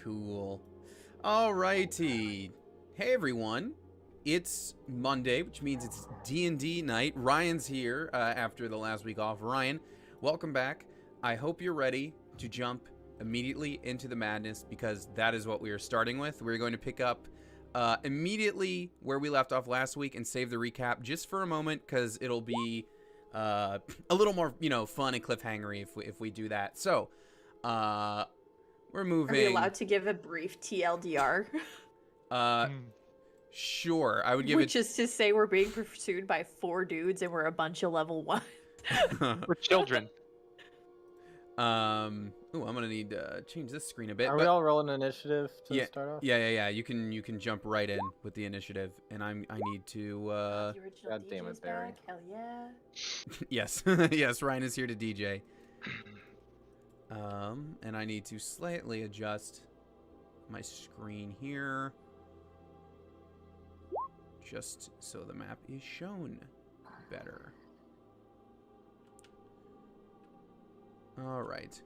Cool. Alrighty. Hey everyone. It's Monday, which means it's D&D night. Ryan's here after the last week off. Ryan, welcome back. I hope you're ready to jump immediately into the madness, because that is what we are starting with. We're going to pick up immediately where we left off last week and save the recap just for a moment, because it'll be a little more, fun and cliffhangery if we do that. So, we're moving. Are we allowed to give a brief TLDR? Sure. I would give Which is to say we're being pursued by 4 dudes and we're a bunch of level 1. We're children. I'm gonna need to change this screen a bit. Are we all rolling initiative to start off? Yeah. You can jump right in with the initiative, and I need to. The original God damn it, DJ's Barry. back. Hell yeah. Yes, yes. Ryan is here to DJ. And I need to slightly adjust my screen here, just so the map is shown better. All right.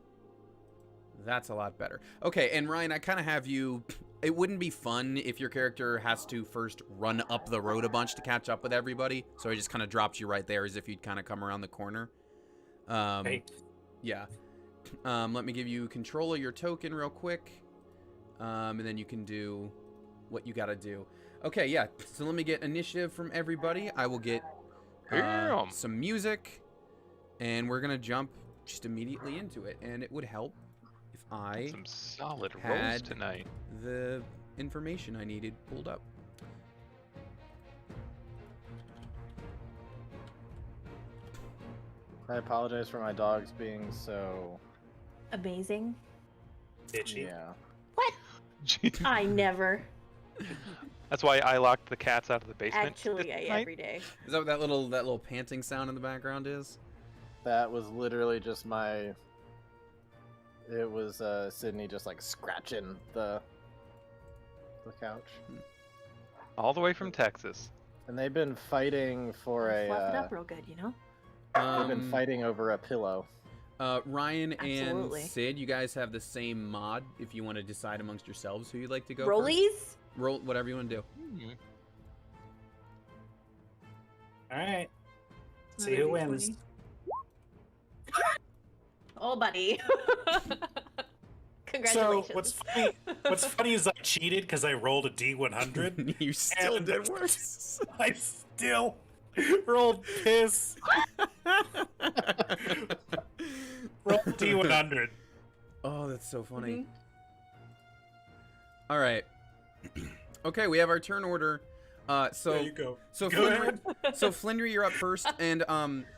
That's a lot better. Okay, and Ryan, I kind of have you... It wouldn't be fun if your character has to first run up the road a bunch to catch up with everybody, so I just kind of dropped you right there as if you'd kind of come around the corner. Hey. Yeah. Let me give you control of your token real quick, and then you can do what you gotta do. Okay, yeah, so let me get initiative from everybody. I will get some music, and we're gonna jump just immediately into it, and it would help if I Some solid rolls had tonight. the information I needed pulled up. I apologize for my dogs being so... Amazing. Bitchy. Yeah. What? Jeez. I never. That's why I locked the cats out of the basement. Actually, this I night. every day. Is that what that little panting sound in the background is? That was literally just my... It was Sydney just like scratching the couch. All the way from Texas. And they've been fighting for Fluff it a... up real good, you know? they've been fighting over a pillow. Ryan Absolutely. and Sid, you guys have the same mod if you want to decide amongst yourselves who you'd like to go Rollies? first. Roll whatever you want to do. All right. See who Whatever, wins. 20. Oh, buddy. Congratulations. So what's funny is I cheated because I rolled a D100. You still And- did worse. I still rolled piss. Rolled D100. Oh, that's so funny. Mhm. All right. Okay, we have our turn order. So There you go. So Go Flindry, ahead. so Flindry, you're up first, and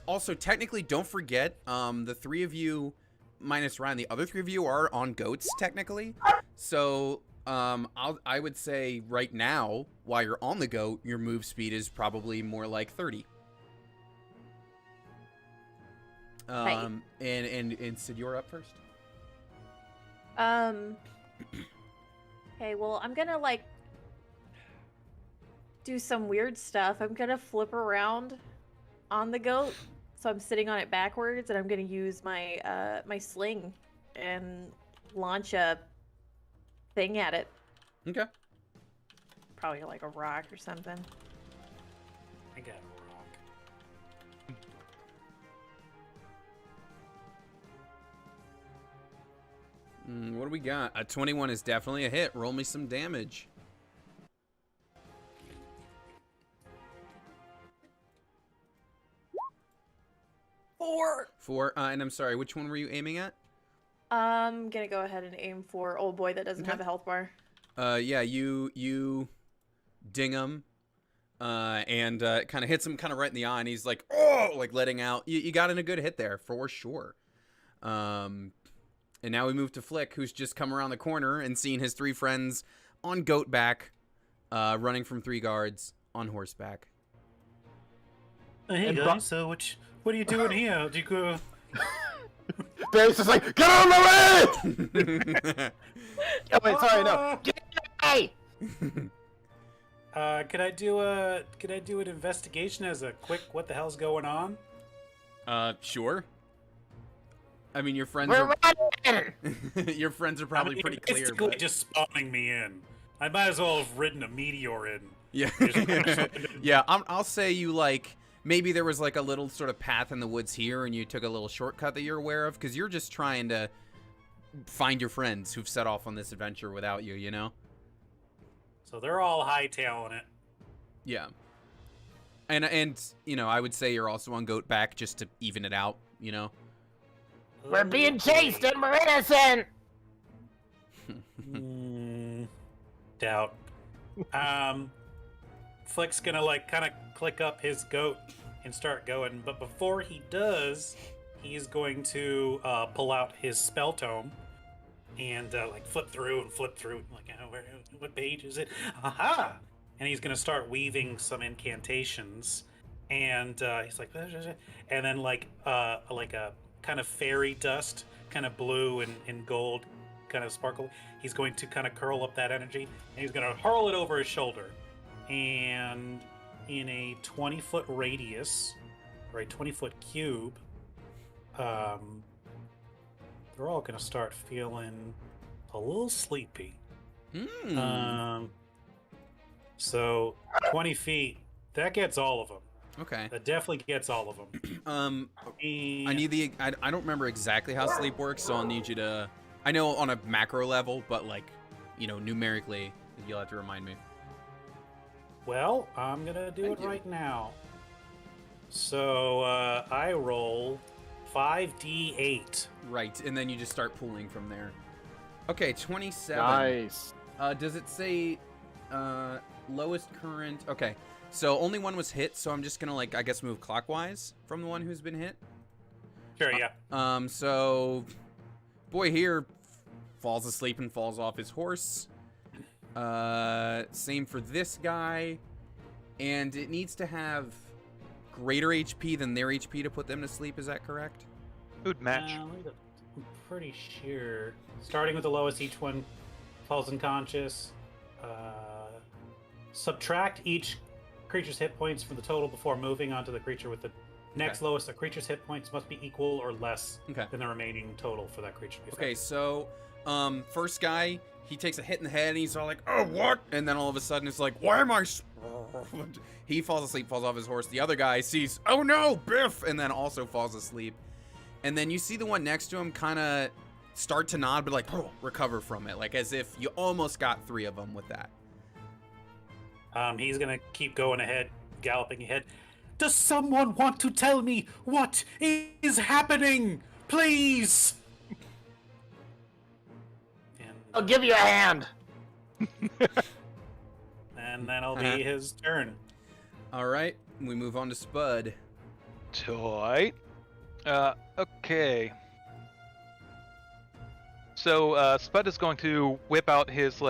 also technically, don't forget, the 3 of you, minus Ryan, the other 3 of you are on Goats technically. So I would say right now, while you're on the goat, your move speed is probably more like 30. And Sid, you're up first. Okay, well, I'm gonna, do some weird stuff. I'm gonna flip around on the goat, so I'm sitting on it backwards, and I'm gonna use my my sling and launch a thing at it. Okay. Probably like a rock or something. I got a rock. What do we got? A 21 is definitely a hit. Roll me some damage. 4. And I'm sorry, which one were you aiming at? I'm gonna go ahead and aim for old boy that doesn't Okay. have a health bar. Yeah, you ding him, and kind of hits him kind of right in the eye, and he's like, oh, like letting out. You got in a good hit there for sure. And now we move to Flick, who's just come around the corner and seen his 3 friends on goat back, running from 3 guards on horseback. Hey And guys, so what are you doing here? Do you go? Barry's just like, get out of the way! Oh, wait, sorry, no. Get away! Could I do an investigation as a quick what the hell's going on? Sure. I mean, your friends We're are running! your friends are probably you're pretty clear. basically But... just spawning me in. I might as well have ridden a meteor in. Yeah, Just- yeah. I'll say you like maybe there was like a little sort of path in the woods here, and you took a little shortcut that you're aware of because you're just trying to find your friends who've set off on this adventure without you. You know. So they're all hightailing it. Yeah. And you know, I would say you're also on goat back just to even it out. You know. We're being chased and we're innocent! Doubt. Flick's gonna like kind of click up his goat and start going, but before he does, he's going to pull out his spell tome and like flip through, like what page is it? Aha! And he's gonna start weaving some incantations, and he's like, and then like a kind of fairy dust, kind of blue and gold, kind of sparkle. He's going to kind of curl up that energy, and he's going to hurl it over his shoulder. And in a 20-foot radius, or a 20-foot cube, they're all going to start feeling a little sleepy. So 20 feet, that gets all of them. Okay. That definitely gets all of them. I need the. I don't remember exactly how sleep works, so I'll need you to. I know on a macro level, but like, you know, numerically, you'll have to remind me. Well, I'm gonna do it right now. So I roll 5d8. Right, and then you just start pulling from there. Okay, 27. Nice. Does it say lowest current? Okay, so only one was hit, so I'm just gonna like I guess move clockwise from the one who's been hit. Sure, yeah. So boy here falls asleep and falls off his horse. Same for this guy, and it needs to have greater HP than their HP to put them to sleep. Is that correct? Food match. I'm pretty sure. Starting with the lowest, each one falls unconscious. Subtract each creature's hit points from the total before moving on to the creature with the next lowest. The creature's hit points must be equal or less than the remaining total for that creature. Okay, so first guy, he takes a hit in the head and he's all like, "Oh, what?" And then all of a sudden it's like, "Why am I?" He falls asleep, falls off his horse. The other guy sees, "Oh no, Biff!" and then also falls asleep. And then you see the one next to him kind of start to nod, but like recover from it, like as if you almost got 3 of them with that. He's gonna keep going ahead, galloping ahead. Does someone want to tell me what is happening, please? And, I'll give you a hand. and that'll be his turn. All right, we move on to Spud. Tight. Okay. So Spud is going to whip out his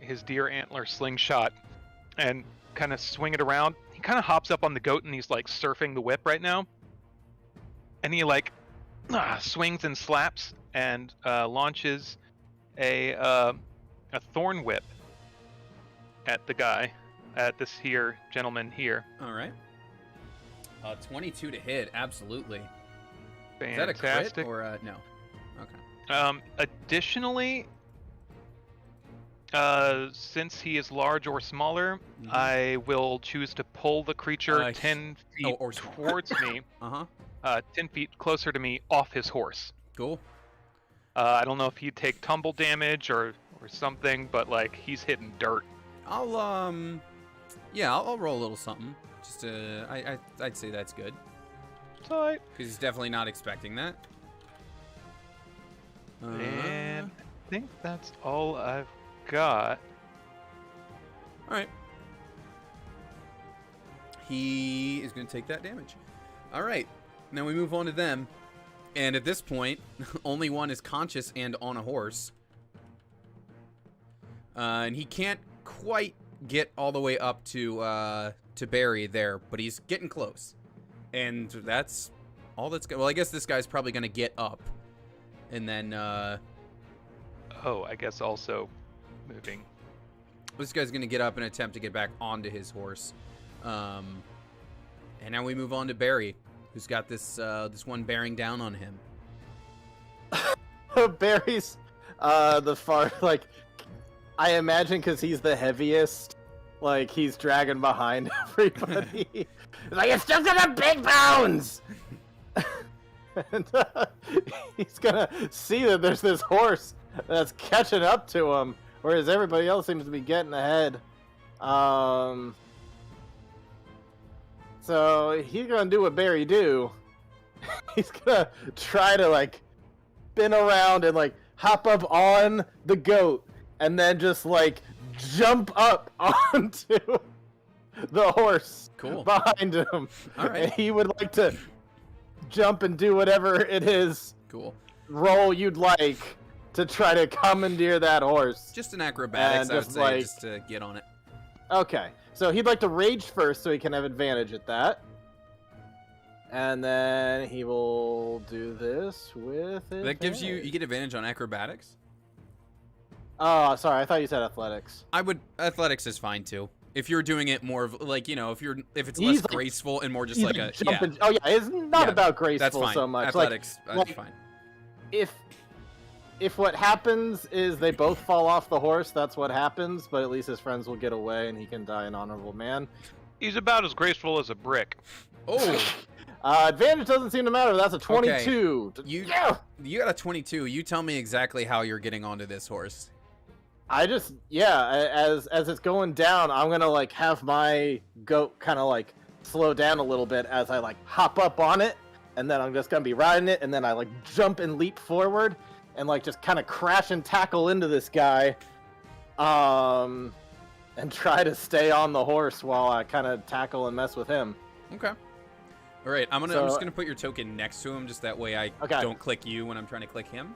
his deer antler slingshot and kind of swing it around. He kind of hops up on the goat and he's like surfing the whip right now. And he like swings and slaps and launches a thorn whip at the guy, at this here gentleman here. All right. 22 to hit, absolutely. Fantastic. Is that a crit or no? Okay. Additionally, since he is large or smaller, I will choose to pull the creature 10 feet towards me. 10 feet closer to me off his horse. Cool. I don't know if he'd take tumble damage or something, but like he's hitting dirt. I'll roll a little something. Just I'd say that's good. Tight. Because he's definitely not expecting that. And I think that's all I've got. All right. He is going to take that damage. All right. Now we move on to them. And at this point, only one is conscious and on a horse. And he can't quite get all the way up to Barry there, but he's getting close. And that's all that's good. Well, I guess this guy's probably going to get up. And then, Oh, I guess also moving. This guy's going to get up and attempt to get back onto his horse. And now we move on to Barry, who's got this one bearing down on him. Barry's the far like I imagine because he's the heaviest, like he's dragging behind everybody. He's like it's just in the big bones. And he's gonna see that there's this horse that's catching up to him, whereas everybody else seems to be getting ahead. So he's gonna do what Barry do. He's gonna try to like spin around and like hop up on the goat and then just like jump up onto the horse Cool. behind him. All right. And he would like to jump and do whatever it is Cool. role you'd like to try to commandeer that horse. Just an acrobatics, And I would just, say, like- just to get on it. Okay, so he'd like to rage first so he can have advantage at that. And then he will do this with it. That gives you get advantage on acrobatics. Oh, sorry, I thought you said athletics. Athletics is fine too. If you're doing it more of like, you know, if it's He's less like- graceful and more just He's like a jumping. Oh yeah, it's not Yeah, about graceful that's fine. so much. Athletics, that's like- fine. If what happens is they both fall off the horse, that's what happens. But at least his friends will get away and he can die an honorable man. He's about as graceful as a brick. Oh, Advantage doesn't seem to matter. That's a 22. you Yeah. you got a 22. You tell me exactly how you're getting onto this horse. I just as it's going down, I'm gonna like have my goat kind of like slow down a little bit as I like hop up on it, and then I'm just gonna be riding it, and then I like jump and leap forward, and like just kind of crash and tackle into this guy, and try to stay on the horse while I kind of tackle and mess with him. Okay. All right, I'm So- just gonna put your token next to him, just that way I Okay. don't click you when I'm trying to click him.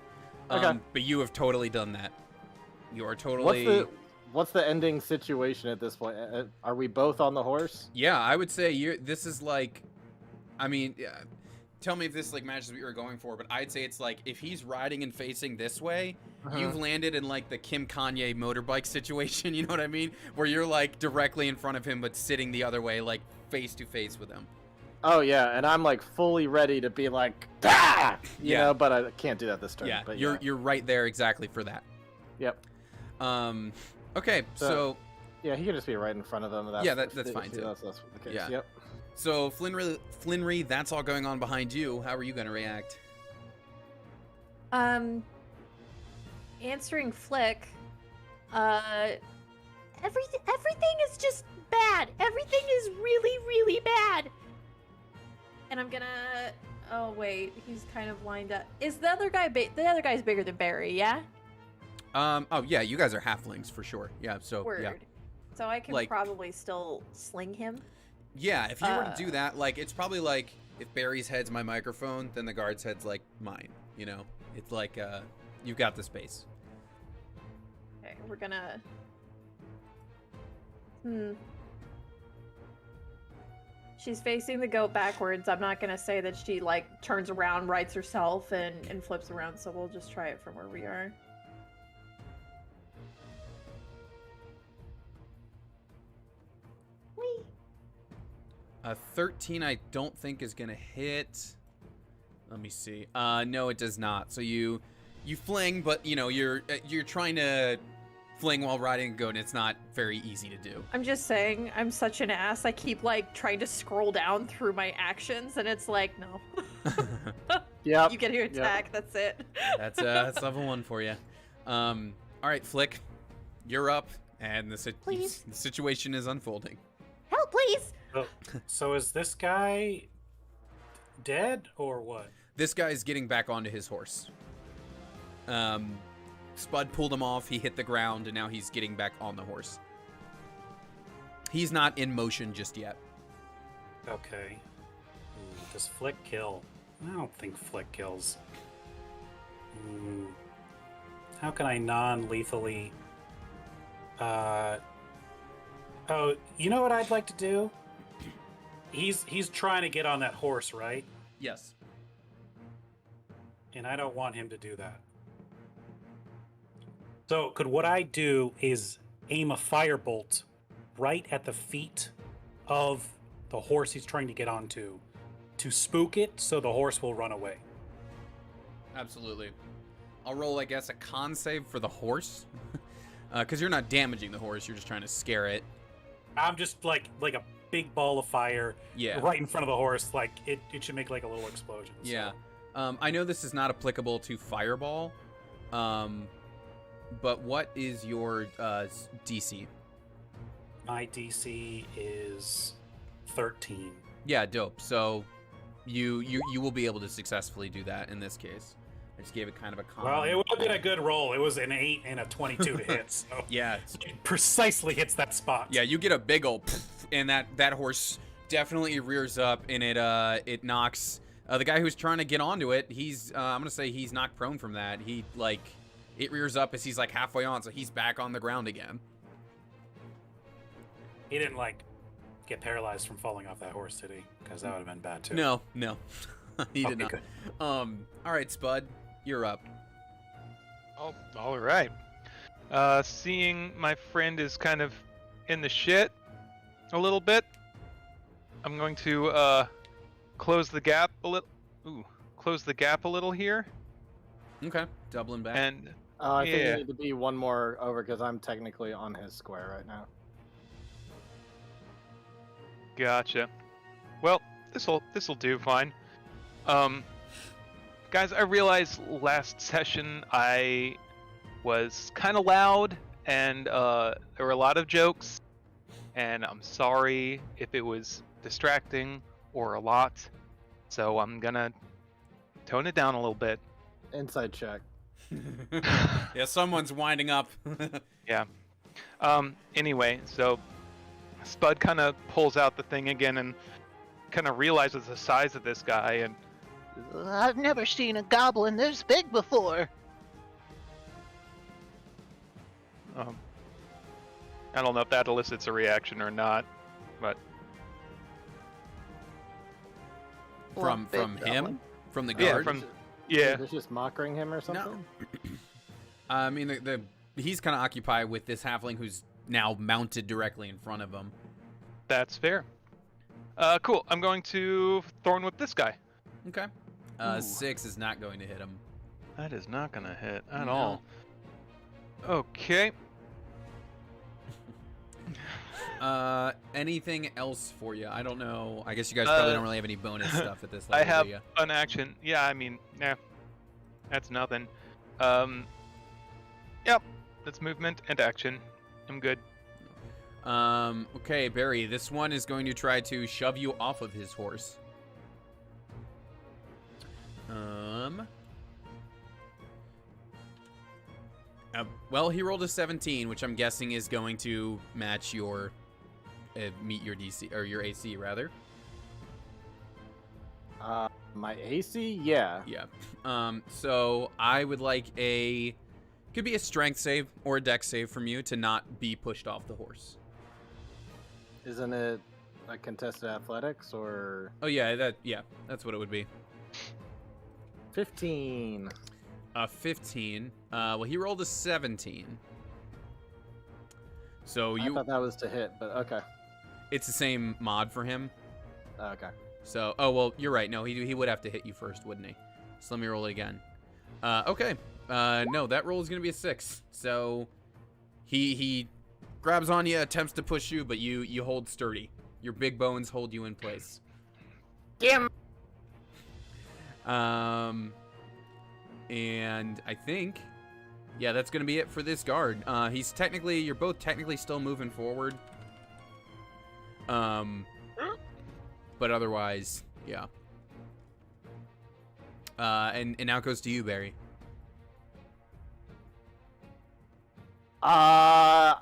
Okay. But you have totally done that. You are totally. What's the ending situation at this point? Are we both on the horse? Yeah, I would say this is like, I mean, tell me if this like matches what you were going for, but I'd say it's like if he's riding and facing this way, you've landed in like the Kim Kanye motorbike situation. You know what I mean? Where you're like directly in front of him, but sitting the other way, like face to face with him. Oh yeah, and I'm like fully ready to be like, ah! You Yeah. know, but I can't do that this turn. Yeah, but you're right there exactly for that. Yep. Okay, so Yeah, he could just be right in front of them. Yeah, that's fine, too. That's the case. Yeah. Yep. so Flinry, that's all going on behind you. How are you gonna react? Answering Flick, everything is just bad. Everything is really, really bad. And I'm gonna. Oh wait, he's kind of lined up. Is the other guy? The other guy's bigger than Barry, yeah. Oh yeah, you guys are halflings for sure. Yeah, so Word. yeah. So I can Like- probably still sling him. Yeah, if you were to do that, like it's probably like if Barry's head's my microphone, then the guard's head's like mine. You know, it's like you've got the space. Okay, we're gonna. She's facing the goat backwards. I'm not gonna say that she like turns around, rights herself, and flips around. So we'll just try it from where we are. Whee! 13, I don't think is gonna hit. Let me see. No, it does not. So you fling, but you know you're trying to fling while riding a goat, and it's not very easy to do. I'm just saying, I'm such an ass. I keep like trying to scroll down through my actions, and it's like, no. Yep. You get your attack. That's it. That's level 1 for you. All right, Flick, you're up, and the Please. situation is unfolding. Help, please. So is this guy dead or what? This guy's getting back onto his horse. Spud pulled him off, he hit the ground, and now he's getting back on the horse. He's not in motion just yet. Okay. Does Flick kill? I don't think Flick kills. How can I non-lethally... Oh, you know what I'd like to do? He's trying to get on that horse, right? Yes. And I don't want him to do that. So could what I do is aim a firebolt right at the feet of the horse he's trying to get onto to spook it so the horse will run away. Absolutely. I'll roll, I guess, a con save for the horse. Because you're not damaging the horse, you're just trying to scare it. I'm just like a big ball of fire right in front of the horse. Like it should make like a little explosion. So. Yeah. I know this is not applicable to Fireball. But what is your DC? My DC is 13. Yeah, dope. So you will be able to successfully do that in this case. I just gave it kind of a con. Well, it would have been a good roll. It was an 8 and a 22 to hit. So yeah, it precisely hits that spot. Yeah, you get a big ol' pfft, and that horse definitely rears up, and it knocks the guy who's trying to get onto it. He's I'm gonna say he's knocked prone from that. He it rears up as he's like halfway on, so he's back on the ground again. He didn't get paralyzed from falling off that horse, did he? Because that would have been bad too. No, he did Okay, not. good. All right, Spud, you're up. Oh, all right. Seeing my friend is kind of in the shit a little bit, I'm going to close the gap a little. Close the gap a little here. Okay, doubling back. And I think Yeah. you need to be one more over because I'm technically on his square right now. gotcha. Well, this'll do fine. Guys, I realized last session I was kind of loud and there were a lot of jokes, and I'm sorry if it was distracting or a lot. So I'm gonna tone it down a little bit. Inside check. Yeah, someone's winding up. Yeah. Anyway, so Spud kind of pulls out the thing again and kind of realizes the size of this guy, and I've never seen a goblin this big before. I don't know if that elicits a reaction or not, but from big him, goblin. from the yeah, guard. from yeah, Is just mocking him or something? I mean, he's kind of occupied with this halfling who's now mounted directly in front of him. that's fair. Cool. I'm going to thorn whip this guy. Okay. Ooh. 6 is not going to hit him. That is not gonna hit at No. all. Okay. Anything else for you? I don't know. I guess you guys probably don't really have any bonus stuff at this level. I have do ya? an action. Yeah, I mean, nah, that's nothing. Yep, that's movement and action. I'm good. Okay, Barry, this one is going to try to shove you off of his horse. Well, he rolled a 17, which I'm guessing is going to match your, meet your DC, or your AC, rather. My AC? Yeah. Yeah. So I would like could be a strength save or a dex save from you to not be pushed off the horse. Isn't it a contested athletics or Oh yeah, that's what it would be. 15? 15. Well, he rolled a 17. So I thought that was to hit, but okay. it's the same mod for him. Okay. So, oh well, you're right. No, he would have to hit you first, wouldn't he? So let me roll it again. Okay. No, that roll is gonna be a 6. So he grabs on you, attempts to push you, but you hold sturdy. Your big bones hold you in place. Damn. And I think, yeah, that's gonna be it for this guard. You're both technically still moving forward. But otherwise, yeah. And now it goes to you, Barry. Oh,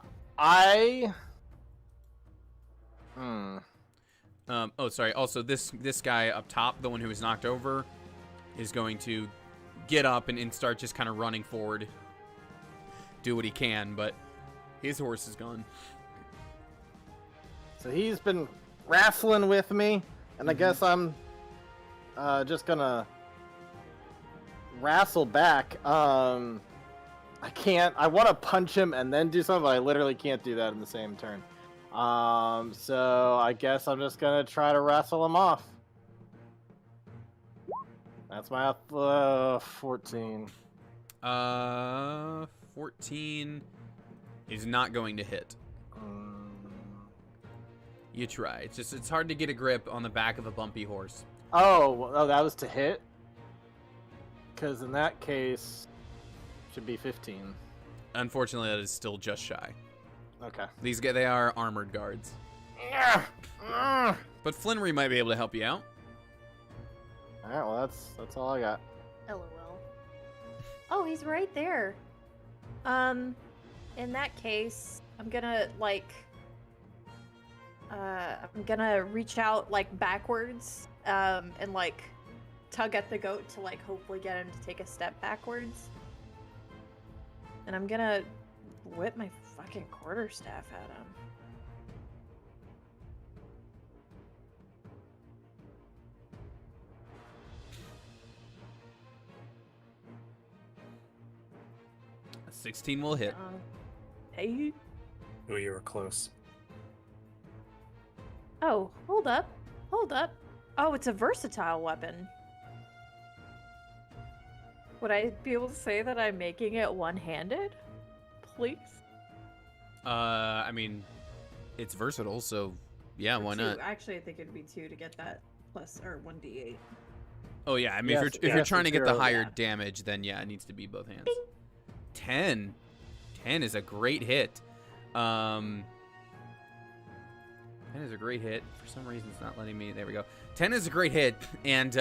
sorry. Also, this guy up top, the one who was knocked over, is going to get up and start just kind of running forward. Do what he can, but his horse is gone. So he's been wrestling with me, and I guess I'm just gonna wrestle back. I can't. I want to punch him and then do something, but I literally can't do that in the same turn. So I guess I'm just gonna try to wrestle him off. That's my 14. 14 is not going to hit. You try. It's hard to get a grip on the back of a bumpy horse. Oh, that was to hit? Because in that case, should be 15. Unfortunately, that is still just shy. Okay. These guys, they are armored guards. But Flinnery might be able to help you out. Alright, well that's all I got. LOL. Oh, he's right there. In that case, I'm gonna I'm gonna reach out like backwards, and like tug at the goat to like hopefully get him to take a step backwards. And I'm gonna whip my fucking quarterstaff at him. A 16 will hit. Hey. Oh, you were close. Oh, hold up. Hold up. Oh, it's a versatile weapon. Would I be able to say that I'm making it one-handed? Please? I mean, it's versatile, so yeah, why not? Actually, I think it'd be 2 to get that plus, or 1d8. Oh yeah, I mean, Yes, if you're trying to get the zero, higher yeah. damage, then yeah, it needs to be both hands. 10 is a great hit. 10 is a great hit. For some reason, it's not letting me. There we go. 10 is a great hit, and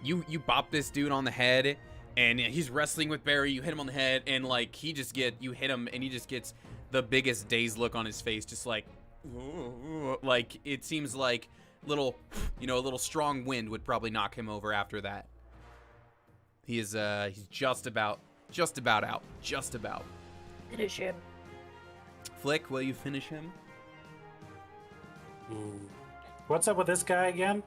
you bop this dude on the head, and he's wrestling with Barry. You hit him on the head, and like you hit him, and he just gets the biggest dazed look on his face, just like it seems like a little strong wind would probably knock him over after that. He's just about out, just about. Finish him. Flick, will you finish him? Ooh. What's up with this guy again?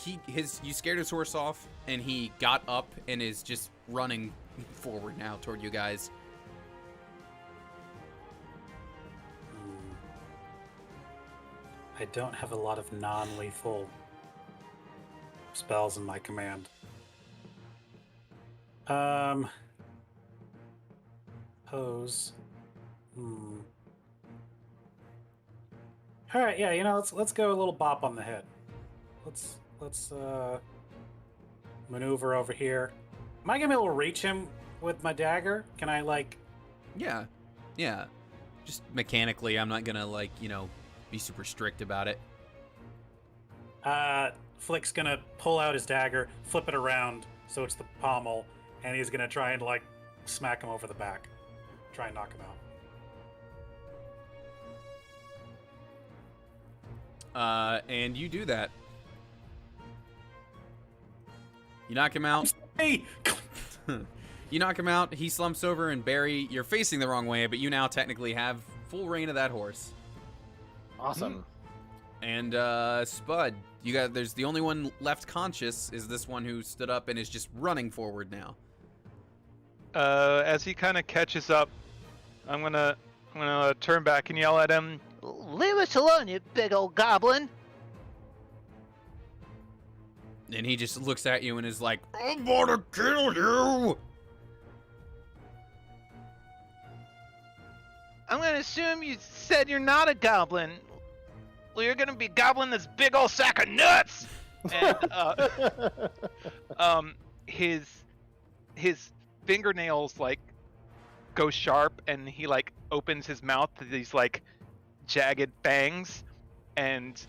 You scared his horse off, and he got up and is just running forward now toward you guys. I don't have a lot of non-lethal spells in my command. Pose. All right, yeah, let's go a little bop on the head. Let's maneuver over here. Am I gonna be able to reach him with my dagger? Can I like? Yeah. Just mechanically, I'm not gonna be super strict about it. Flick's gonna pull out his dagger, flip it around so it's the pommel, and he's gonna try and like smack him over the back, try and knock him out. And you do that. You knock him out. Hey! You knock him out. He slumps over, and Barry, you're facing the wrong way, but you now technically have full reign of that horse. Awesome. And Spud, there's the only one left conscious is this one who stood up and is just running forward now. As he kind of catches up, I'm gonna turn back and yell at him. Leave us alone, you big old goblin. And he just looks at you and is like, I'm gonna kill you! I'm gonna assume you said you're not a goblin. Well, you're gonna be gobbling this big old sack of nuts! And, his fingernails, like, go sharp, and he, like, opens his mouth to these, like, jagged fangs, and,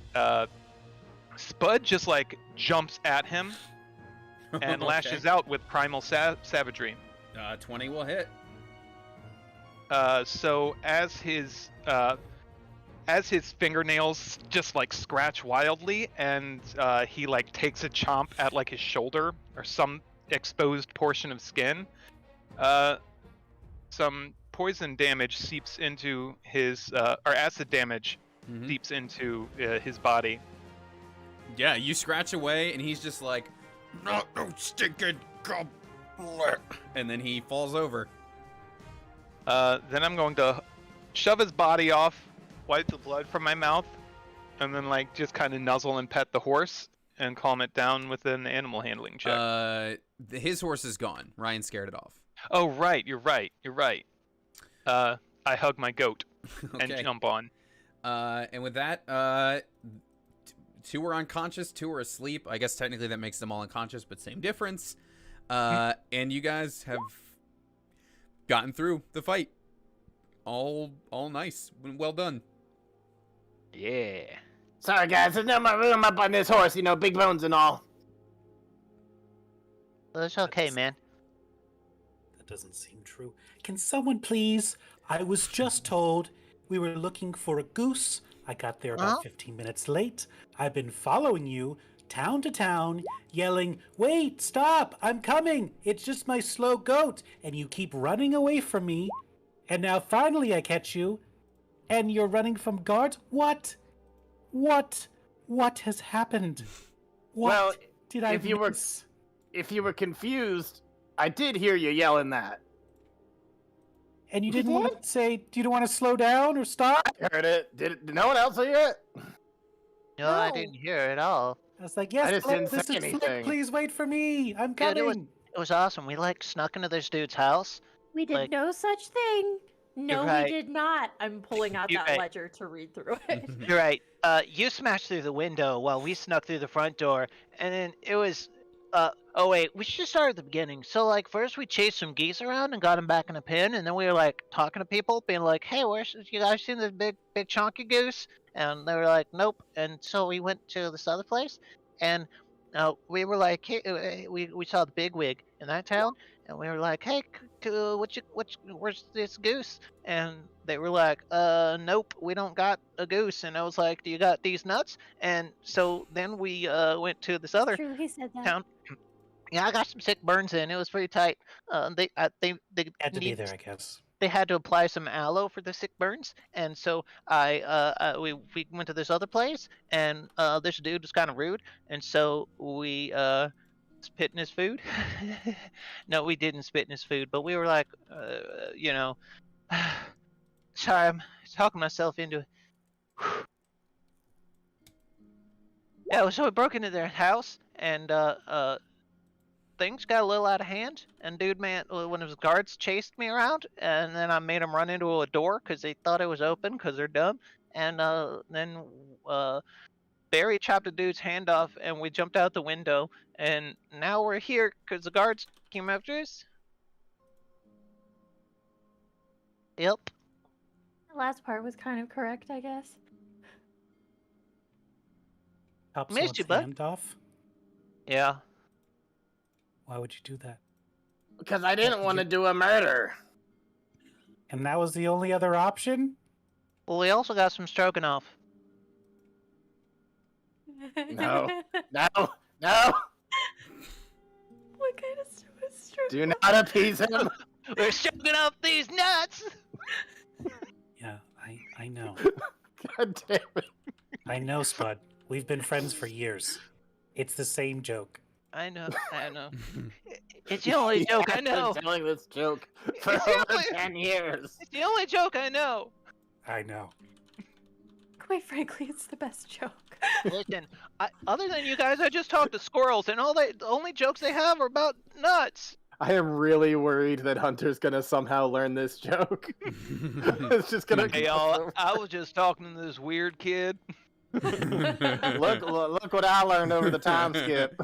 Spud just, like, jumps at him and Okay. lashes out with primal savagery. 20 will hit. So as his fingernails just like scratch wildly, and he like takes a chomp at like his shoulder or some exposed portion of skin, some poison damage seeps into his or acid damage seeps into his body. Yeah, you scratch away, and he's just like, not no stinking goblin. And then he falls over. Then I'm going to shove his body off, wipe the blood from my mouth, and then like just kind of nuzzle and pet the horse and calm it down with an animal handling check. His horse is gone. Ryan scared it off. Oh, right. You're right. You're right. I hug my goat and Okay. jump on. And with that, two are unconscious, two are asleep. I guess technically that makes them all unconscious, but same difference. And you guys have gotten through the fight. All nice. Well done. Yeah. Sorry, guys, there's no more room up on this horse. You know, big bones and all. Well, it's okay, man. That doesn't seem true. Can someone please? I was just told we were looking for a goose. I got there about Huh? 15 minutes late. I've been following you town to town, yelling, "Wait, stop, I'm coming. It's just my slow goat." And you keep running away from me. And now finally I catch you, and you're running from guards? What? What has happened? What Well, did I if you were- miss? If you were confused, I did hear you yelling that. And you You didn't want did? to say, you don't want to slow down or stop? I heard it. Did no one else hear it? No, I No. didn't hear it at all. I was like, yes, I just hello, didn't this say is Flick. anything. Please wait for me. I'm Good, coming. it was awesome. We snuck into this dude's house. We did Like- no such thing. No, right. we did not. I'm pulling out You're that right. ledger to read through it. You're right. You smashed through the window while we snuck through the front door, and then it was. Oh wait, we should start at the beginning. So like, first we chased some geese around and got them back in a pen, and then we were like talking to people, being like, "Hey, where's you guys seen this big chunky goose?" And they were like, "Nope." And so we went to this other place, and we were like, "Hey," we saw the bigwig in that town, and we were like, "Hey, where's this goose?" And they were like, "Nope, we don't got a goose." And I was like, "Do you got these nuts?" And so then we went to this other True, he said that. town. Yeah, I got some sick burns in. It was pretty tight. They Had to be need- there, I guess. They had to apply some aloe for the sick burns, and so we went to this other place, and this dude was kind of rude, and so we spit in his food. No, we didn't spit in his food, but we were like, you know, sorry, I'm talking myself into it. Yeah, so we broke into their house, and things got a little out of hand, and one of his guards chased me around, and then I made him run into a door because they thought it was open because they're dumb, and then Barry chopped a dude's hand off, and we jumped out the window, and now we're here because the guards came after us. Yep. The last part was kind of correct, I guess. Chop Missed you, someone's bud. hand off? Yeah. Why would you do that? Because I didn't did want to you- do a murder. And that was the only other option? Well, we also got some stroganoff. No. No, no. What kind of stuff is true? Do not appease him. We're stroking off these nuts. Yeah, I know. God damn it. I know, Spud. We've been friends for years. It's the same joke. I know. It's the only joke I I've know. been telling this joke for It's the over only- 10 years. It's the only joke I know. I know. Quite frankly, it's the best joke. Listen, other than you guys, I just talked to squirrels, and the only jokes they have are about nuts. I am really worried that Hunter's gonna somehow learn this joke. It's just gonna Hey, y'all, I was just talking to this weird kid. look what I learned over the time skip.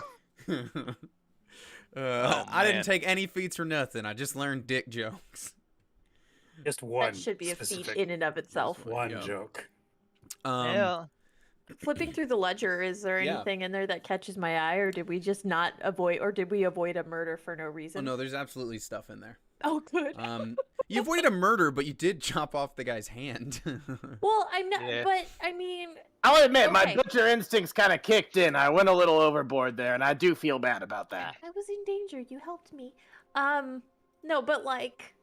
I didn't man. take any feats or nothing. I just learned dick jokes. Just one. That should be a specific, feat in and of itself. One Yeah. joke. Yeah. Flipping through the ledger, is there Yeah. anything in there that catches my eye, or did we just not avoid, or did we avoid a murder for no Oh reason? no, there's absolutely stuff in there. Oh, good. You avoided a murder, but you did chop off the guy's hand. Well, I'm not, Yeah. but I mean, I'll admit, my Okay. butcher instincts kind of kicked in. I went a little overboard there, and I do feel bad about that. I was in danger. You helped me. No, but like,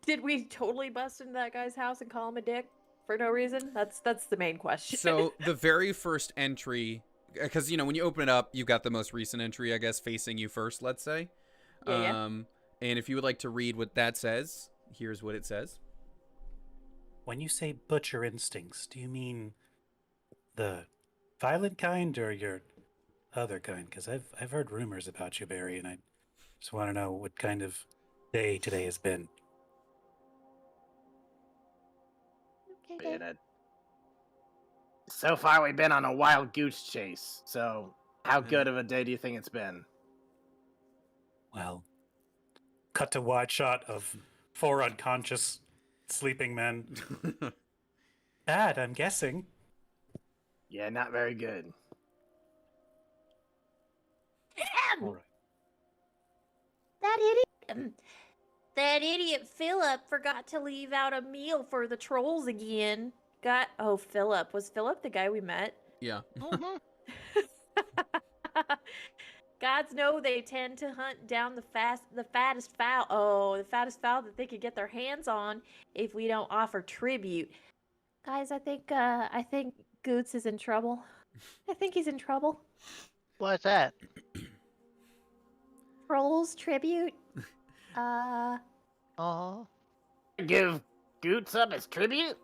did we totally bust into that guy's house and call him a dick for no reason? That's the main question. So the very first entry, because when you open it up, you've got the most recent entry, I guess, facing you first. Let's say. Yeah. And if you would like to read what that says, here's what it says. When you say butcher instincts, do you mean the violent kind or your other kind? Because I've heard rumors about you, Barry, and I just want to know what kind of day today has been. Okay, Been good. So far, we've been on a wild goose chase. So, how Yeah. good of a day do you think it's been? Well, cut to wide shot of 4 unconscious sleeping men. Bad, I'm guessing. Yeah, not very good. All right. That idiot Philip forgot to leave out a meal for the trolls again. Philip. Was Philip the guy we met? Yeah. Mhm. Gods know they tend to hunt down the fattest fowl. Oh, the fattest fowl that they could get their hands on if we don't offer tribute. Guys, I think Goots is in trouble. I think he's in trouble. What's that? Trolls tribute. Oh. Give Goots up as tribute?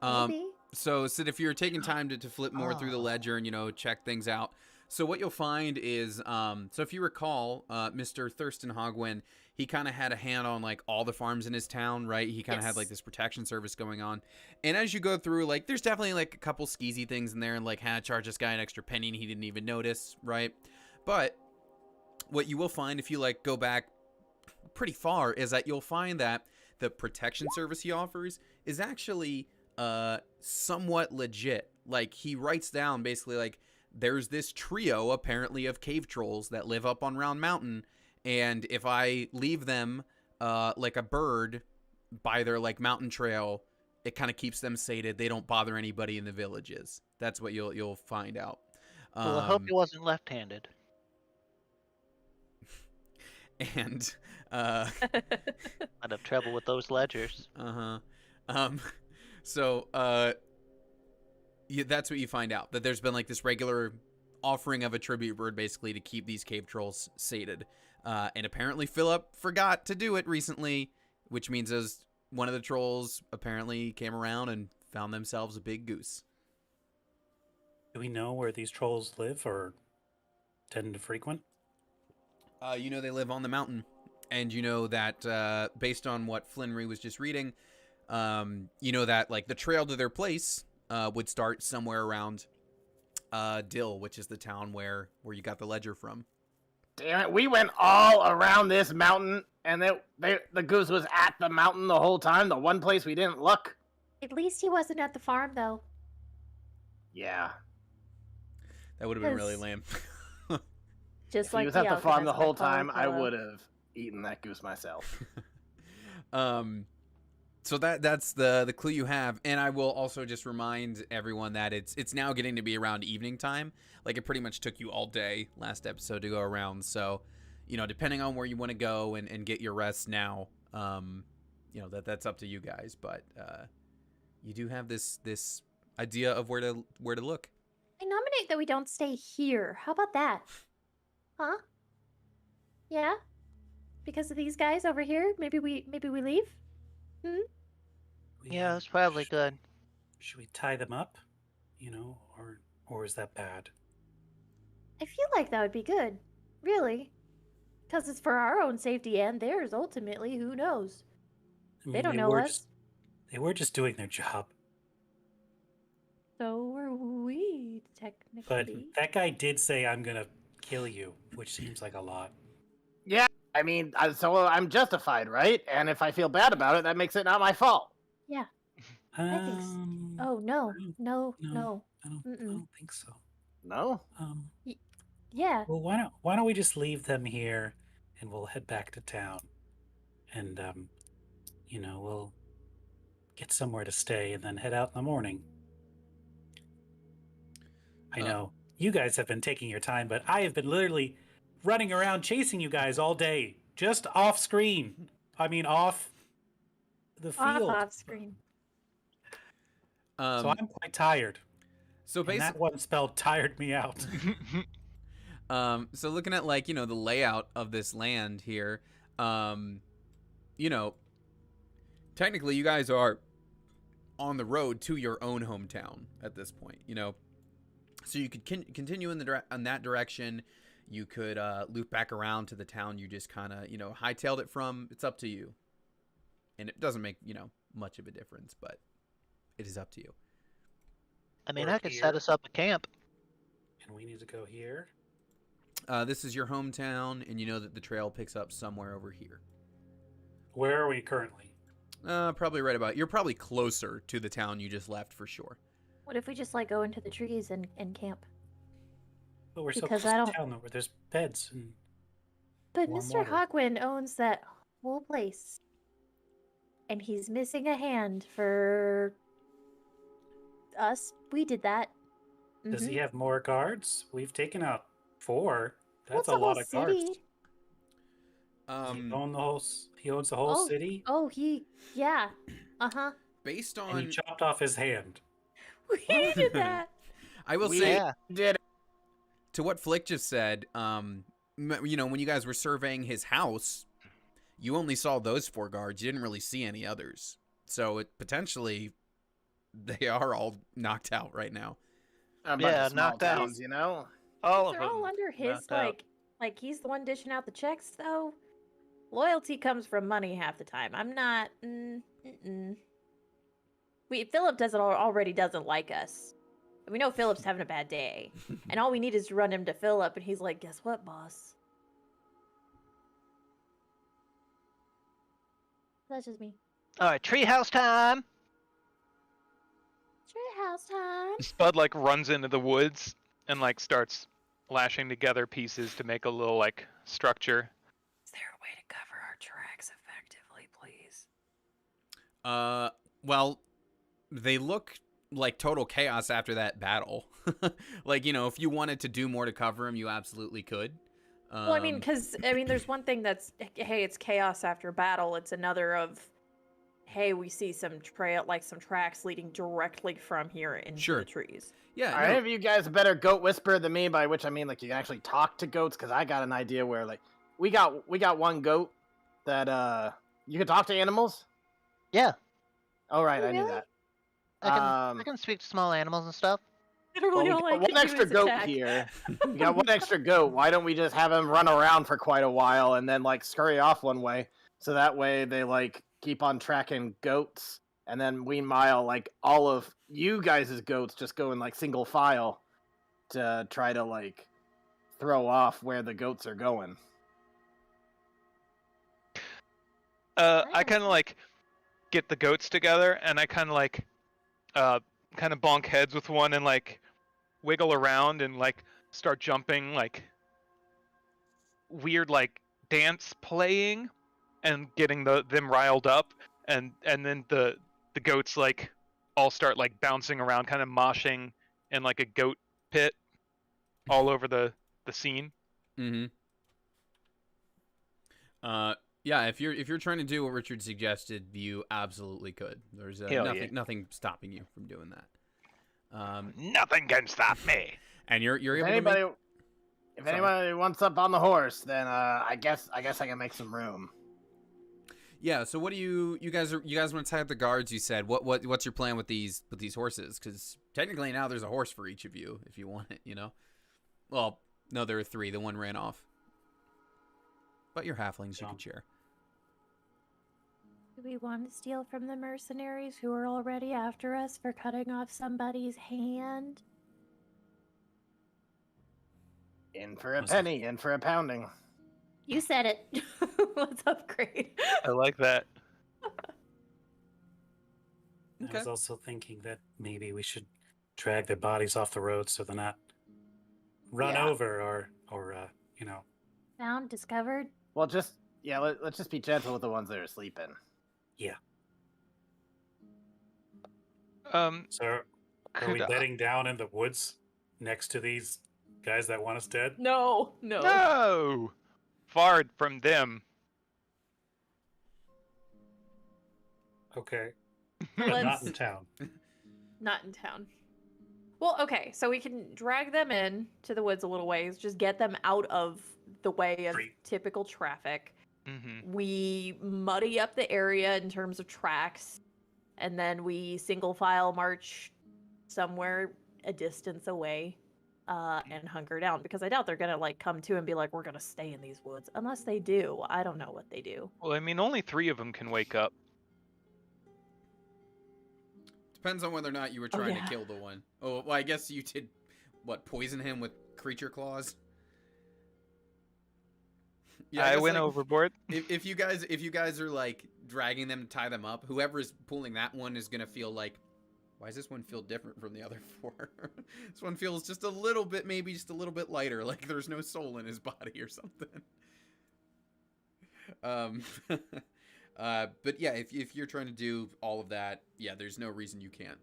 Maybe. So, Sid, if you're taking time to flip more through the ledger and, check things out. So what you'll find is, so if you recall, Mr. Thurston Hogwin, he kind of had a hand on, like, all the farms in his town, right? He kind of had, like, this protection service going on. And as you go through, like, there's definitely, like, a couple skeezy things in there, and, like, charge this guy an extra penny and he didn't even notice, right? But what you will find if you, like, go back pretty far is that you'll find that the protection service he offers is actually somewhat legit. Like, he writes down basically, like, there's this trio apparently of cave trolls that live up on Round Mountain, and if I leave them like a bird by their, like, mountain trail, it kind of keeps them sated. They don't bother anybody in the villages. That's what you'll find out. Well, I hope he wasn't left-handed. And I'd have trouble with those ledgers. So that's what you find out, that there's been, like, this regular offering of a tribute bird basically to keep these cave trolls sated. And apparently Philip forgot to do it recently, which means as one of the trolls apparently came around and found themselves a big goose. Do we know where these trolls live or tend to frequent? They live on the mountain, and that based on what Flinry was just reading, that, like, the trail to their place would start somewhere around Dill, which is the town where you got the ledger from. Damn it, we went all around this mountain, and the goose was at the mountain the whole time, the one place we didn't look. At least he wasn't at the farm, though. Yeah. That would have been really lame. Just If like he was at the farm the alchemist whole with Paulo time, I Coelho. would have eaten that goose myself. So that's the clue you have, and I will also just remind everyone that it's now getting to be around evening time. Like, it pretty much took you all day last episode to go around, so depending on where you want to go and get your rest now, that's up to you guys, but you do have this idea of where to look. I nominate that we don't stay here. How about that? Huh? Yeah? Because of these guys over here? Maybe we leave? Yeah, that's probably good. Should we tie them up? Or is that bad? I feel like that would be good. Really. Because it's for our own safety and theirs, ultimately. Who knows? I mean, They don't know us. They were just doing their job. So were we, But technically. that guy did say, I'm going to kill you, which seems like a lot. Yeah, I mean, so I'm justified, right? And if I feel bad about it, that makes it not my fault. I think so. Oh, no. No. I don't think so. No? Yeah. Well, why don't we just leave them here, and we'll head back to town, and we'll get somewhere to stay, and then head out in the morning. I know you guys have been taking your time, but I have been literally running around chasing you guys all day, just off screen. I mean, off the field. Off screen. So I'm quite tired. So And basically, that one spell tired me out. so looking at, like, the layout of this land here, technically you guys are on the road to your own hometown at this point, so you could continue in that direction. You could loop back around to the town you just kind of, hightailed it from. It's up to you. And it doesn't make, much of a difference, but it is up to you. I mean, We're I could set here. us up a camp. And we need to go here. This is your hometown, and you know that the trail picks up somewhere over here. Where are we currently? Probably right about. You're probably closer to the town you just left for sure. What if we just go into the trees and camp? But we're so Because close I to don't- town, though, where there's beds. And But Warm Mr. water. Hogwind owns that whole place. And he's missing a hand for us. We did that. does Mhm. he have more guards? We've taken out 4. Well, That's it's a lot of guards. city. Does he own the whole. He owns the whole city. Oh, yeah. Uh-huh. Based And you on, chopped off his hand. We did that. I will We say, did it. to what Flick just said, when you guys were surveying his house, you only saw those 4 guards. You didn't really see any others. So it potentially, they are all knocked out right now. A bunch Yeah, of small knocked out. towns, you know? All of They're them. all under his, knocked out. like he's the one dishing out the checks, though. Loyalty comes from money half the time. I'm not. Philip already doesn't like us. We know Philip's having a bad day, and all we need is to run him to Philip, and he's like, "Guess what, boss?" That's just me. All right, treehouse time. Treehouse time. Spud like runs into the woods and like starts lashing together pieces to make a little like structure. Is there a way to cover our tracks effectively, please? Well, they look like total chaos after that battle. Like, if you wanted to do more to cover him, you absolutely could. Well, I mean, because there's one thing that's, hey, it's chaos after battle. It's another of, hey, we see some tracks leading directly from here into Sure. the trees. Yeah, Are any of you guys a better goat whisperer than me? By which I mean, like, you can actually talk to goats. Because I got an idea where, like, we got one goat that you can talk to animals. Yeah, Oh right, Oh, I knew really? that. I can speak to small animals and stuff. Literally, Well, all we I got one can do extra is goat attack. here. We got one extra goat. Why don't we just have him run around for quite a while and then like scurry off one way, so that way they like keep on tracking goats, and then meanwhile like all of you guys' goats just go in like single file to try to like throw off where the goats are going. I kind of like get the goats together and I kind of like kind of bonk heads with one and like wiggle around and like start jumping, like weird like dance playing and getting them riled up, and then the goats like all start like bouncing around, kind of moshing in like a goat pit all over the scene. Mm-hmm. Yeah, if you're trying to do what Richard suggested, you absolutely could. There's Hell yeah. nothing stopping you from doing that. Nothing can stop me. And you're If able to anybody, make... if Sorry. anybody wants up on the horse, then I guess I can make some room. Yeah. So what do you guys want to tie up the guards? You said what's your plan with these horses? Because technically now there's a horse for each of you if you want it. Well, no, there are 3. The one ran off. But you're halflings, you can share. Do we want to steal from the mercenaries who are already after us for cutting off somebody's hand? In for a Was- penny, in for a pounding. You said it. Let's upgrade. I like that. I Okay. was also thinking that maybe we should drag their bodies off the road so they're not run Yeah. over or Found, discovered. Well, let's just be gentle with the ones that are sleeping. So are we Could I- bedding down in the woods next to these guys that want us dead? No. No, far from them. Okay. But Let's not in town. not in town. Well, okay, so we can drag them in to the woods a little ways, just get them out of the way of Street. typical traffic. Mm-hmm. We muddy up the area in terms of tracks, and then we single file march somewhere a distance away. and hunker down because I doubt they're gonna like come to and be like, we're gonna stay in these woods unless they do. I don't know what they do. Well, I mean, only 3 of them can wake up. Depends on whether or not you were Oh, trying yeah. to kill the one. Oh, well, I guess you did, what, poison him with creature claws? I guess, went like, overboard. If you guys are like dragging them to tie them up, whoever's pulling that one is gonna feel like, why does this one feel different from the other 4? This one feels just a little bit, maybe just a little bit lighter, like there's no soul in his body or something. But yeah, if you're trying to do all of that, yeah, there's no reason you can't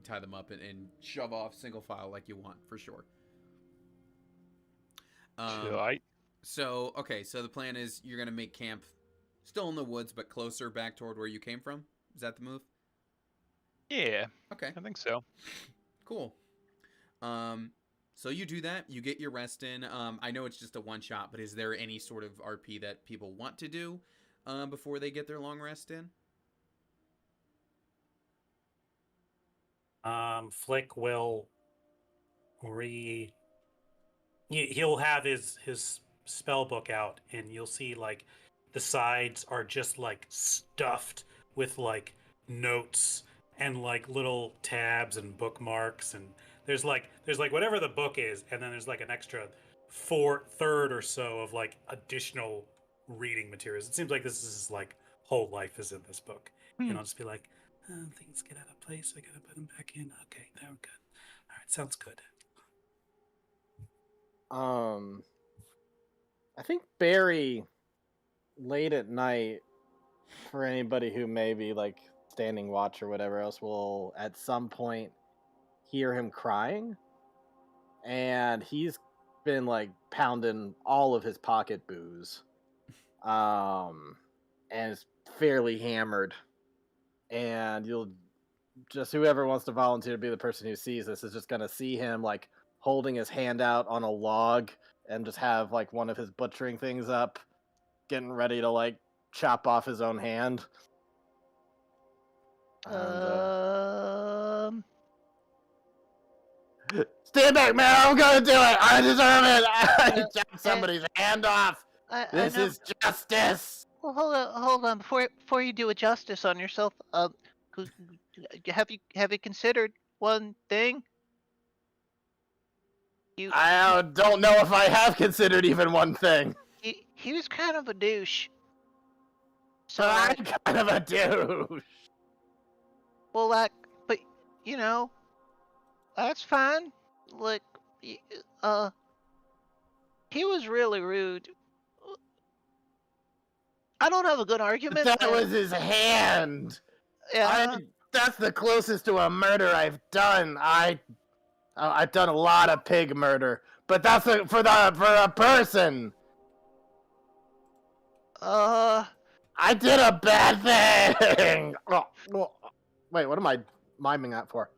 tie them up and shove off single file like you want, for sure. So, okay, so the plan is you're going to make camp still in the woods, but closer back toward where you came from? Is that the move? Yeah, Okay, I think so. cool. So you do that, you get your rest in. I know it's just a one-shot, but is there any sort of RP that people want to do before they get their long rest in? Flick will he'll have his spell book out, and you'll see like the sides are just like stuffed with like notes and like little tabs and bookmarks, and there's like whatever the book is, and then there's like an extra third or so of like additional reading materials. It seems like this is like whole life is in this book. And I'll just be like, oh, things get out of place, I gotta put them back in. Okay, now we're good. All right, sounds good. I think Barry, late at night, for anybody who may be like standing watch or whatever else, will at some point hear him crying, and he's been like pounding all of his pocket booze, and is fairly hammered. And you'll just, whoever wants to volunteer to be the person who sees this is just gonna see him like holding his hand out on a log and just have like one of his butchering things up, getting ready to like chop off his own hand. And, stand back, man! I'm gonna do it. I deserve it. I chopped somebody's hand off. This is justice. Well, hold on. Before you do a justice on yourself, have you considered one thing? I don't know if I have considered even one thing. He was kind of a douche. So I'm kind of a douche. Well, but you know, that's fine. Like, he was really rude. I don't have a good argument. That was his hand. Yeah. That's the closest to a murder I've done. I've done a lot of pig murder, but that's for a person. I did a bad thing. Wait, what am I miming that for?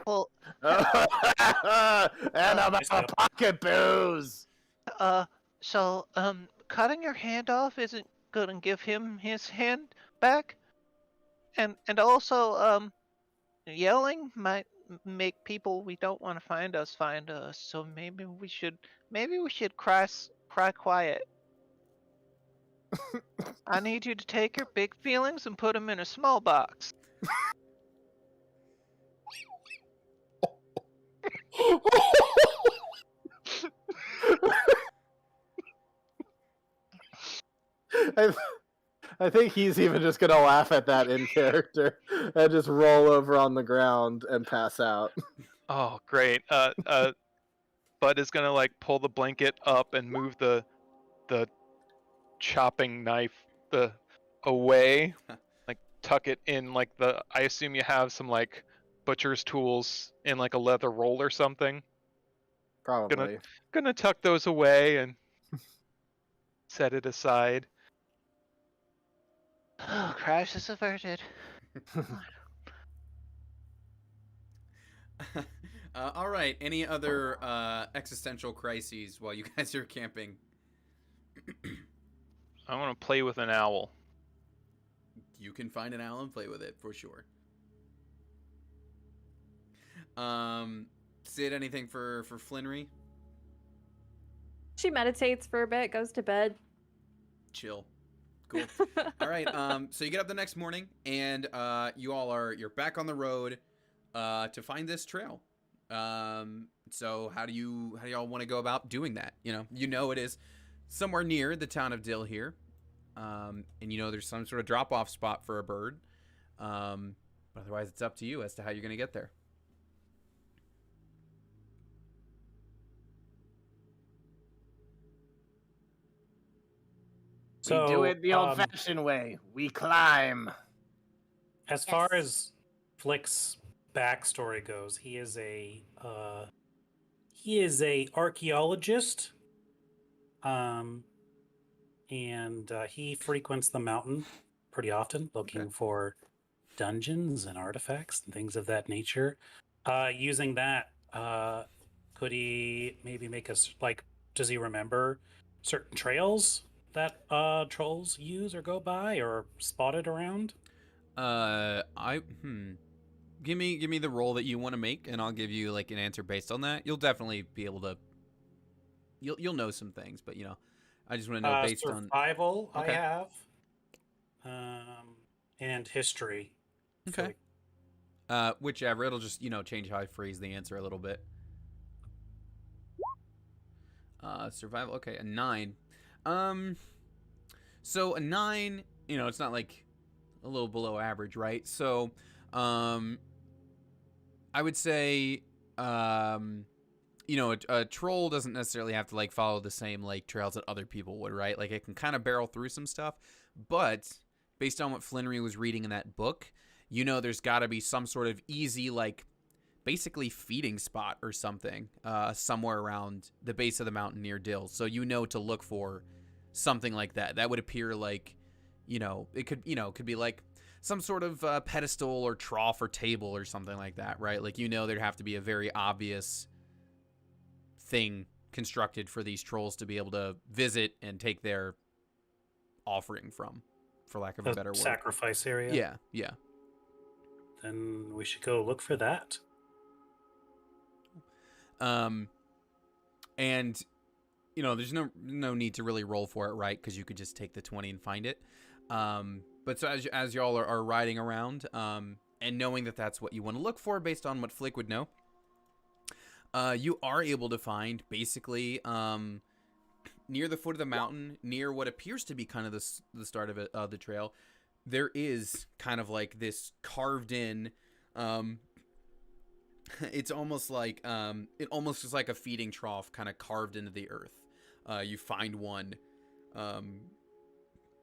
Well, and I'm out of pocket booze. So cutting your hand off isn't gonna give him his hand back, and also yelling might make people we don't want to find us. So maybe we should cry quiet. I need you to take your big feelings and put them in a small box. I think he's even just gonna laugh at that in character and just roll over on the ground and pass out. Oh, great. Bud is gonna like pull the blanket up and move the chopping knife away, like tuck it in like I assume you have some like butcher's tools in like a leather roll or something. Probably. Gonna tuck those away and set it aside. Oh, crisis averted. All right. Any other existential crises while you guys are camping? I want to play with an owl. You can find an owl and play with it for sure. Sid, anything for Flinry? She meditates for a bit, goes to bed. Chill. Cool. All right. So you get up the next morning, and you're back on the road to find this trail. So how do y'all want to go about doing that? You know it is somewhere near the town of Dill here, and there's some sort of drop-off spot for a bird. But otherwise, it's up to you as to how you're gonna get there. We do it the old-fashioned way. We climb. As far as Flick's backstory goes, he is a archaeologist, and he frequents the mountain pretty often, looking for dungeons and artifacts and things of that nature. Using that, could he maybe make us does he remember certain trails that trolls use or go by or spotted around? Give me the roll that you want to make, and I'll give you an answer based on that. You'll definitely be able to. You'll know some things, but I just want to know based on survival. Okay. I have, and history. Okay. Whichever. It'll just change how I phrase the answer a little bit. Survival. Okay, a 9. So a 9, it's not like a little below average, right? So, I would say, a troll doesn't necessarily have to follow the same trails that other people would, right? It can kind of barrel through some stuff, but based on what Flinry was reading in that book, there's got to be some sort of easy basically feeding spot or something somewhere around the base of the mountain near Dill. So to look for something like that. That would appear it could be some sort of pedestal or trough or table or something like that, right? There'd have to be a very obvious thing constructed for these trolls to be able to visit and take their offering from, for lack of a better word. Sacrifice area? Yeah. Then we should go look for that. And there's no need to really roll for it, right? Because you could just take the 20 and find it. But so as y'all are riding around, and knowing that that's what you want to look for based on what Flick would know, you are able to find basically near the foot of the mountain, near what appears to be kind of the start of the trail, there is kind of this carved in. It's almost it almost is like a feeding trough kind of carved into the earth. You find one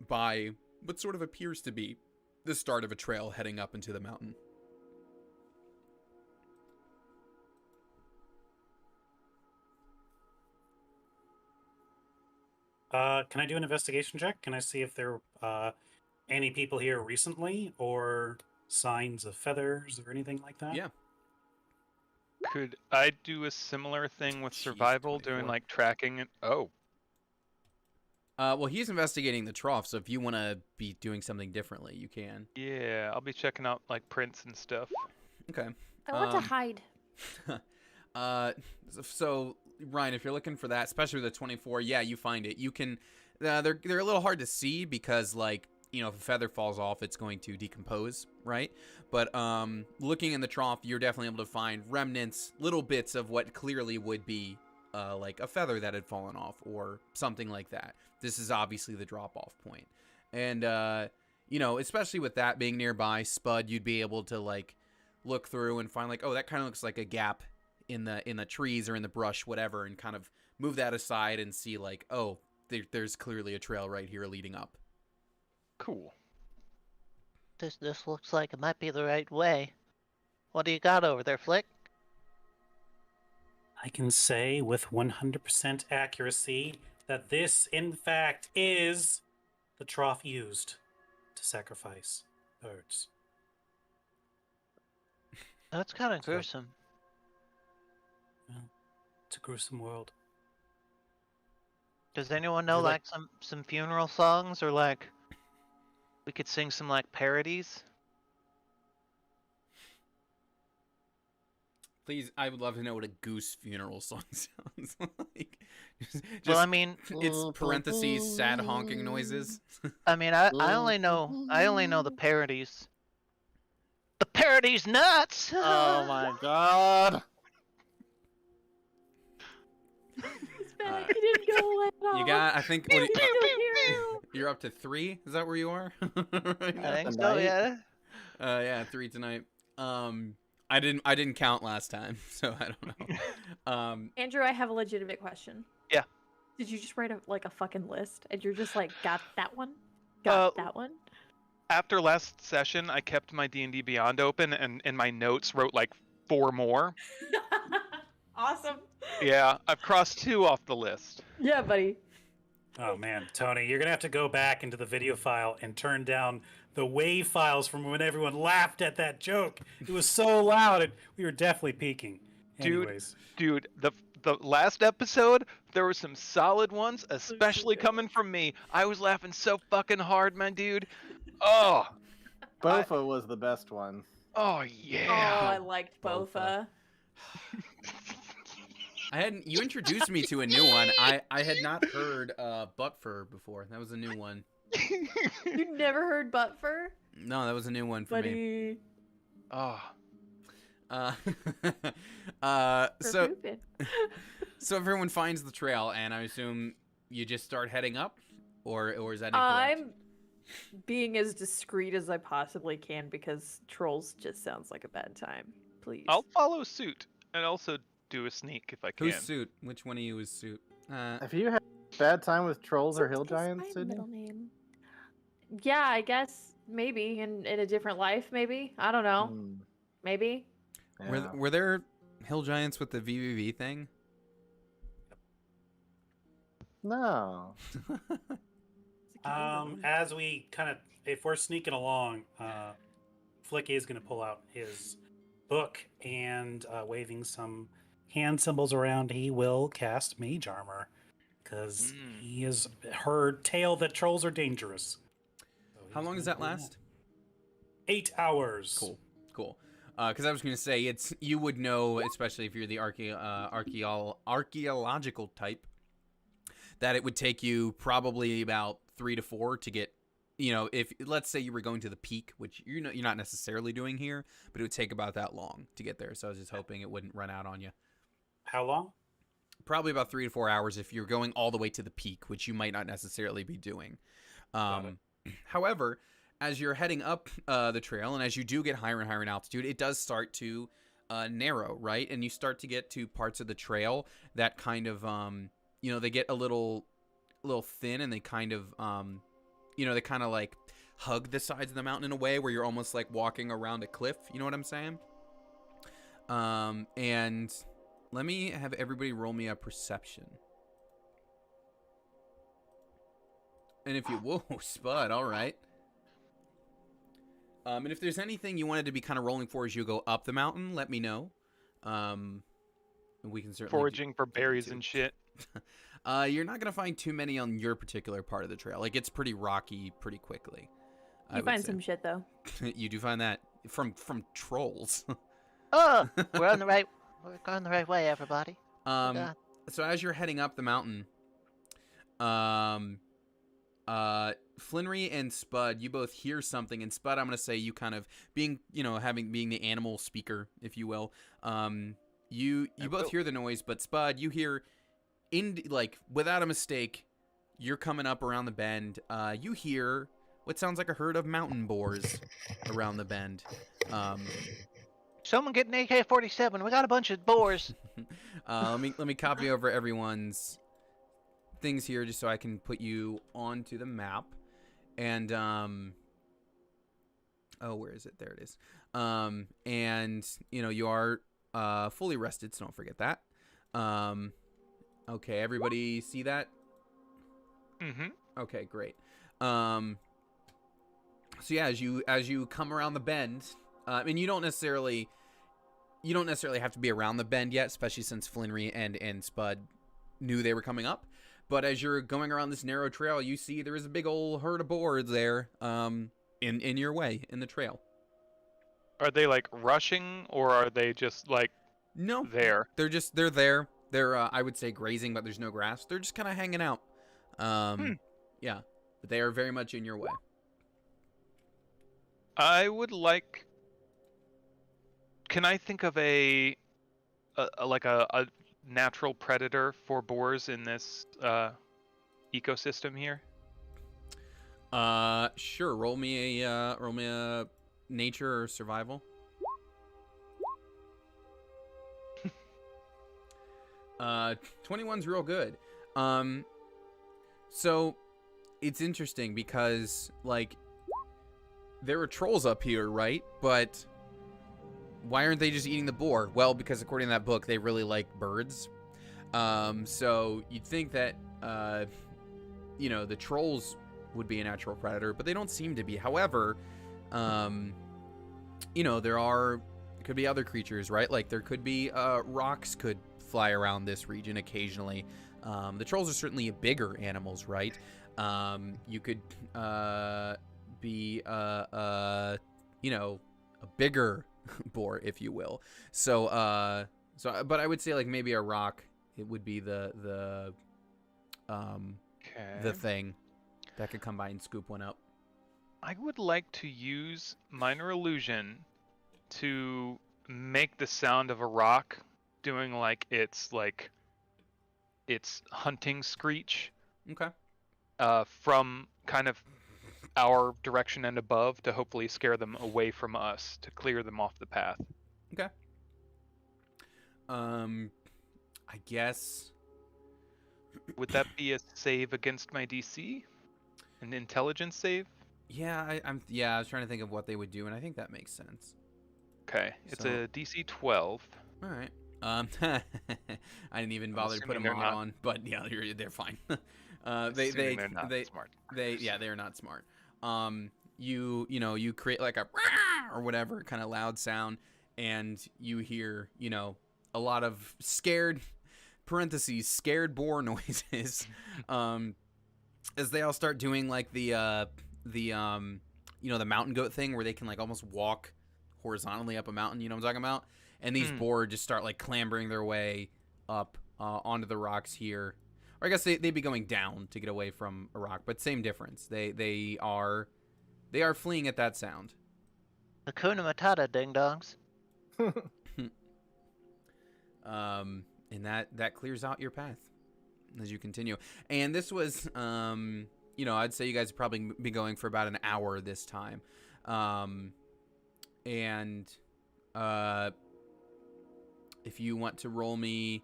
by what sort of appears to be the start of a trail heading up into the mountain. Can I do an investigation check? Can I see if there are any people here recently or signs of feathers or anything like that? Yeah. Could I do a similar thing with survival, doing tracking and well, he's investigating the trough, so if you want to be doing something differently, you can. Yeah, I'll be checking out prints and stuff. Okay. I want to hide. So Ryan, if you're looking for that, especially with the 24, yeah, you find it. You can. They're a little hard to see because if a feather falls off, it's going to decompose, right? But looking in the trough, you're definitely able to find remnants, little bits of what clearly would be a feather that had fallen off or something like that. This is obviously the drop-off point. And, especially with that being nearby, Spud, you'd be able to, look through and find, oh, that kind of looks like a gap in the trees or in the brush, whatever, and kind of move that aside and see, oh, there's clearly a trail right here leading up. Cool. This looks like it might be the right way. What do you got over there, Flick? I can say with 100% accuracy that this, in fact, is the trough used to sacrifice birds. That's kind of gruesome. Well, it's a gruesome world. Does anyone know some funeral songs or we could sing some parodies? Please, I would love to know what a goose funeral song sounds like. Well, I mean, it's parentheses sad honking noises. I only know the parodies. The parody's nuts. Oh my god. It's bad. He didn't go away at all. You got, I think, He's still here. you're up to 3. Is that where you are? Right now? I think so. Yeah. Yeah, 3 tonight. I didn't count last time, so I don't know. Andrew, I have a legitimate question. Yeah. Did you just write a fucking list and you're just like, got that one? Got that one? After last session, I kept my D&D Beyond open, and in my notes wrote like 4 more. Awesome. Yeah, I've crossed 2 off the list. Yeah, buddy. Oh man, Tony, you're gonna have to go back into the video file and turn down the WAV files from when everyone laughed at that joke. It was so loud, and we were definitely peaking. Anyways, Dude, the last episode, there were some solid ones, especially coming from me. I was laughing so fucking hard, my dude. Oh, Bofa was the best one. oh Oh, yeah. I liked Bofa. You introduced me to a new one. I had not heard butt fur before. That was a new one. You never heard Buttfur? No, that was a new one for me. Buddy. Oh, So so everyone finds the trail, and I assume you just start heading up, or is that incorrect? I'm being as discreet as I possibly can because trolls just sounds like a bad time. Please. I'll follow suit and also do a sneak if I can. Who's Suit? Which one of you is Suit? Have you had a bad time with trolls or hill It's my giants, Sydney? middle name. Yeah, I guess maybe in a different life. Maybe I don't know. Hmm, Maybe. yeah. Were there hill giants with the VVV thing? No. as we kind of, if we're sneaking along, Flicky is gonna pull out his book and waving some hand symbols around. He will cast Mage Armor because he has heard tale that trolls are dangerous. So How he's long does gonna that do last? 8 hours. Cool. Because I was going to say, you would know, especially if you're the archaeological type, that it would take you probably about 3 to 4 to get, if let's say you were going to the peak, which you're not necessarily doing here, but it would take about that long to get there. So I was just hoping it wouldn't run out on you. How long? Probably about 3 to 4 hours if you're going all the way to the peak, which you might not necessarily be doing. However, as you're heading up the trail, and as you do get higher and higher in altitude, it does start to narrow, right? And you start to get to parts of the trail that kind of, they get a little thin, and they kind of, they kind of like hug the sides of the mountain in a way where you're almost like walking around a cliff. You know what I'm saying? And let me have everybody roll me a perception. And if you, whoa, Spud, all right. And if there's anything you wanted to be kind of rolling for as you go up the mountain, let me know. We can certainly Foraging for berries and shit. You're not gonna find too many on your particular part of the trail. Like, it's pretty rocky pretty quickly. You find some shit though. You do find that from trolls. Oh, we're on the right way, everybody. So as you're heading up the mountain, Flinry and Spud, you both hear something, and Spud, I'm gonna say you kind of being the animal speaker, if you will. You both hear the noise, but Spud, you hear without a mistake, you're coming up around the bend. You hear what sounds like a herd of mountain boars around the bend. Someone get an AK-47. We got a bunch of boars. Let me copy over everyone's things here just so I can put you onto the map. And where is it? There it is. And you are fully rested, so don't forget that. Okay, everybody see that? Mm-hmm. Okay, great. So yeah, as you come around the bend, and you don't necessarily have to be around the bend yet, especially since Flinry and Spud knew they were coming up. But as you're going around this narrow trail, you see there is a big old herd of boars there, in your way, in the trail. Are they like rushing, or are they just like No, there? they're there. They're I would say grazing, but there's no grass. They're just kind of hanging out. Yeah, but they are very much in your way. I would like. Can I think of a natural predator for boars in this ecosystem here? Sure. Roll me a nature or survival. 21's real good. So it's interesting because like there are trolls up here, right? But why aren't they just eating the boar? Well, because according to that book, they really like birds. So you'd think that the trolls would be a natural predator, but they don't seem to be. However, there could be other creatures, right? Like there could be rocks could fly around this region occasionally. The trolls are certainly bigger animals, right? You could be a bigger boar, if you will. So but I would say like maybe a rock. It would be the thing that could come by and scoop one up. I would like to use minor illusion to make the sound of a rock doing its hunting screech. Okay. From kind of our direction and above to hopefully scare them away from us to clear them off the path. Okay. I guess. Would that be a save against my DC? An intelligence save? Yeah, I was trying to think of what they would do, and I think that makes sense. Okay, it's So- a DC 12. All right. I didn't even bother to put assuming a they're mod not- on, but yeah, they're fine. Assuming they're not smart. They're not smart. You create like a "Rah!" or whatever kind of loud sound, and you hear a lot of scared boar noises, as they all start doing like the mountain goat thing where they can like almost walk horizontally up a mountain. You know what I'm talking about? And these boar just start like clambering their way up onto the rocks here. Or I guess they'd be going down to get away from a rock, but same difference. They are fleeing at that sound. Hakuna Matata, ding dongs. And that clears out your path as you continue. And this was, I'd say you guys would probably be going for about an hour this time. If you want to roll me,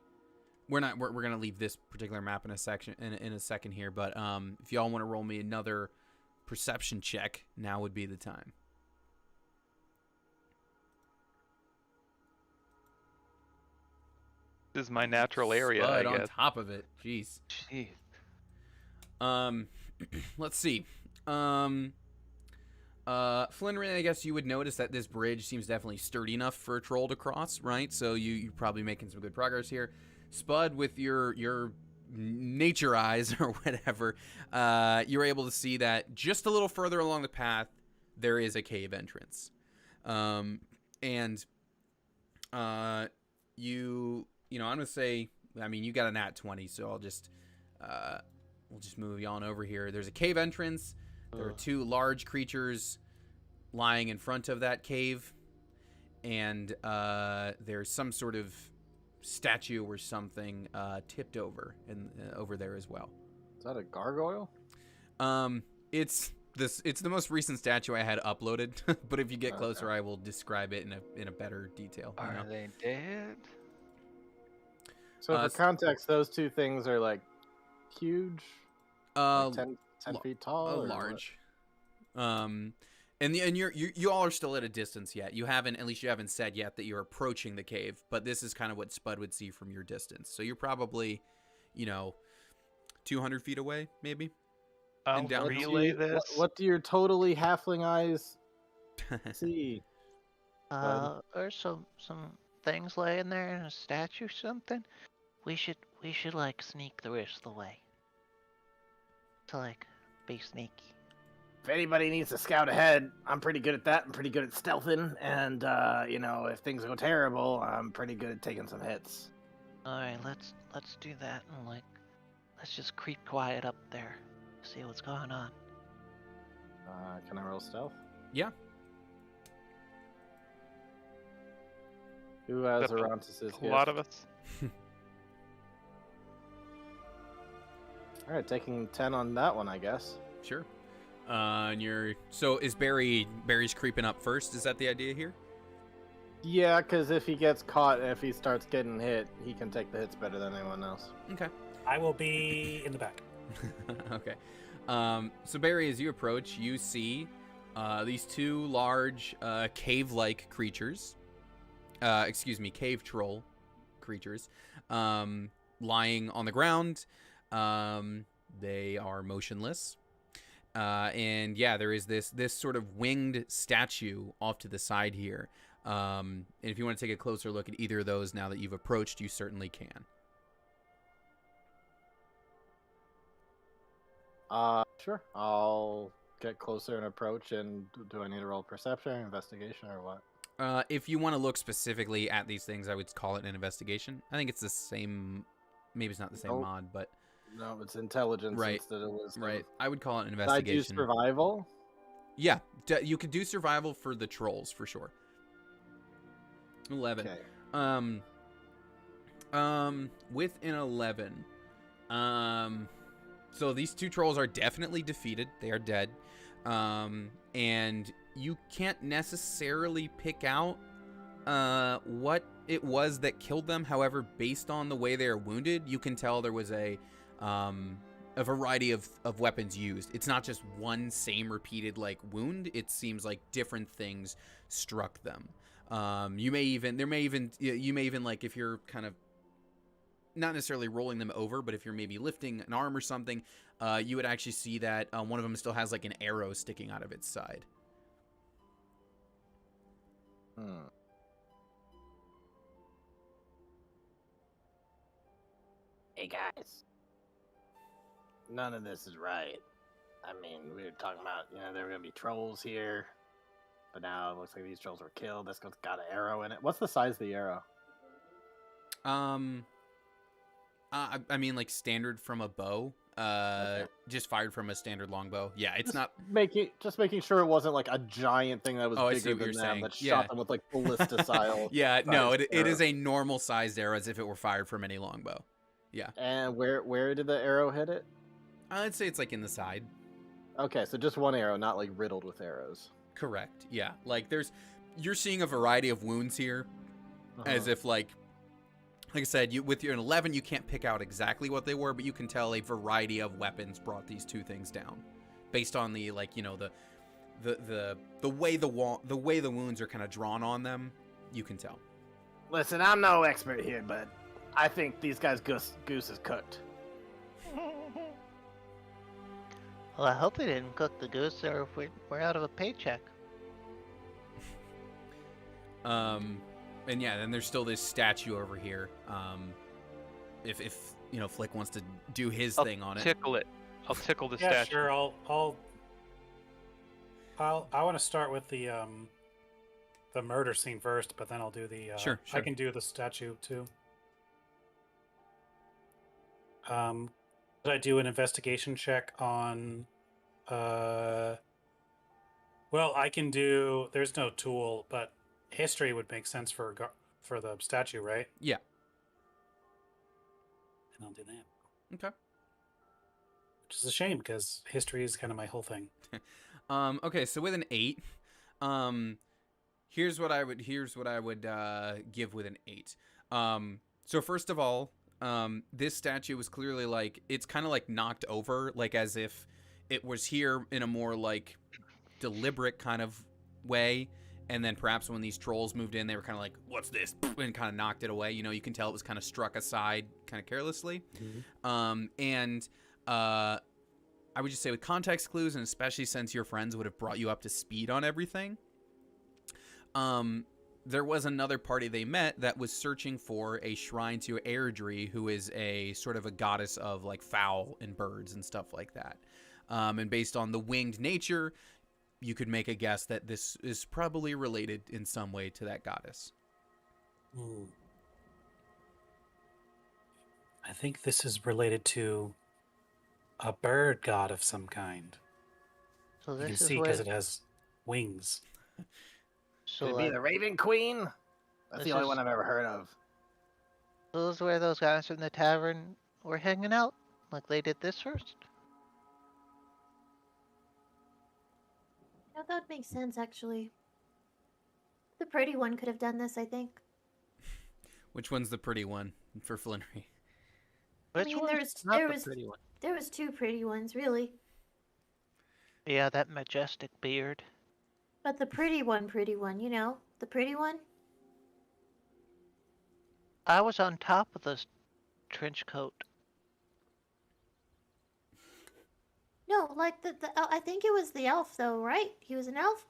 we're gonna leave this particular map in a second here. But if y'all want to roll me another perception check, now would be the time. This is my natural area, Spud I on guess. top of it. Jeez. Jeez. Let's see. Flinrin, I guess you would notice that this bridge seems definitely sturdy enough for a troll to cross, right? So you're probably making some good progress here. Spud, with your nature eyes or whatever, you're able to see that just a little further along the path, there is a cave entrance. I'm gonna say, you got a nat 20, so I'll just, we'll just move you on over here. There's a cave entrance. There are two large creatures lying in front of that cave, and there's some sort of statue or something tipped over and over there as well. Is that a gargoyle? It's the most recent statue I had uploaded, but if you get closer, I will describe it in a better detail. Are they dead? So for context, those two things are like huge, like 10 feet tall, or large. And you all are still at a distance yet. You haven't said yet that you're approaching the cave, but this is kind of what Spud would see from your distance. So you're probably, 200 feet away, maybe. I'll down relay this. What do your totally halfling eyes see? There's some things laying there in a statue, something. We should like sneak the rest of the way. To like be sneaky. if anybody needs to scout ahead, I'm pretty good at that. I'm pretty good at stealthing, and you know, if things go terrible, I'm pretty good at taking some hits. All right, let's do that and like, let's just creep quiet up there, see what's going on. Can I roll stealth? Yeah. Who has That's Orontes' A lot of us. All right, taking 10 on that one, I guess. Sure. And so is Barry's creeping up first? Is that the idea here? Yeah, because if he gets caught and if he starts getting hit, he can take the hits better than anyone else. Okay. I will be in the back. Okay. So Barry, as you approach, you see these two large cave-like creatures. Cave troll creatures lying on the ground. They are motionless. And yeah, there is this sort of winged statue off to the side here. And if you want to take a closer look at either of those now that you've approached, you certainly can. Sure. I'll get closer and approach, and do I need to roll perception, investigation, or what? If you want to look specifically at these things, I would call it an investigation. I think it's the same. Maybe it's not the same Nope. mod, but No, it's intelligence Right. instead of wisdom. right. I would call it an Did I do investigation. survival? Yeah, you could do survival for the trolls for sure. 11. Okay. With an 11, so these two trolls are definitely defeated. They are dead. And you can't necessarily pick out what it was that killed them. However, based on the way they are wounded, you can tell there was a variety of weapons used. It's not just one same repeated like wound. It seems like different things struck them. You may even like, if you're kind of not necessarily rolling them over, but if you're maybe lifting an arm or something, you would actually see that one of them still has like an arrow sticking out of its side. Hey guys. None of this is right. I mean, we were talking about, you know, there were gonna be trolls here, but now it looks like these trolls were killed. This one's got an arrow in it. What's the size of the arrow? I mean, like standard from a bow. Okay. Just fired from a standard longbow. Yeah, it's Just not. making sure it wasn't like a giant thing that was Oh, I see bigger what than you're them saying. that Yeah. shot them with like ballista style. Yeah, no, sized it is arrow. a normal sized arrow as if it were fired from any longbow. Yeah, And where did the arrow hit it? I'd say it's like in the side. Okay, so just one arrow, not like riddled with arrows. Correct. Yeah, like you're seeing a variety of wounds here, as if like I said, with your 11, you can't pick out exactly what they were, but you can tell a variety of weapons brought these two things down, based on the like, you know, the way the wounds are kind of drawn on them. You can tell. Listen, I'm no expert here, but I think these guys' goose is cooked. Well, I hope they didn't cook the goose, or we're out of a paycheck. And yeah, then there's still this statue over here. If you know, Flick wants to do his thing on it. Tickle it. I'll tickle the Yeah, statue. sure. I want to start with the murder scene first, but then I'll do the. Sure. I can do the statue too. Did I do an investigation check on? Well, I can do. There's no tool, but history would make sense for the statue, right? Yeah. And I'll do that. Okay. Which is a shame because history is kind of my whole thing. Okay, so with an 8, here's what I would give with an 8. So first of all, this statue was clearly like, it's kind of like knocked over, like as if it was here in a more like deliberate kind of way, and then perhaps when these trolls moved in, they were kind of like, what's this, and kind of knocked it away. You know, you can tell it was kind of struck aside kind of carelessly. And I would just say, with context clues, and especially since your friends would have brought you up to speed on everything, there was another party they met that was searching for a shrine to Airdrie, who is a sort of a goddess of like fowl and birds and stuff like that. And based on the winged nature, you could make a guess that this is probably related in some way to that goddess. Ooh. I think this is related to a bird god of some kind. So You can this is see because where. it has wings. So Could it be like, the Raven Queen? That's the this only is one I've ever heard of. those where those guys from the tavern were hanging out. Like they did this first. Yeah, that would make sense, actually. The pretty one could have done this, I think. Which one's the pretty one for Flannery? Which mean, one's there's- not there the was- pretty one? There was two pretty ones, really. Yeah, that majestic beard. But the pretty one, you know? The pretty one? I was on top of this trench coat. No, like I think it was the elf, though, right? He was an elf?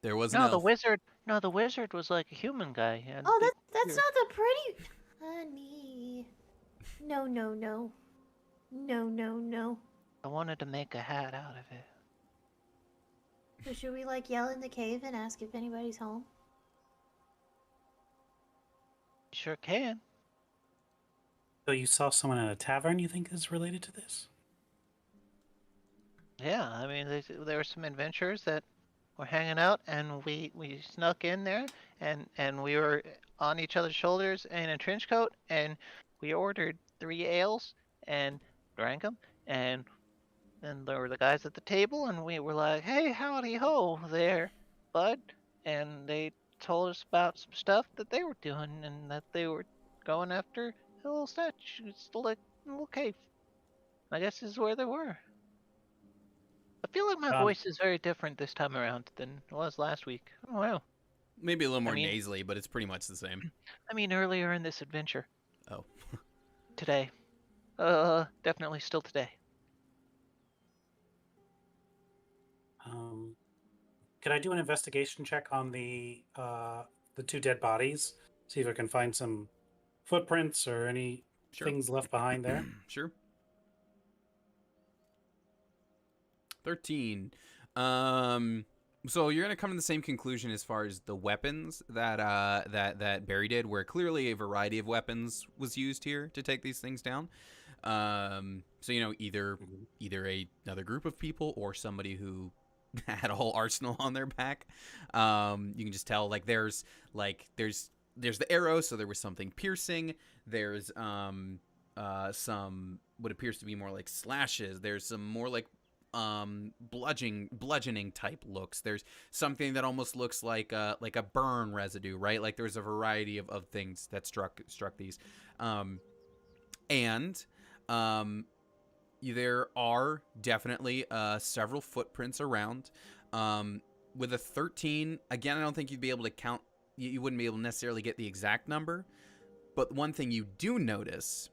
There was an No, elf. the wizard. No, the wizard was like a human guy. And Oh, the that's beard. not the pretty... Honey. No, no, no. No, no, no. I wanted to make a hat out of it. So should we, like, yell in the cave and ask if anybody's home? Sure can. So you saw someone at a tavern you think is related to this? Yeah, I mean, there were some adventurers that were hanging out, and we snuck in there, and we were on each other's shoulders in a trench coat, and we ordered 3 ales and drank them, and then there were the guys at the table, and we were like, "Hey, howdy ho there, bud," and they told us about some stuff that they were doing, and that they were going after a little statue, it's like a little cave. I guess this is where they were. I feel like my voice is very different this time around than it was last week. Oh wow. Maybe a little more I mean- nasally, but it's pretty much the same. I mean earlier in this adventure. Oh. Today. Definitely still today. Could I do an investigation check on the 2 dead bodies? See if I can find some footprints or any Sure. things left behind there. Sure. 13. So you're gonna come to the same conclusion as far as the weapons that that Barry did, where clearly a variety of weapons was used here to take these things down. So either another group of people or somebody who had a whole arsenal on their back. You can just tell there's the arrow, so there was something piercing. There's some what appears to be more like slashes. There's some more like bludgeoning type looks. There's something that almost looks like a burn residue, right? Like there's a variety of things that struck these. There are definitely several footprints around. With a 13, again, I don't think you'd be able to count. You wouldn't be able to necessarily get the exact number. But one thing you do notice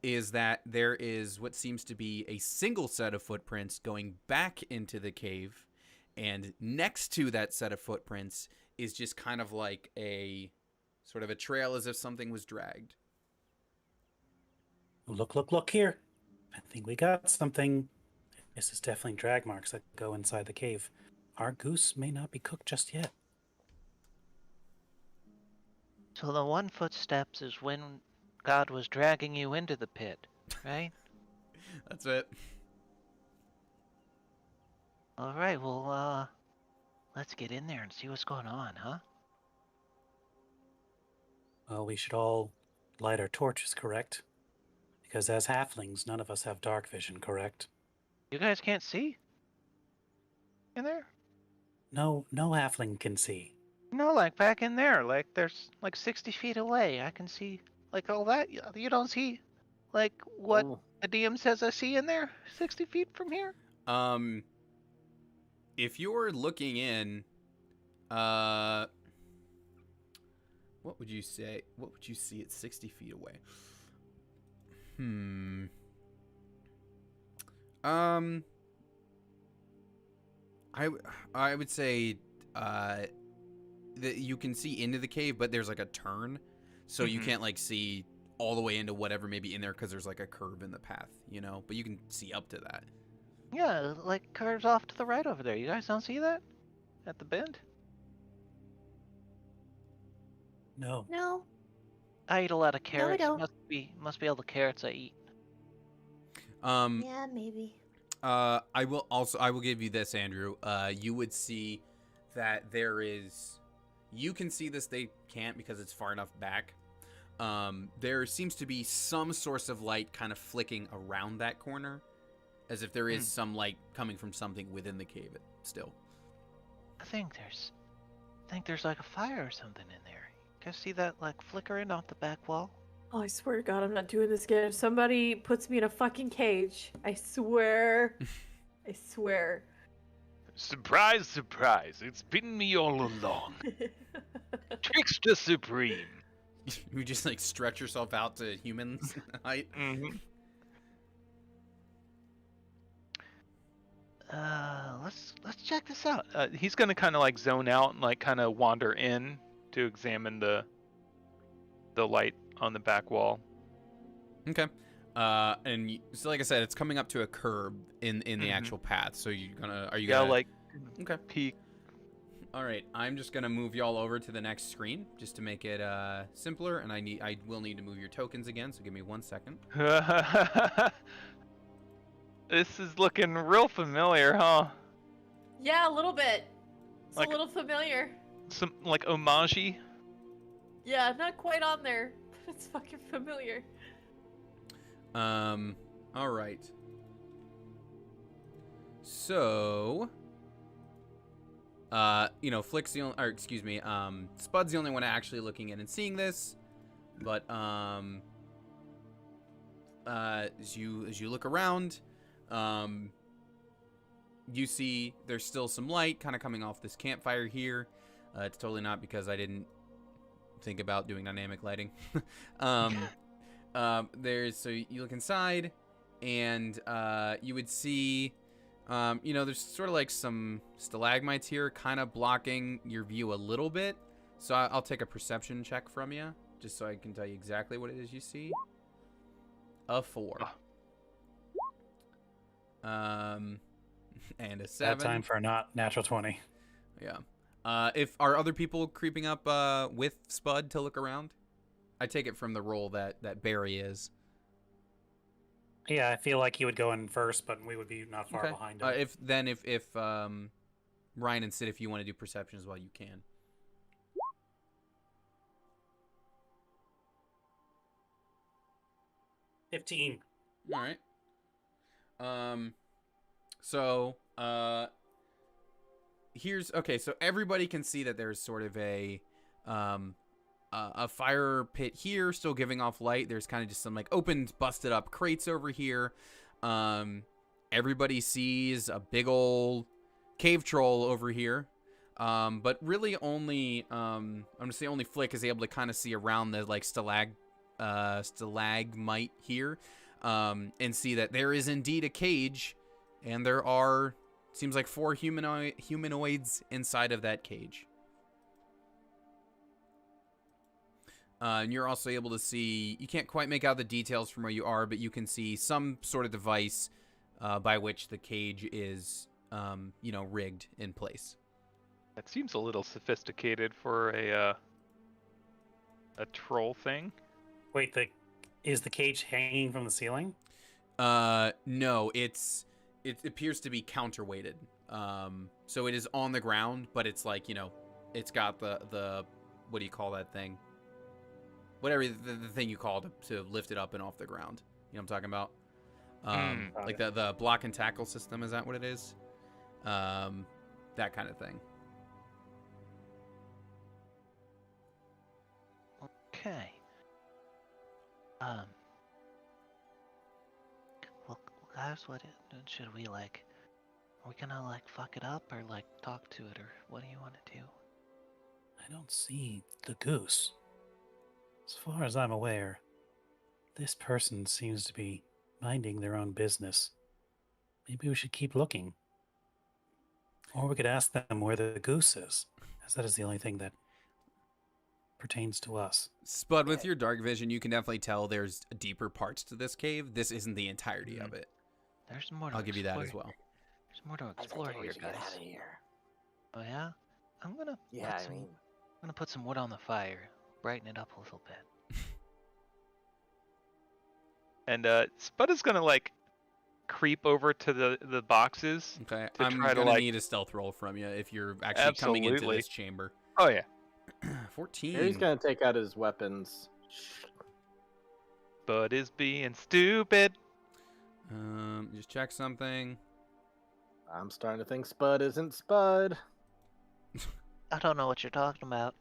is that there is what seems to be a single set of footprints going back into the cave. And next to that set of footprints is just kind of like a sort of a trail as if something was dragged. Look here. I think we got something. This is definitely drag marks that go inside the cave. Our goose may not be cooked just yet. So the 1 footsteps is when God was dragging you into the pit, right? That's it. Alright, well, let's get in there and see what's going on, huh? Well, we should all light our torches, correct? Because as halflings, none of us have dark vision, correct? You guys can't see? In there? No halfling can see. No, like back in there, like there's like 60 feet away. I can see like all that. You don't see like what Oh. the DM says I see in there 60 feet from here? If you're looking in, what would you say? What would you see at 60 feet away? I would say that you can see into the cave, but there's like a turn, so you can't like see all the way into whatever may be in there because there's like a curve in the path, but you can see up to that. Yeah, like curves off to the right over there. You guys don't see that? At the bend? No. No, I eat a lot of no, we carrots. don't. Must be all the carrots I eat. Yeah, maybe. I will give you this, Andrew. You would see that there is. You can see this. They can't because it's far enough back. There seems to be some source of light kind of flicking around that corner, as if there is some light coming from something within the cave. Still. I think there's like a fire or something in there. You guys see that like flickering off the back wall? Oh, I swear to God, I'm not doing this again. If somebody puts me in a fucking cage, I swear. I swear. Surprise, surprise! It's been me all along. Trickster Supreme. You just like stretch yourself out to humans height. Mm-hmm. Let's check this out. He's gonna kind of like zone out and like kind of wander in to examine the light on the back wall. Okay. So like I said, it's coming up to a curb in the actual path. So are you gonna Like okay. peek. All right, I'm just gonna move y'all over to the next screen just to make it simpler, and I will need to move your tokens again. So give me 1 second. This is looking real familiar, huh? Yeah, a little bit. It's Like- a little familiar. Some like homage-y. Yeah, not quite on there, but it's fucking familiar. All right. So, Flick's the only, or excuse me, Spud's the only one actually looking in and seeing this, but as you look around, you see there's still some light kind of coming off this campfire here. It's totally not because I didn't think about doing dynamic lighting. So you look inside, and you would see, there's sort of like some stalagmites here, kind of blocking your view a little bit. So I'll take a perception check from you, just so I can tell you exactly what it is you see. A 4. And a 7. Bad time for a not natural 20. Yeah. Are other people creeping up with Spud to look around? I take it from the role that Barry is. Yeah, I feel like he would go in first, but we would be not far Okay. behind him. If Ryan and Sid, if you want to do perception as well, you can. 15. All right. So so everybody can see that there's sort of a fire pit here, still giving off light. There's kind of just some like opened, busted up crates over here. Everybody sees a big old cave troll over here. But really only I'm gonna say only Flick is able to kind of see around the like stalagmite here, and see that there is indeed a cage, and there are seems like 4 humanoids inside of that cage. And you're also able to see, you can't quite make out the details from where you are, but you can see some sort of device by which the cage is, rigged in place. That seems a little sophisticated for a troll thing. Wait, is the cage hanging from the ceiling? No, it appears to be counterweighted. So it is on the ground, but it's like, it's got the what do you call that thing? Whatever the thing you call to lift it up and off the ground. You know what I'm talking about? Like the block and tackle system, is that what it is? That kind of thing. Okay. Well, guys, what should we like? Are we gonna like fuck it up or like talk to it, or what do you want to do? I don't see the goose. As far as I'm aware, this person seems to be minding their own business. Maybe we should keep looking. Or we could ask them where the goose is, as that is the only thing that pertains to us. Spud, with your dark vision, you can definitely tell there's deeper parts to this cave. This isn't the entirety of it. There's more to I'll give you that as explore. well. There's more to I think explore we here, should get guys. out of here. Oh yeah? I'm gonna Yeah, put I some, mean, I'm gonna put some wood on the fire, brighten it up a little bit. And Spud is gonna like creep over to the boxes Okay, to I'm try to gonna like. need a stealth roll from you if you're actually coming into Absolutely. this chamber. Oh yeah. 14. here he's gonna take out his weapons. Spud is being stupid. Just check something. I'm starting to think Spud isn't Spud. I don't know what you're talking about.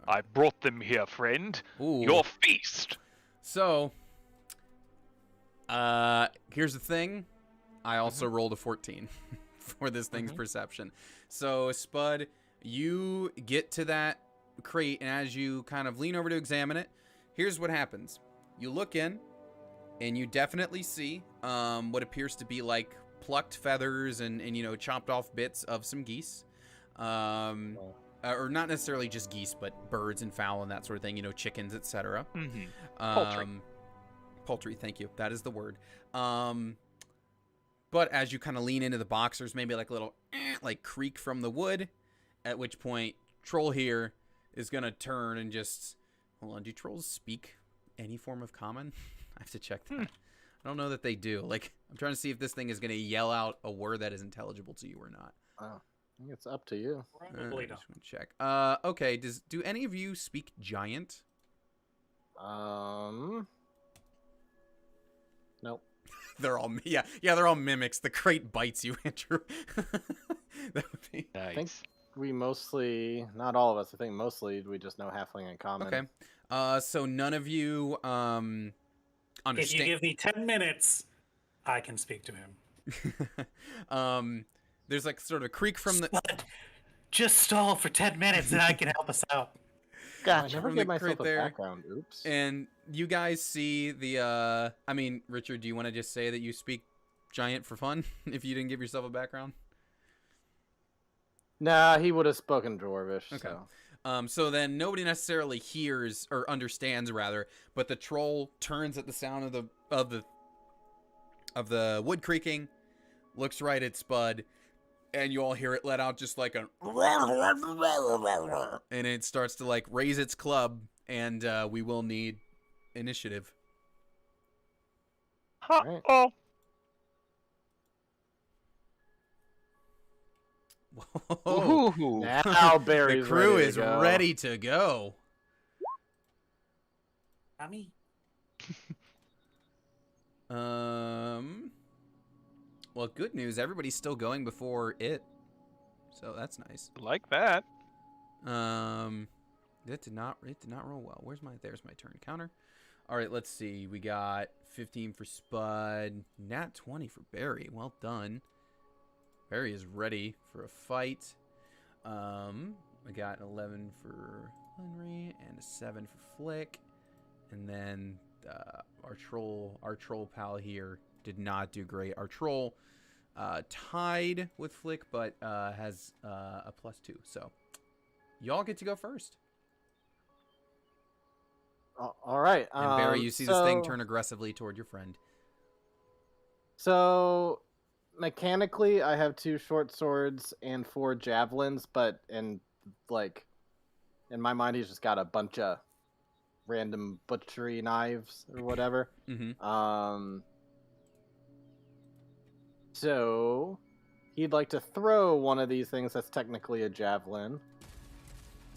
I brought them here, friend. Ooh. Your feast. So, here's the thing. I also rolled a 14 for this thing's perception. So, Spud, you get to that crate, and as you kind of lean over to examine it, here's what happens. You look in, and you definitely see what appears to be like plucked feathers and you know, chopped off bits of some geese. Or not necessarily just geese, but birds and fowl and that sort of thing, you know, chickens, etc. Poultry. Poultry, thank you. That is the word. But as you kind of lean into the box, there's maybe like a little like creak from the wood, at which point Troll here is going to turn and just... Hold on, do trolls speak any form of common? I have to check that. I don't know that they do. Like, I'm trying to see if this thing is going to yell out a word that is intelligible to you or not. Oh, I think it's up to you. Probably Just not. want to check. Okay. Do any of you speak giant? Nope. They're all they're all mimics. The crate bites you, Andrew. That would be Nice. think we mostly, not all of us, I think mostly we just know Halfling in common. okay. So none of you If you understand. give me 10 minutes, I can speak to him. There's like sort of a creak from the Spud, just stall for 10 minutes and I can help us out. I Gotcha. never From the gave myself crate a there. background. Oops. and you guys see the I mean, Richard, do you want to just say that you speak giant for fun if you didn't give yourself a background? Nah, he would have spoken Dwarvish. Okay. So. So then nobody necessarily hears or understands, rather, but the troll turns at the sound of the wood creaking, looks right at Spud, and you all hear it let out just like a, and it starts to like raise its club, and we will need initiative. Right. Oh. Whoa. Ooh. Now The Barry's crew ready to is go. ready to go. Mommy. Well, good news. Everybody's still going before it, so that's nice. Like that. It did not roll well. There's my turn counter. All right, let's see. We got 15 for Spud, nat 20 for Barry. Well done. Barry is ready for a fight. I got 11 for Henry and a 7 for Flick, and then our troll pal here did not do great. Our troll tied with Flick, but has a +2. So y'all get to go first. All right. And Barry, you see this thing turn aggressively toward your friend. So mechanically, I have 2 short swords and 4 javelins, but in my mind, he's just got a bunch of random butchery knives or whatever. Mm-hmm. So he'd like to throw one of these things that's technically a javelin.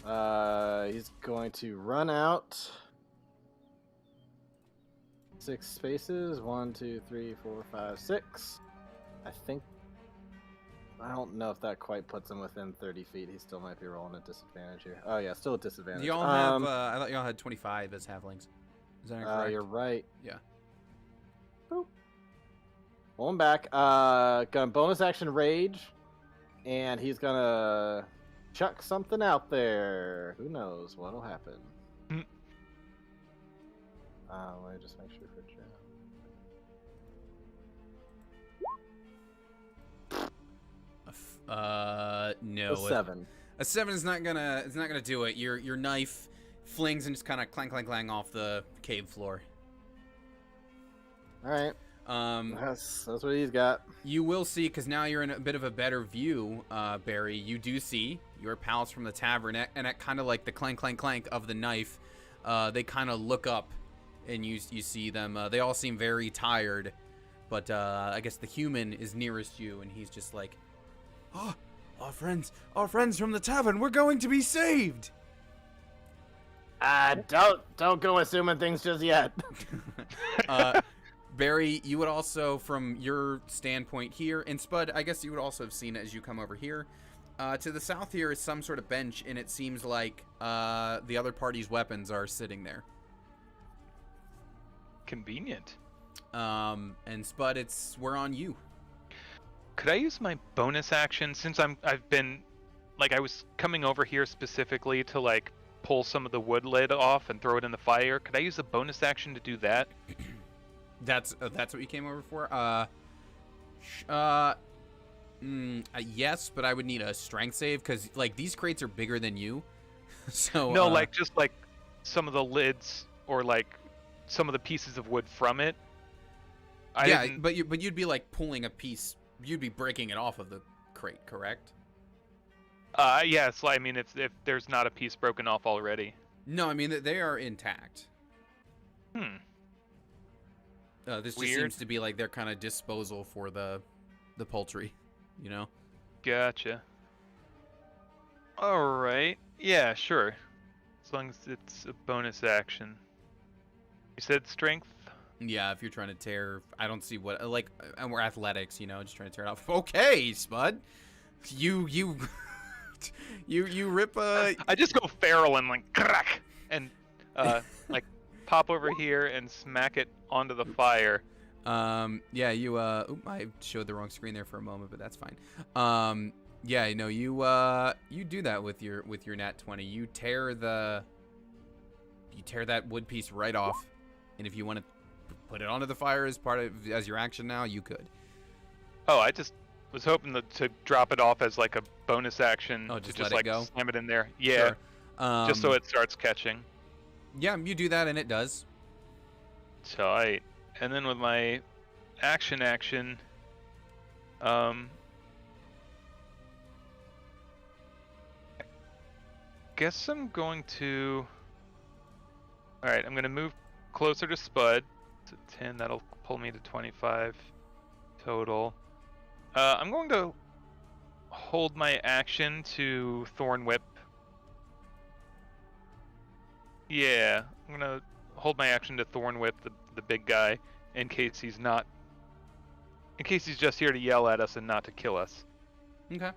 He's going to run out 6 spaces. 1, 2, 3, 4, 5, 6. I don't know if that quite puts him within 30 feet. He still might be rolling at disadvantage here. Oh yeah, still at disadvantage. Y'all have I thought y'all had 25 as halflings. Is that correct? You're right. Yeah. Boop. Pull him back. Gonna bonus action rage, and he's gonna chuck something out there. Who knows what'll happen? Hmm. Let me just make sure for No. a 7. A 7 is not gonna do it. Your knife flings and just kind of clang clang clang off the cave floor. All right. That's what he's got. You will see, because now you're in a bit of a better view, Barry. You do see your pals from the tavern, and at kind of like the clank, clank, clank of the knife, they kind of look up, and you see them. They all seem very tired, but I guess the human is nearest you, and he's just like, "Oh, our friends from the tavern. We're going to be saved." Don't go assuming things just yet. Barry, you would also, from your standpoint here, and Spud, I guess you would also have seen it as you come over here. To the south here is some sort of bench, and it seems like the other party's weapons are sitting there. Convenient. And Spud, we're on you. Could I use my bonus action since I've been, like, I was coming over here specifically to like pull some of the wood lid off and throw it in the fire? Could I use a bonus action to do that? That's what you came over for? Yes, but I would need a strength save, because, like, these crates are bigger than you. So no, like, just, like, some of the lids or, like, some of the pieces of wood from it. But you'd be, like, pulling a piece. You'd be breaking it off of the crate, correct? Yes, I mean, if there's not a piece broken off already. No, I mean, they are intact. This just seems to be like their kind of disposal for the poultry, you know? Gotcha. Alright. Yeah, sure. As long as it's a bonus action. You said strength? Yeah, if you're trying to tear... I don't see what... Like, and we're athletics, you know? Just trying to tear it off. Okay, Spud! You rip a... I just go feral and, like, crack! And, like... pop over here and smack it onto the fire. Yeah, I showed the wrong screen there for a moment, but that's fine. Yeah, no, you do that with your nat 20. You tear that wood piece right off, and if you want to put it onto the fire as your action now, you could. Oh, I just was hoping to drop it off as like a bonus action just to let just it like go? slam it in there. Yeah. Sure. Just so it starts catching. Yeah, you do that, and it does. Tight. And then with my action, guess I'm going to... Alright, I'm going to move closer to Spud. So 10, that'll pull me to 25 total. I'm going to hold my action to Thorn Whip. Yeah, I'm gonna hold my action to Thorn Whip the big guy in case he's just here to yell at us and not to kill us. Okay.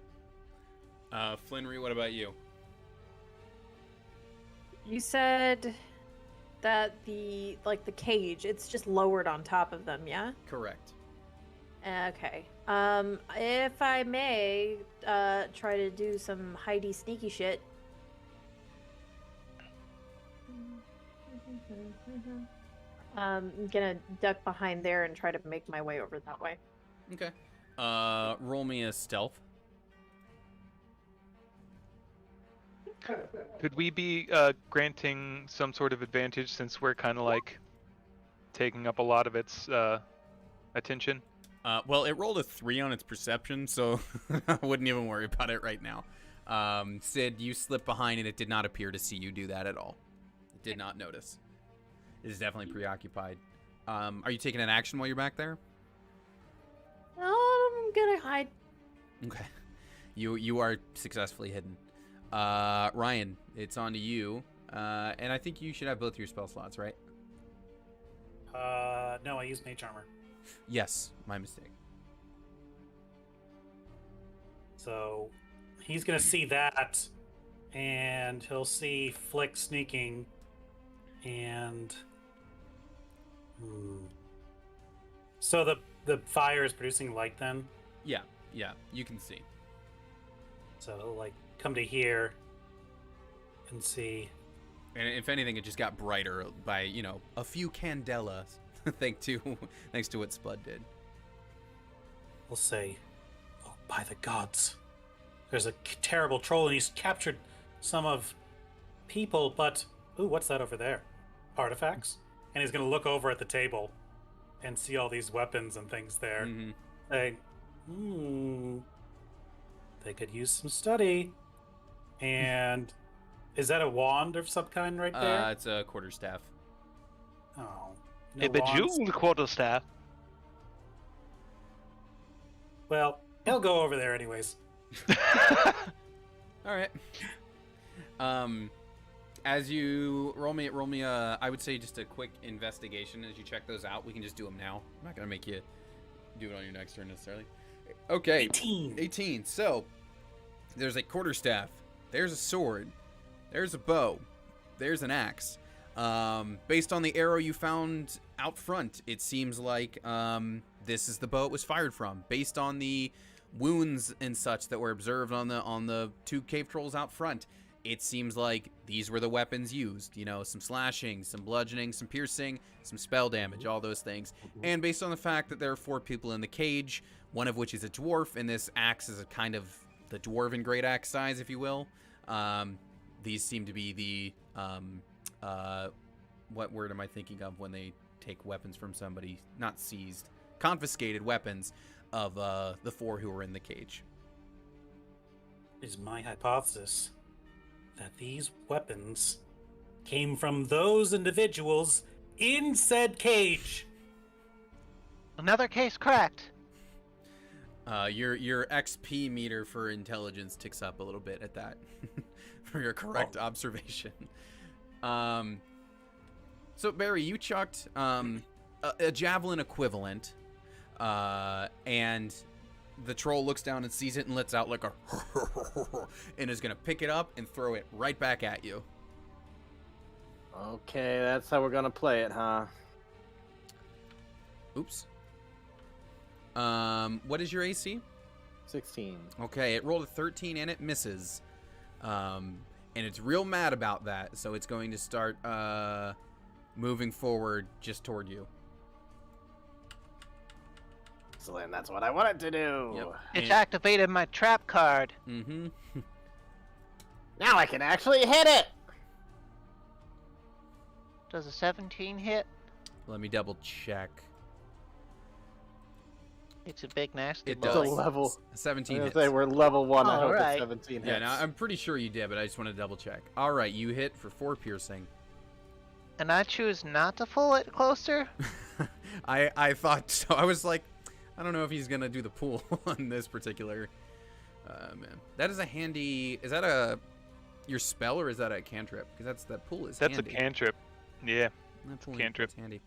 Flinry, what about you? You said that the cage, it's just lowered on top of them, yeah? Correct. Okay. If I may, try to do some hidey sneaky shit. I'm gonna duck behind there and try to make my way over that way. Okay. Roll me a stealth. Could we be granting some sort of advantage since we're kind of like taking up a lot of its attention? Well, it rolled a 3 on its perception, so I wouldn't even worry about it right now. Sid, you slipped behind, and it did not appear to see you do that at all. It did not notice. It is definitely preoccupied. Are you taking an action while you're back there? I'm gonna hide. Okay. You are successfully hidden. Ryan, it's on to you. And I think you should have both your spell slots, right? No, I used Mage Armor. Yes, my mistake. So he's gonna see that, and he'll see Flick sneaking, and so the fire is producing light then. Yeah, you can see. So he'll like come to here and see. And if anything, it just got brighter by, a few candelas, thanks to what Spud did. We'll say, "Oh, by the gods, there's a terrible troll, and he's captured some of people. But what's that over there? Artifacts." And he's gonna look over at the table, and see all these weapons and things there. Mm-hmm. Like, they could use some study. And is that a wand of some kind right there? It's a quarterstaff. Oh, A bejeweled quarterstaff. Well, he'll go over there anyways. All right. As you roll me a, I would say just a quick investigation as you check those out. We can just do them now. I'm not gonna make you do it on your next turn necessarily. Okay. 18. 18. So there's a quarterstaff. There's a sword. There's a bow. There's an axe. Based on the arrow you found out front, it seems like this is the bow it was fired from. Based on the wounds and such that were observed on the two cave trolls out front, it seems like these were the weapons used. You know, some slashing, some bludgeoning, some piercing, some spell damage, all those things. And based on the fact that there are 4 people in the cage, one of which is a dwarf, and this axe is a kind of the dwarven great axe size, if you will. These seem to be the what word am I thinking of when they take weapons from somebody? Not seized, confiscated weapons of the 4 who were in the cage. It is my hypothesis that these weapons came from those individuals in said cage. Another case cracked. Your XP meter for intelligence ticks up a little bit at that for your correct observation. So Barry, you chucked a javelin equivalent, and the troll looks down and sees it and lets out like a and is gonna pick it up and throw it right back at you. Okay, that's how we're gonna play it, huh? Oops. What is your AC? 16. Okay, it rolled a 13 and it misses. And it's real mad about that, so it's going to start moving forward just toward you. Excellent, that's what I wanted to do. Yep. It's activated my trap card. Mm-hmm. Now I can actually hit it! Does a 17 hit? Let me double check. It's a big nasty It boy. does. It's a level. 17 I was hits. gonna say we're level 1. I hope Alright. it's 17 hits. Yeah, no, I'm pretty sure you did, but I just want to double check. All right, you hit for 4 piercing. And I choose not to pull it closer? I thought so. I was like, I don't know if he's gonna do the pool on this particular. Man, that is a handy. Is that your spell or is that a cantrip? Because that pool is. That's handy. a cantrip. Yeah. That's only, cantrip. that's handy.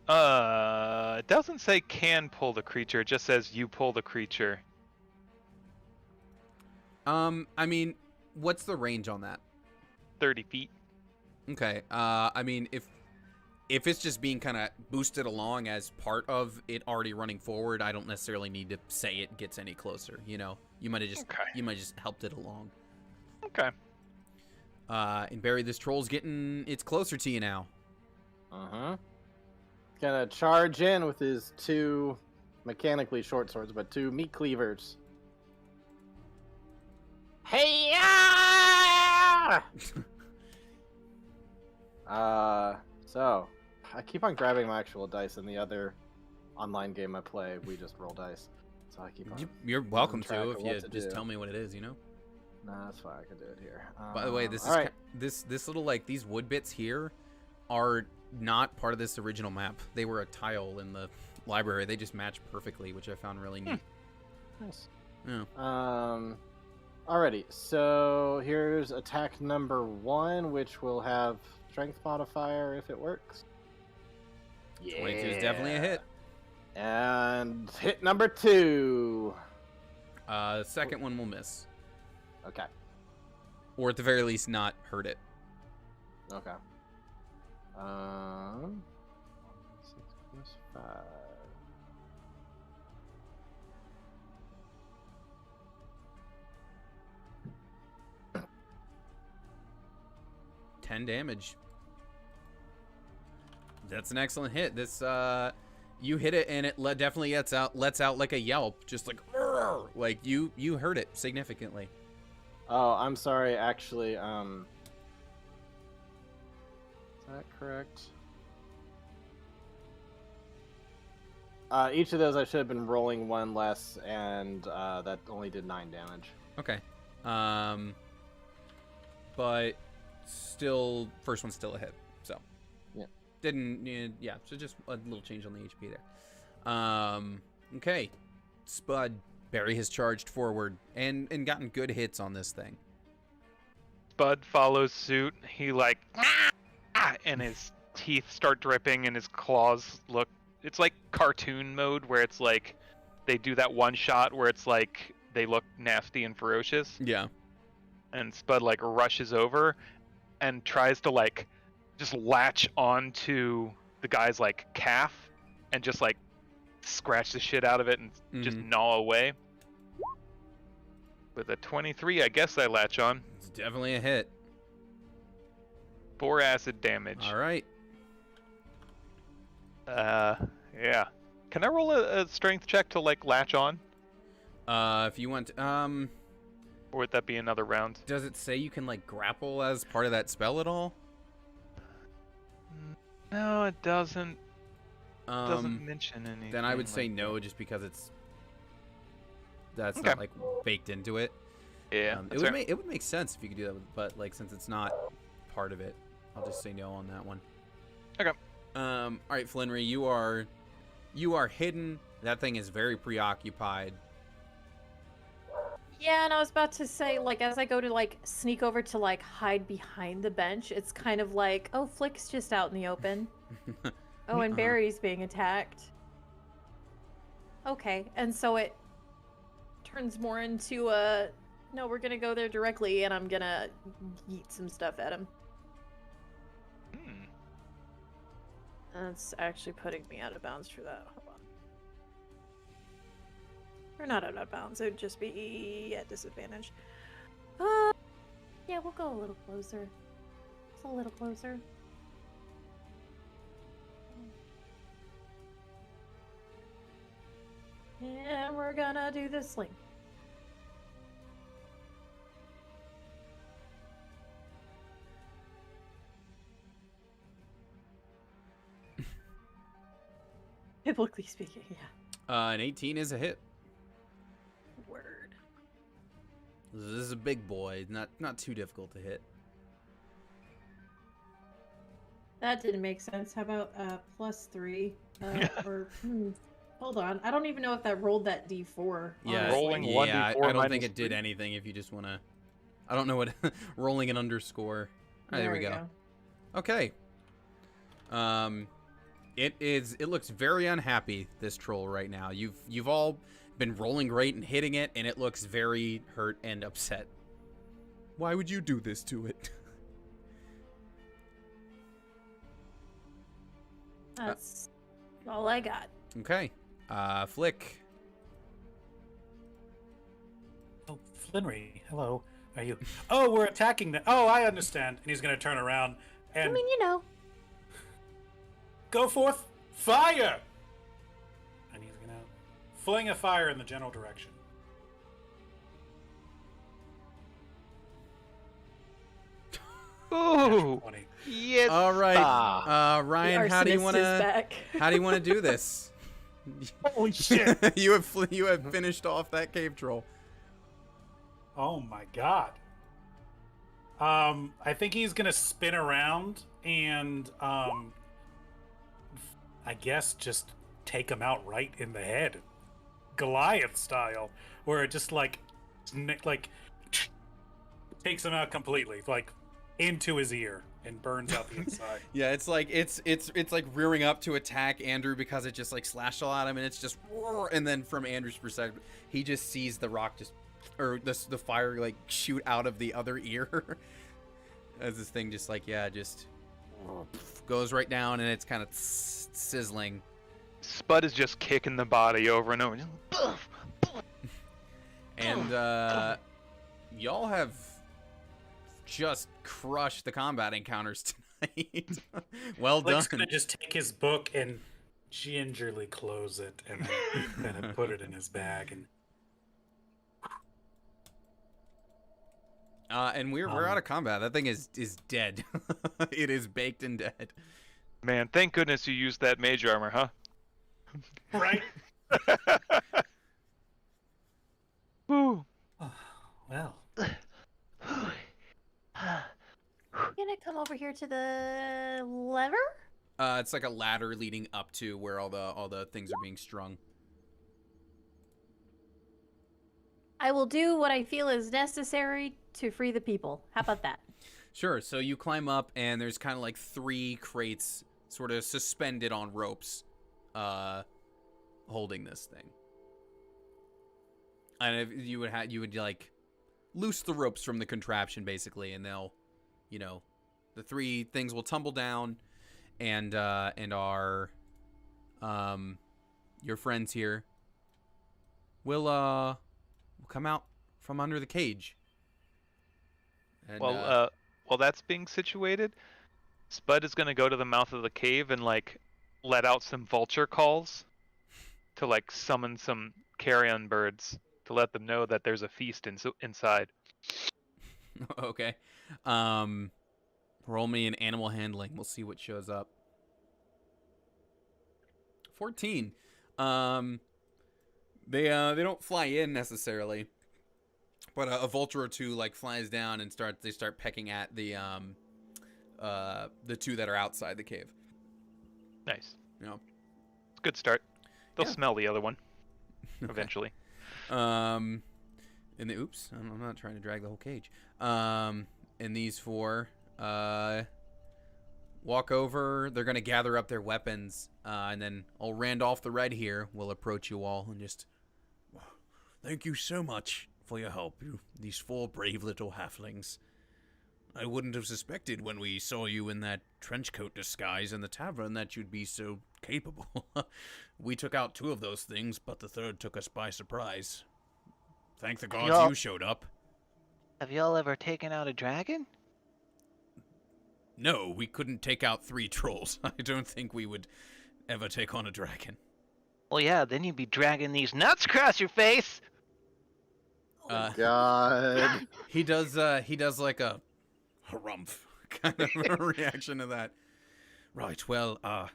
It doesn't say can pull the creature. It just says you pull the creature. I mean, what's the range on that? 30 feet. Okay. I mean, if it's just being kind of boosted along as part of it already running forward, I don't necessarily need to say it gets any closer. You know, you might have just helped it along. Okay. And Barry, this troll's it's closer to you now. Uh-huh. Gonna charge in with his 2 mechanically short swords, but 2 meat cleavers. Hey-ya! So I keep on grabbing my actual dice. In the other online game I play, we just roll dice. So I keep on. You're welcome track to of if what you to just do. tell me what it is, you know? Nah, that's fine. I can do it here. By the way, this is all right. this little like these wood bits here are not part of this original map. They were a tile in the library. They just match perfectly, which I found really neat. Nice. Yeah. Alrighty, so here's attack number 1, which will have strength modifier if it works. 22 is definitely a hit. And hit number 2. The second one will miss, Okay. or at the very least, not hurt it. Okay. 6 plus 5. Ten damage. That's an excellent hit. This you hit it and it definitely lets out like a yelp, just like "Rrr!" Like you hurt it significantly. Oh, I'm sorry. Actually, is that correct? Each of those I should have been rolling one less, and that only did 9 damage. Okay. But still, first one's still a hit. So. Yeah. Yeah, so just a little change on the HP there. Okay. Spud, Barry has charged forward and gotten good hits on this thing. Spud follows suit. He like, and his teeth start dripping and his claws look, it's like cartoon mode where it's like they do that one shot where it's like they look nasty and ferocious. Yeah. And Spud like rushes over and tries to like just latch onto the guy's like calf and just like scratch the shit out of it and just gnaw away. With a 23, I guess I latch on. It's definitely a hit. 4 acid damage. All right. Yeah. Can I roll a strength check to like latch on? If you want, Or would that be another round? does it say you can like grapple as part of that spell at all? No, it doesn't. Doesn't mention anything. Then I would say like no, that. just because that's Okay. not like baked into it. Yeah, It would make sense if you could do that, but like since it's not part of it, I'll just say no on that one. Okay. All right, Flinry, you are hidden. That thing is very preoccupied. Yeah, and I was about to say, like, as I go to, like, sneak over to, like, hide behind the bench, it's kind of like, oh, Flick's just out in the open. Oh, and Barry's being attacked. Okay, and so it turns more into a, no, we're gonna go there directly, and I'm gonna yeet some stuff at him. That's actually putting me out of bounds for that. Hold on. Or not out of bounds, it would just be at disadvantage. Yeah, we'll go a little closer. Just a little closer. And we're gonna do this sling. Biblically speaking, yeah. An 18 is a hit. Word. This is a big boy, not too difficult to hit. That didn't make sense. How about +3? Or hold on. I don't even know if that rolled that D4. Yeah, honestly. Rolling yeah, 1d4 I don't think minus it did 3. anything. If you just want to, I don't know what rolling an underscore. All right, there we go. Okay. It looks very unhappy, this troll, right now. You've all been rolling great and hitting it, and it looks very hurt and upset. Why would you do this to it? That's all I got. Okay. Flick. Oh, Flinry, hello. Are you? Oh, we're attacking them. Oh, I understand. And he's gonna turn around and I mean, you know. go forth, fire! And he's gonna fling a fire in the general direction. Ooh. 20. Yes. All right. Ryan, The how do you arsonist want is to back. how do you want to do this? Holy shit! you have finished off that cave troll. Oh my god. I think he's gonna spin around and I guess just take him out right in the head, Goliath style, where it just like takes him out completely, like into his ear and burns out the inside. Yeah, it's like it's like rearing up to attack Andrew because it just like slashed all at him, and it's just roar, and then from Andrew's perspective, he just sees the rock or the fire like shoot out of the other ear as this thing just like goes right down, and it's kind of sizzling. Spud is just kicking the body over and over. And y'all have just crushed the combat encounters tonight. Well done. Flick's gonna just take his book and gingerly close it and then kind of put it in his bag And we're out of combat. That thing is dead. It is baked and dead. Man, thank goodness you used that mage armor, huh? Right? Woo. Well, Gonna come over here to the lever? It's like a ladder leading up to where all the things are being strung. I will do what I feel is necessary to free the people. How about that? Sure. So you climb up, and there's kind of like 3 crates, sort of suspended on ropes, holding this thing. And if you would like loose the ropes from the contraption, basically, and they'll, the 3 things will tumble down, and our your friends here will come out from under the cage. And, While that's being situated, Spud is gonna go to the mouth of the cave and like let out some vulture calls to like summon some carrion birds to let them know that there's a feast inside. Okay. Roll me an animal handling. We'll see what shows up. 14. They don't fly in necessarily, but a vulture or 2 like flies down and they start pecking at the 2 that are outside the cave. Nice. Yeah. It's a good start. They'll Yeah. smell the other one Okay. eventually. And the oops, I'm not trying to drag the whole cage. And these 4 walk over. They're gonna gather up their weapons, and then old Randolph the Red here will approach you all and just, thank you so much for your help, these 4 brave little halflings. I wouldn't have suspected when we saw you in that trenchcoat disguise in the tavern that you'd be so capable. We took out 2 of those things, but the 3rd took us by surprise. Thank the gods you showed up. Have y'all ever taken out a dragon? No, we couldn't take out 3 trolls. I don't think we would ever take on a dragon. Well, yeah, then you'd be dragging these nuts across your face. God. He does like a harumph kind of a reaction to that. Right, well,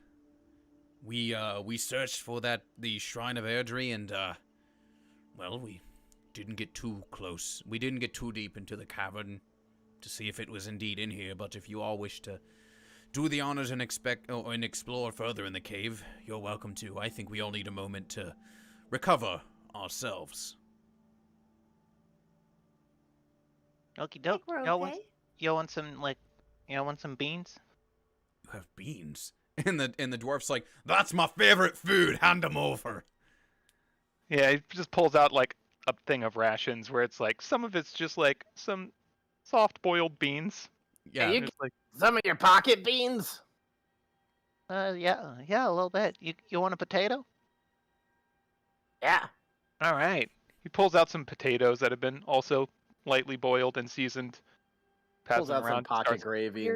we searched for the Shrine of Airdrie, and well, we didn't get too close. We didn't get too deep into the cavern to see if it was indeed in here, but if you all wish to do the honors and explore further in the cave, you're welcome to. I think we all need a moment to recover ourselves. Okie I doke. think we're Y'all okay. want some beans? You have beans? And the dwarf's like, that's my favorite food. Hand them over. Yeah, he just pulls out like a thing of rations where it's like some of it's just like some soft boiled beans. Yeah. You There's, like, Some of your pocket beans? Yeah, a little bit. You want a potato? Yeah. All right. he pulls out some potatoes that have been also lightly boiled and seasoned. Pulls Passes them out some around. pocket Starts, gravy.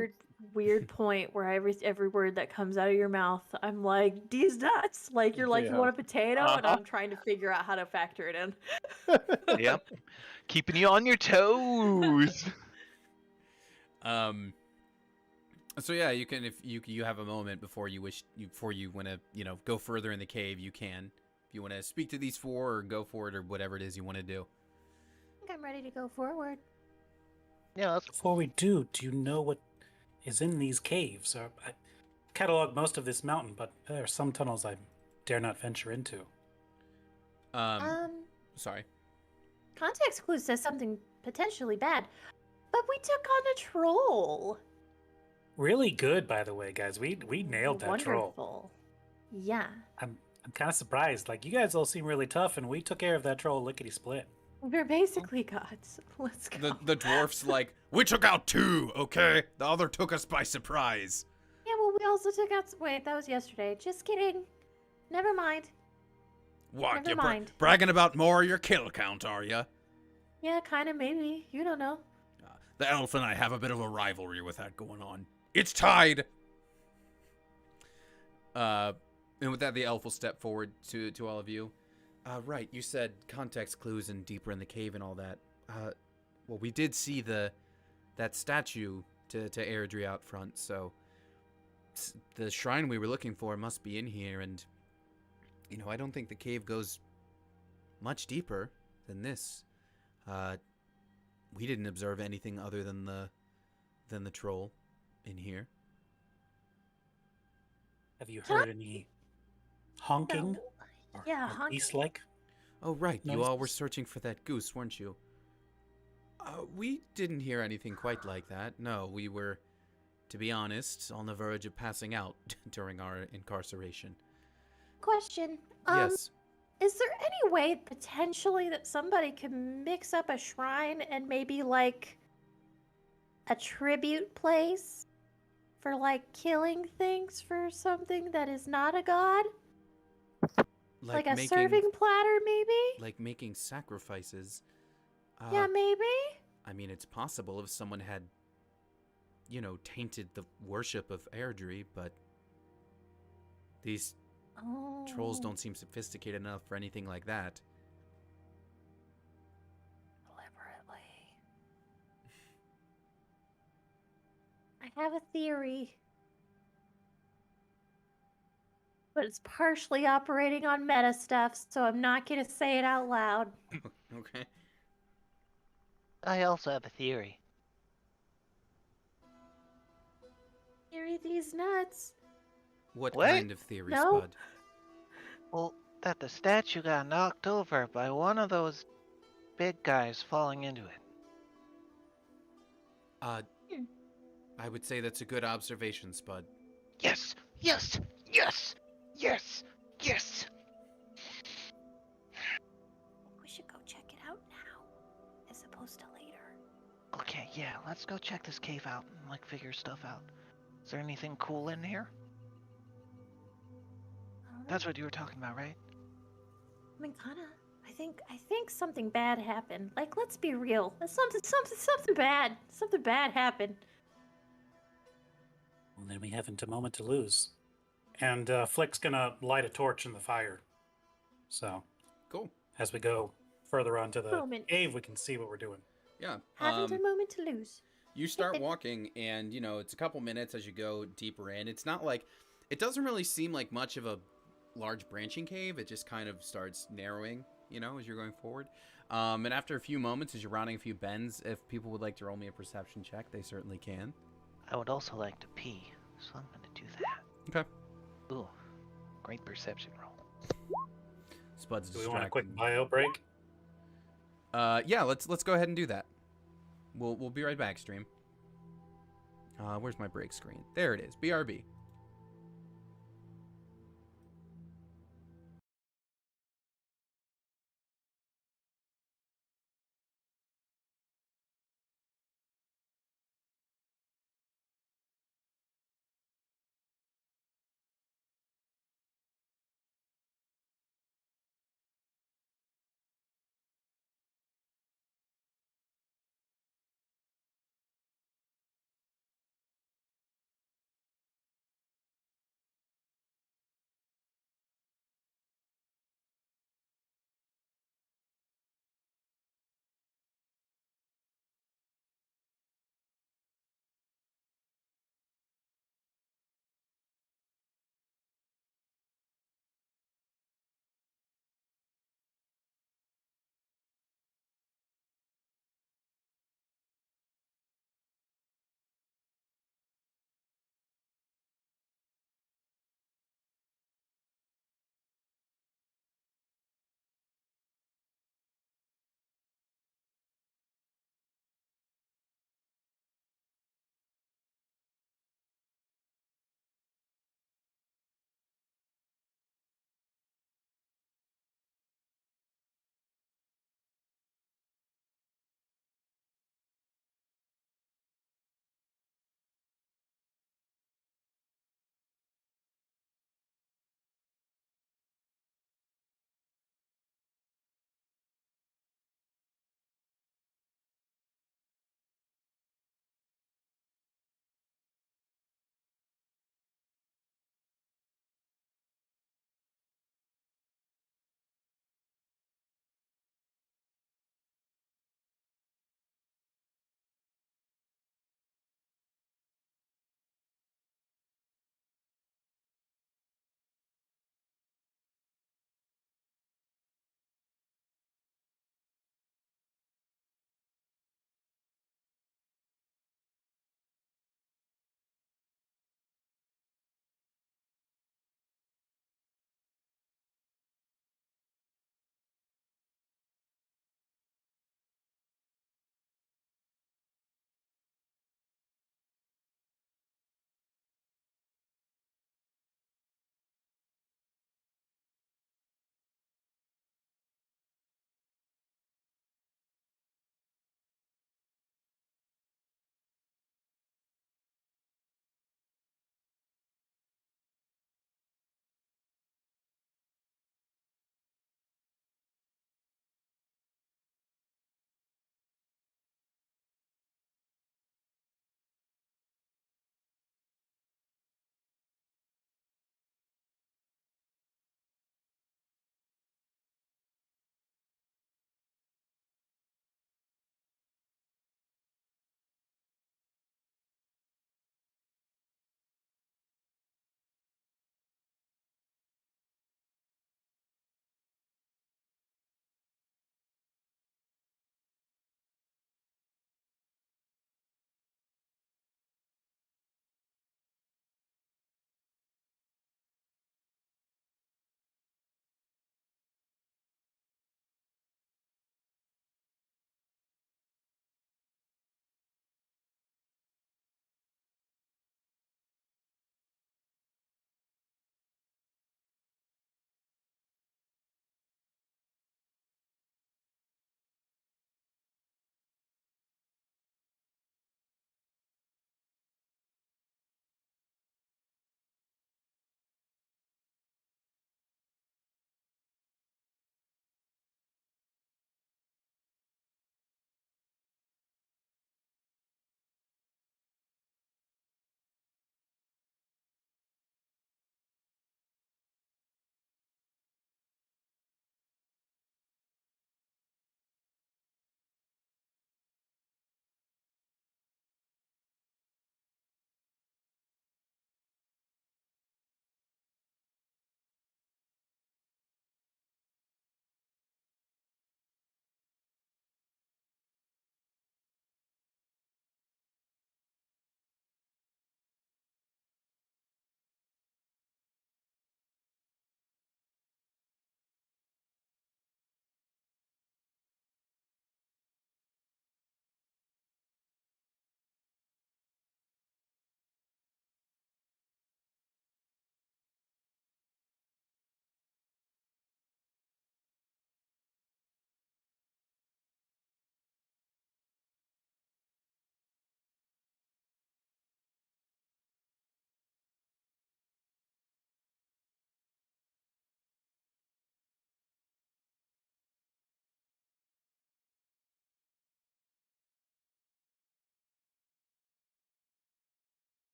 Weird point where every word that comes out of your mouth, I'm like, these nuts. Like you're like, Yeah. you want a potato, and Uh-huh. I'm trying to figure out how to factor it in. yep. Keeping you on your toes. So yeah, you can, if you have a moment before you want to go further in the cave, you can. If you want to speak to these 4 or go for it or whatever it is you want to do. I think I'm ready to go forward. Yeah, let's before we do you know what is in these caves? I cataloged most of this mountain, but there are some tunnels I dare not venture into. Sorry. Context clue says something potentially bad, but we took on a troll. Really good, by the way, guys. We nailed that troll. Wonderful. Yeah. I'm kind of surprised. Like, you guys all seem really tough, and we took care of that troll lickety split. We're basically gods. Let's go. The dwarf's like, we took out 2, okay? The other took us by surprise. Yeah, well, we also took out. Wait, that was yesterday. Just kidding. Never mind. What? Never You're mind. bragging about more of your kill count, are you? Yeah, kind of, maybe. You don't know. The elf and I have a bit of a rivalry with that going on. It's tied. And with that, the elf will step forward to all of you. Right, you said context clues and deeper in the cave and all that. Well, we did see that statue to Airdrie out front, so the shrine we were looking for must be in here, and You know, I don't think the cave goes much deeper than this. We didn't observe anything other than the troll in here. Have you heard any honking? No. Yeah, or honking. beast-like? Oh, right. You all were Noises? searching for that goose, weren't you? We didn't hear anything quite like that. No, we were, to be honest, on the verge of passing out during our incarceration. Question. Yes. Is there any way potentially that somebody could mix up a shrine and maybe like a tribute place for like killing things for something that is not a god? Like a serving platter, maybe? Like making sacrifices. Yeah, maybe? I mean, it's possible if someone had, you know, tainted the worship of Airdrie, but these Oh. trolls don't seem sophisticated enough for anything like that. Deliberately. I have a theory. But it's partially operating on meta stuff, so I'm not gonna say it out loud. Okay. I also have a theory. Theory these nuts. What What? kind of theory, No. Spud? Well, that the statue got knocked over by one of those big guys falling into it. I would say that's a good observation, Spud. Yes! Yes! Yes! Yes! Yes! We should go check it out now, as opposed to later. Okay, yeah, let's go check this cave out and like figure stuff out. Is there anything cool in here? That's what you were talking about, right? I mean, kinda. I think something bad happened. Like, let's be real. Something bad. Something bad happened. Well, then we haven't a moment to lose. And Flick's gonna light a torch in the fire. So Cool. as we go further onto the Moment. cave, we can see what we're doing. Yeah. Haven't a moment to lose. You start walking, and, you know, it's a couple minutes as you go deeper in. It's not like... It doesn't really seem like much of a large branching cave. It just kind of starts narrowing, you know, as you're going forward. And after a few moments, as you're rounding a few bends, if people would like to roll me a perception check, they certainly can. I would also like to pee, so I'm gonna do that. Okay. Ooh, great perception roll. Spud's Do we want a quick distracting. bio break? Yeah, let's go ahead and do that. We'll be right back, stream. Where's my break screen? There it is. BRB.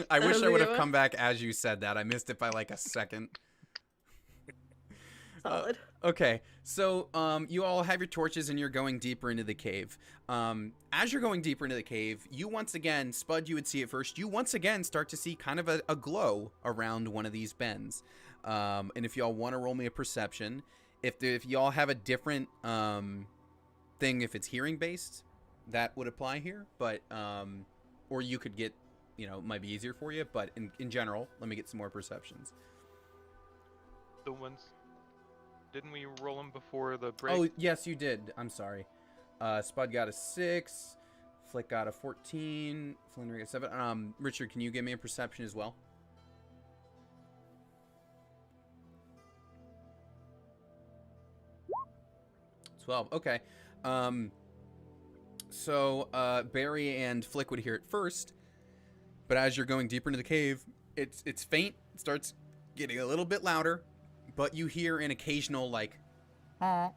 I wish was I a would good have one. come back as you said that. I missed it by like a second. Solid. Okay, so you all have your torches and you're going deeper into the cave. As you're going deeper into the cave, you once again, Spud, you would see it first. You once again start to see kind of a glow around one of these bends. And if y'all want to roll me a perception, if y'all have a different thing, if it's hearing based, that would apply here. But or you could get, it might be easier for you. But in general, let me get some more perceptions. The ones. Didn't we roll them before the break? Oh, yes, you did. I'm sorry. Spud got a 6. Flick got a 14. Flinner got a 7. Richard, can you give me a perception as well? $12. Okay. So Barry and Flick would hear it first, but as you're going deeper into the cave, it's faint. It starts getting a little bit louder, but you hear an occasional like, and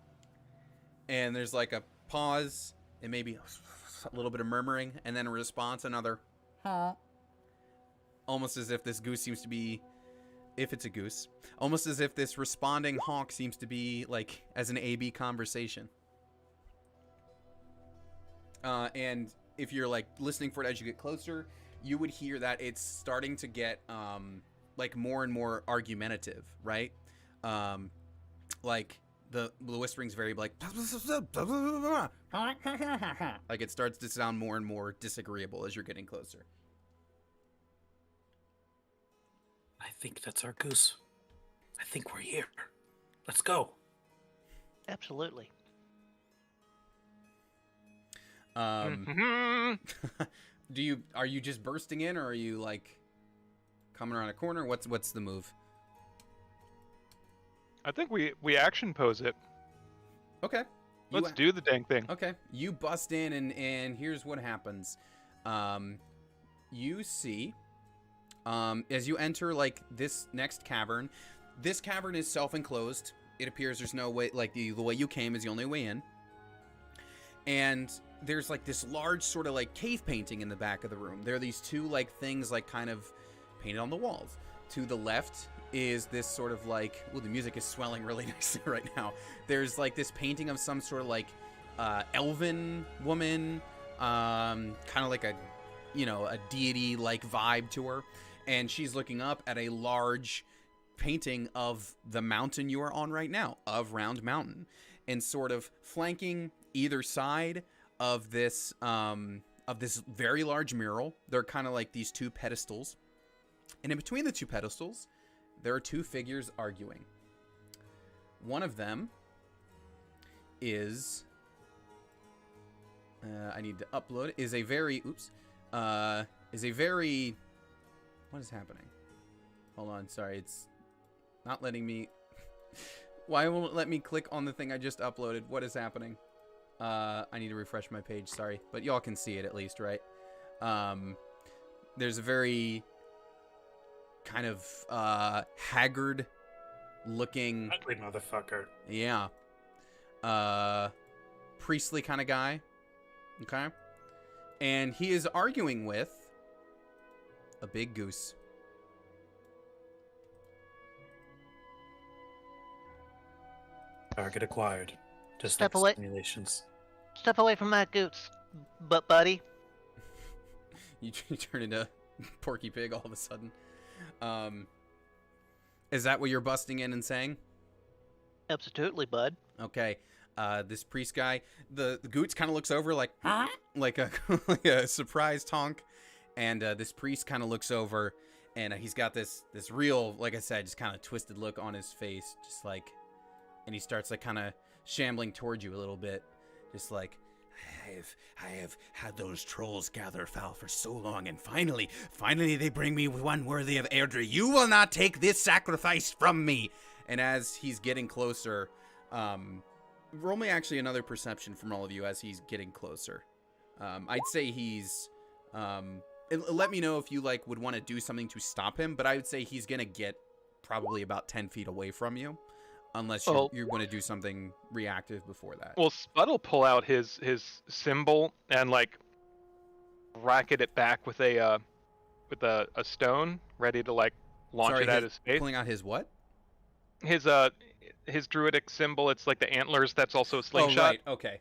there's like a pause and maybe a little bit of murmuring, and then a response, another, almost as if this goose seems to be, if it's a goose, almost as if this responding honk seems to be like as an A-B conversation. And if you're like listening for it as you get closer, you would hear that it's starting to get like more and more argumentative, right? Like the whispering's very like like it starts to sound more and more disagreeable as you're getting closer. I think that's our goose. I think we're here. Let's go. Absolutely. Are you just bursting in, or are you like coming around a corner? What's the move? I think we action pose it. Okay. Let's do the dang thing. Okay. You bust in and here's what happens. You see as you enter like this next cavern, this cavern is self-enclosed. It appears there's no way, like the way you came is the only way in. And there's like this large sort of like cave painting in the back of the room. There are these two like things like kind of painted on the walls. To the left is this sort of like, well, the music is swelling really nicely right now. There's like this painting of some sort of like elven woman, kind of like a deity like vibe to her. And she's looking up at a large painting of the mountain you are on right now, of Round Mountain. And sort of flanking either side of this very large mural, they're kind of like these two pedestals. And in between the two pedestals, there are two figures arguing. One of them is I need to upload it, is a very what is happening? Hold on, sorry, it's not letting me. Why won't it let me click on the thing I just uploaded? What is happening? I need to refresh my page, sorry. But y'all can see it at least, right? There's a very kind of haggard looking, Ugly motherfucker. yeah, priestly kind of guy. Okay? And he is arguing with a big goose. Target acquired. Just Step like away. simulations. Step away from that Goots, buddy. You turn into Porky Pig all of a sudden. Is that what you're busting in and saying? Absolutely, bud. Okay. This priest guy, the Goots kind of looks over like, huh? like a surprised honk, and this priest kind of looks over, and he's got this real, like I said, just kind of twisted look on his face, just like, and he starts like kind of shambling towards you a little bit, just like, I have had those trolls gather foul for so long, and finally they bring me one worthy of Airdrie. You will not take this sacrifice from me. And as he's getting closer, roll me actually another perception from all of you as he's getting closer. I'd say he's, let me know if you like would want to do something to stop him, but I would say he's gonna get probably about 10 feet away from you. Unless you're going to do something reactive before that. Well, Spud will pull out his symbol and like racket it back with a stone, ready to like launch Sorry, it at his face. pulling out his what? His druidic symbol. It's like the antlers. That's also a Oh, slingshot. right. Okay.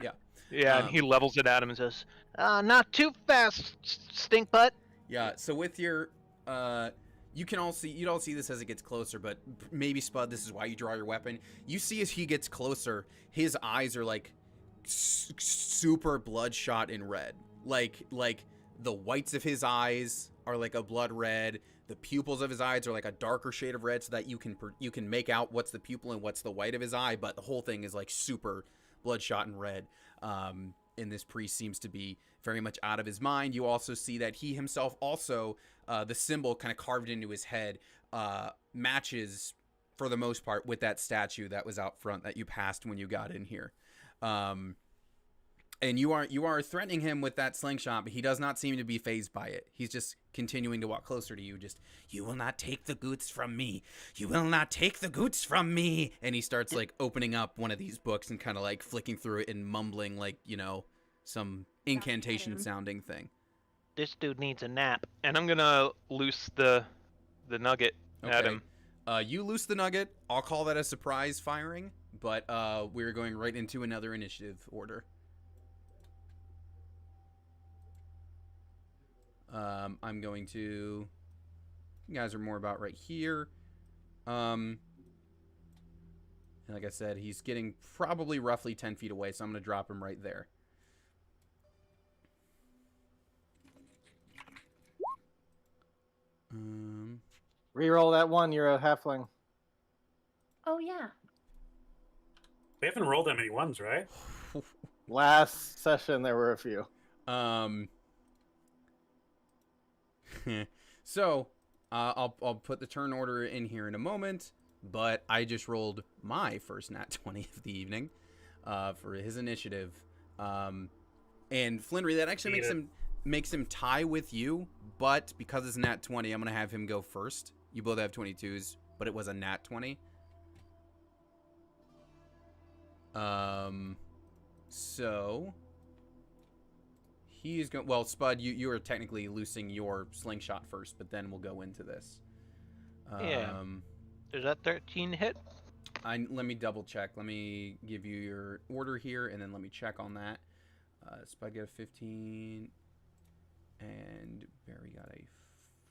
Yeah. Yeah, and he levels it at him and says, Says, not too fast, stink butt. Yeah. So with your, you'd all see this as it gets closer, but maybe Spud, this is why you draw your weapon. You see as he gets closer, his eyes are like super bloodshot and red. Like the whites of his eyes are like a blood red. The pupils of his eyes are like a darker shade of red, so that you can make out what's the pupil and what's the white of his eye. But the whole thing is like super bloodshot and red. And this priest seems to be very much out of his mind. You also see that he himself also, the symbol kind of carved into his head, matches for the most part with that statue that was out front that you passed when you got in here. And you are threatening him with that slingshot, but he does not seem to be fazed by it. He's just continuing to walk closer to you. Just, you will not take the Goots from me. You will not take the Goots from me. And he starts like opening up one of these books and kind of like flicking through it and mumbling like, some incantation sounding thing. This dude needs a nap. and I'm gonna loose the nugget at him. You loose the nugget. I'll call that a surprise firing, but we're going right into another initiative order. I'm going to... You guys are more about right here. And like I said, he's getting probably roughly 10 feet away, so I'm going to drop him right there. Reroll that one, you're a halfling. Oh yeah. We haven't rolled that many ones, right? Last session, there were a few. So, I'll put the turn order in here in a moment, but I just rolled my first nat 20 of the evening for his initiative. And Flinry, that actually makes him tie with you, but because it's nat 20, I'm going to have him go first. You both have 22s, but it was a nat 20. So... He's going. Well, Spud, you are technically loosing your slingshot first, but then we'll go into this. Yeah. Does that 13 hit? Let me double check. Let me give you your order here, and then let me check on that. Spud got a 15, and Barry got a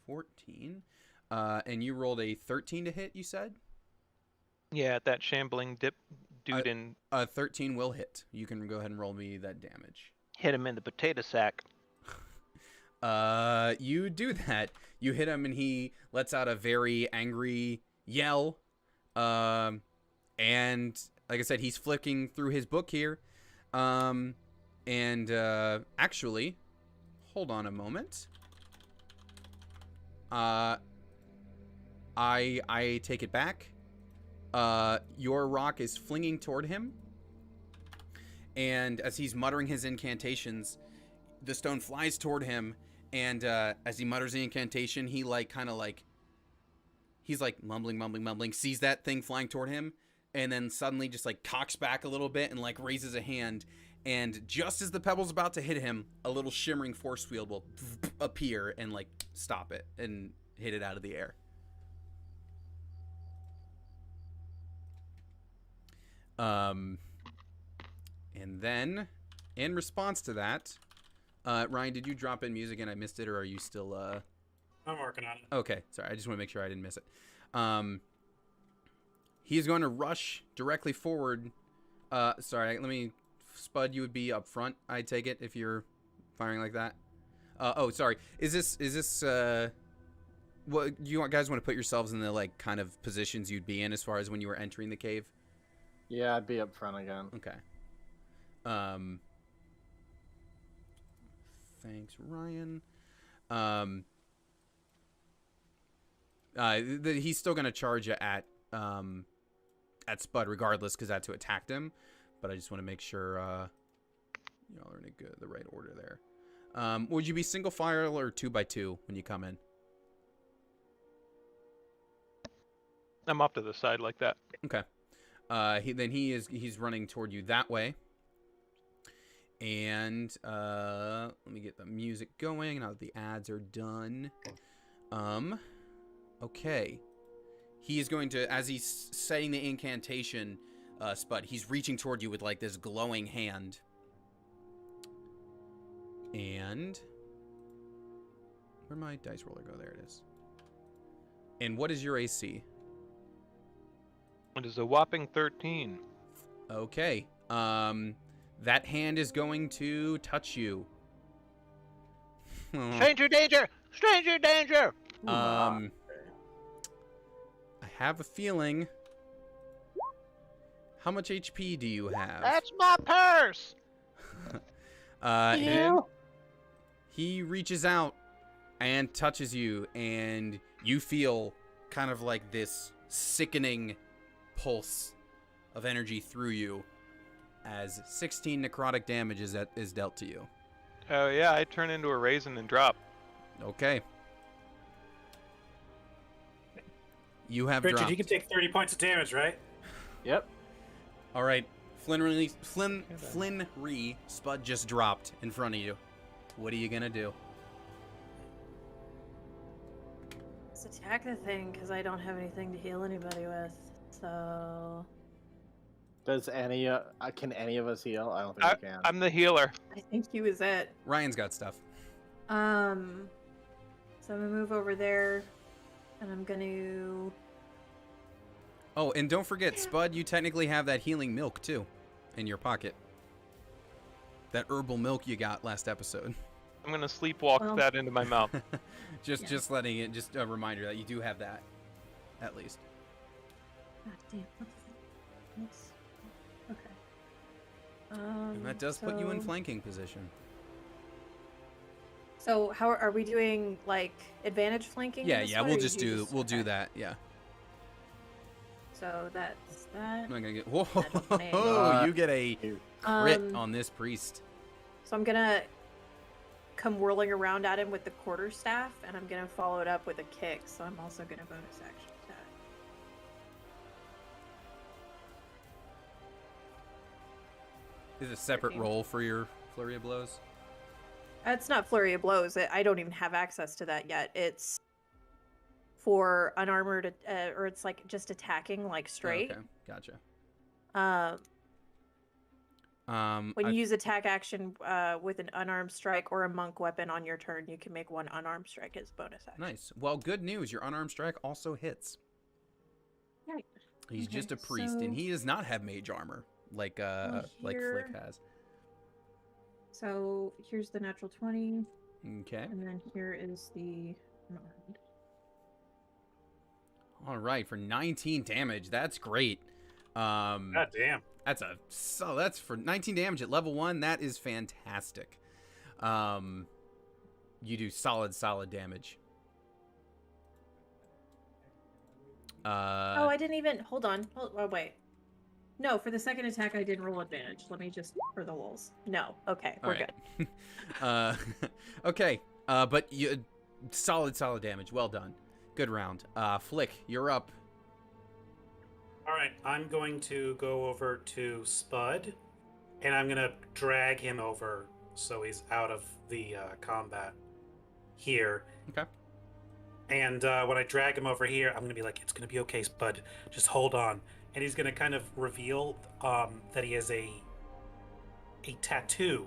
14. And you rolled a 13 to hit. You said. Yeah, that shambling dude in. 13 will hit. You can go ahead and roll me that damage. Hit him in the potato sack. You do that. You hit him and he lets out a very angry yell. And like I said, he's flicking through his book here. Actually, hold on a moment. I take it back. Your rock is flinging toward him. And as he's muttering his incantations, the stone flies toward him. And as he mutters the incantation, he he's like mumbling, sees that thing flying toward him, and then suddenly just like cocks back a little bit and like raises a hand. And just as the pebble's about to hit him, a little shimmering force field will appear and like stop it and hit it out of the air. And then, in response to that, Ryan, did you drop in music and I missed it, or are you still... I'm working on it. Okay, sorry, I just want to make sure I didn't miss it. He is going to rush directly forward. Sorry, Spud, you would be up front, I take it, if you're firing like that. Oh, sorry. Is this, what, you guys want to put yourselves in the, like, kind of positions you'd be in as far as when you were entering the cave? Yeah, I'd be up front again. Okay. Thanks, Ryan. He's still gonna charge you at Spud regardless, because that's who attacked him. But I just want to make sure y'all are in the right order there. Would you be single file or 2x2 when you come in? I'm off to the side like that. Okay. He's running toward you that way. And let me get the music going now that the ads are done. Okay. He is going to, as he's saying the incantation, Spud, he's reaching toward you with like this glowing hand. And where'd my dice roller go? There it is. And what is your AC? It is a whopping 13. Okay. That hand is going to touch you. Stranger danger! Stranger danger! I have a feeling. How much HP do you have? That's my purse! And he reaches out and touches you, and you feel kind of like this sickening pulse of energy through you as 16 necrotic damage is dealt to you. Oh yeah, I turn into a raisin and drop. Okay. You have Richard, dropped. you can take 30 points of damage, right? Yep. All right. Flynn Spud just dropped in front of you. What are you going to do? Let's attack the thing, because I don't have anything to heal anybody with. So Does can any of us heal? I don't think we can. I'm the healer. I think he was it. Ryan's got stuff. So I'm gonna move over there, and I'm gonna. Oh, and don't forget, Spud, you technically have that healing milk, too, in your pocket. That herbal milk you got last episode. I'm gonna sleepwalk that into my mouth. Just letting it, just a reminder that you do have that, at least. God damn. Oops. Okay. And that does put you in so- flanking position. So how are we doing? Like advantage flanking? in Yeah, this yeah, one, we'll or just you do okay. that. Yeah. So that's that. I'm not gonna get. Whoa! Natural You get a crit on this priest. So I'm gonna come whirling around at him with the quarterstaff, and I'm gonna follow it up with a kick. So I'm also gonna bonus action attack. Is it a separate 13. roll for your flurry of blows? It's not flurry of blows. I don't even have access to that yet. It's for unarmored, or it's like just attacking, like straight. Okay, gotcha. When you use attack action with an unarmed strike or a monk weapon on your turn, you can make one unarmed strike as bonus action. Nice. Well, good news. Your unarmed strike also hits. Right. He's Okay, just a priest, and so- he does not have mage armor like like here- Flick has. So here's the natural 20, Okay. and then here is the unarmed. All right, for 19 damage. That's great. God damn. That's for 19 damage at level 1. That is fantastic. You do solid damage. Oh, I didn't even. Hold on. Oh, wait. No, for the second attack, I didn't roll advantage. Let me just for the lulz. No. Okay, all we're right. good. Okay. But you solid damage. Well done. Good round. Flick, you're up. All right, I'm going to go over to Spud, and I'm going to drag him over so he's out of the combat here. Okay. And when I drag him over here, I'm going to be like, it's going to be okay, Spud. Just hold on. And he's going to kind of reveal that he has a tattoo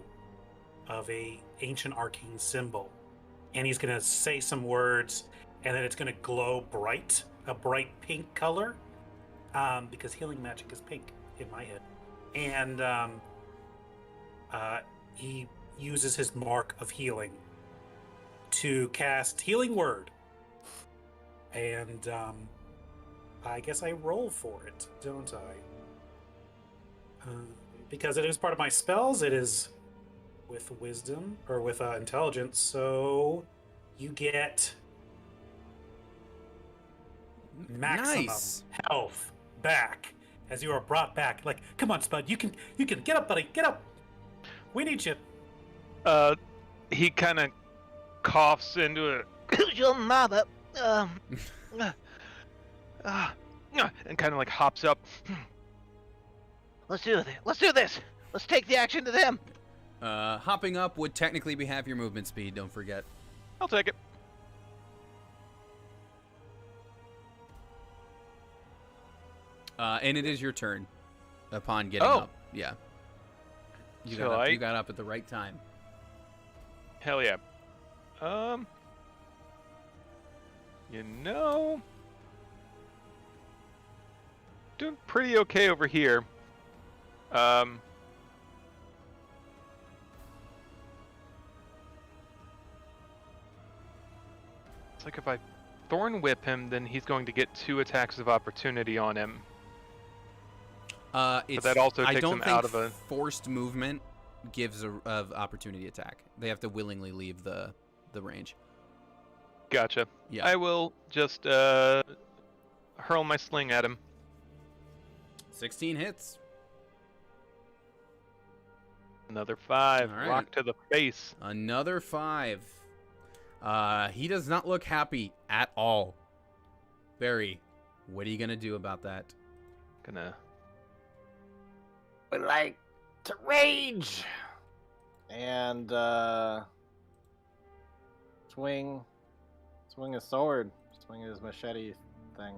of a ancient arcane symbol. And he's going to say some words, and then it's going to glow bright, a bright pink color. Because healing magic is pink in my head. And he uses his mark of healing to cast Healing Word. And I guess I roll for it, don't I? Because it is part of my spells, it is with wisdom, or with intelligence, so you get maximum Nice. health back as you are brought back. Like, come on, Spud, you can get up, buddy, get up. We need you. He kind of coughs into it Your mother. and kind of like hops up. Let's do this. Let's take the action to them. Hopping up would technically be half your movement speed, don't forget. I'll take it. And it is your turn upon getting Oh. up. Yeah. You So got up, you got up at the right time. Hell yeah. You know, doing pretty okay over here. It's like if I Thorn Whip him, then he's going to get 2 attacks of opportunity on him. It's, that also I takes don't them think out of a- forced movement gives of opportunity attack. They have to willingly leave the range. Gotcha. Yeah. I will just hurl my sling at him. 16 hits. Another 5. All right. Rock to the face. Another 5. He does not look happy at all. Barry, what are you gonna do about that? Gonna. Would like to rage and swing his sword, swing his machete thing.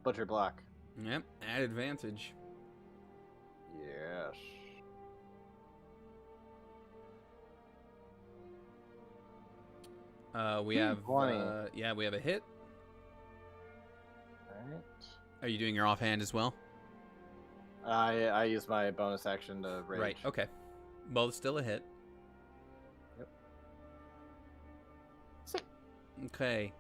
Butcher block. Yep, at advantage. Yes. We have 20. yeah, we have a hit. Alright. Are you doing your offhand as well? I use my bonus action to rage. Right. Okay. Both still a hit. Yep. Okay.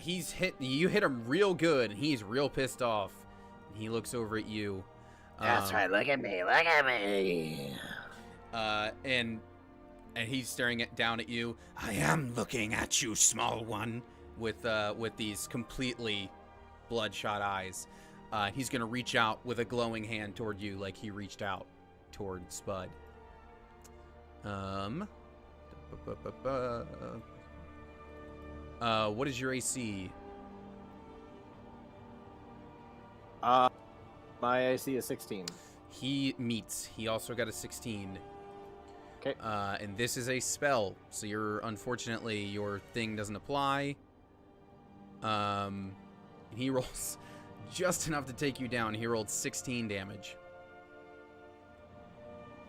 He's hit. You hit him real good, and he's real pissed off. He looks over at you. That's right. Look at me. Look at me. And he's staring down at you. I am looking at you, small one, with these completely bloodshot eyes. He's gonna reach out with a glowing hand toward you, like he reached out toward Spud. What is your AC? My AC is 16. He meets. He also got a 16. Okay. And this is a spell, so unfortunately your thing doesn't apply. He rolls just enough to take you down. He rolled 16 damage.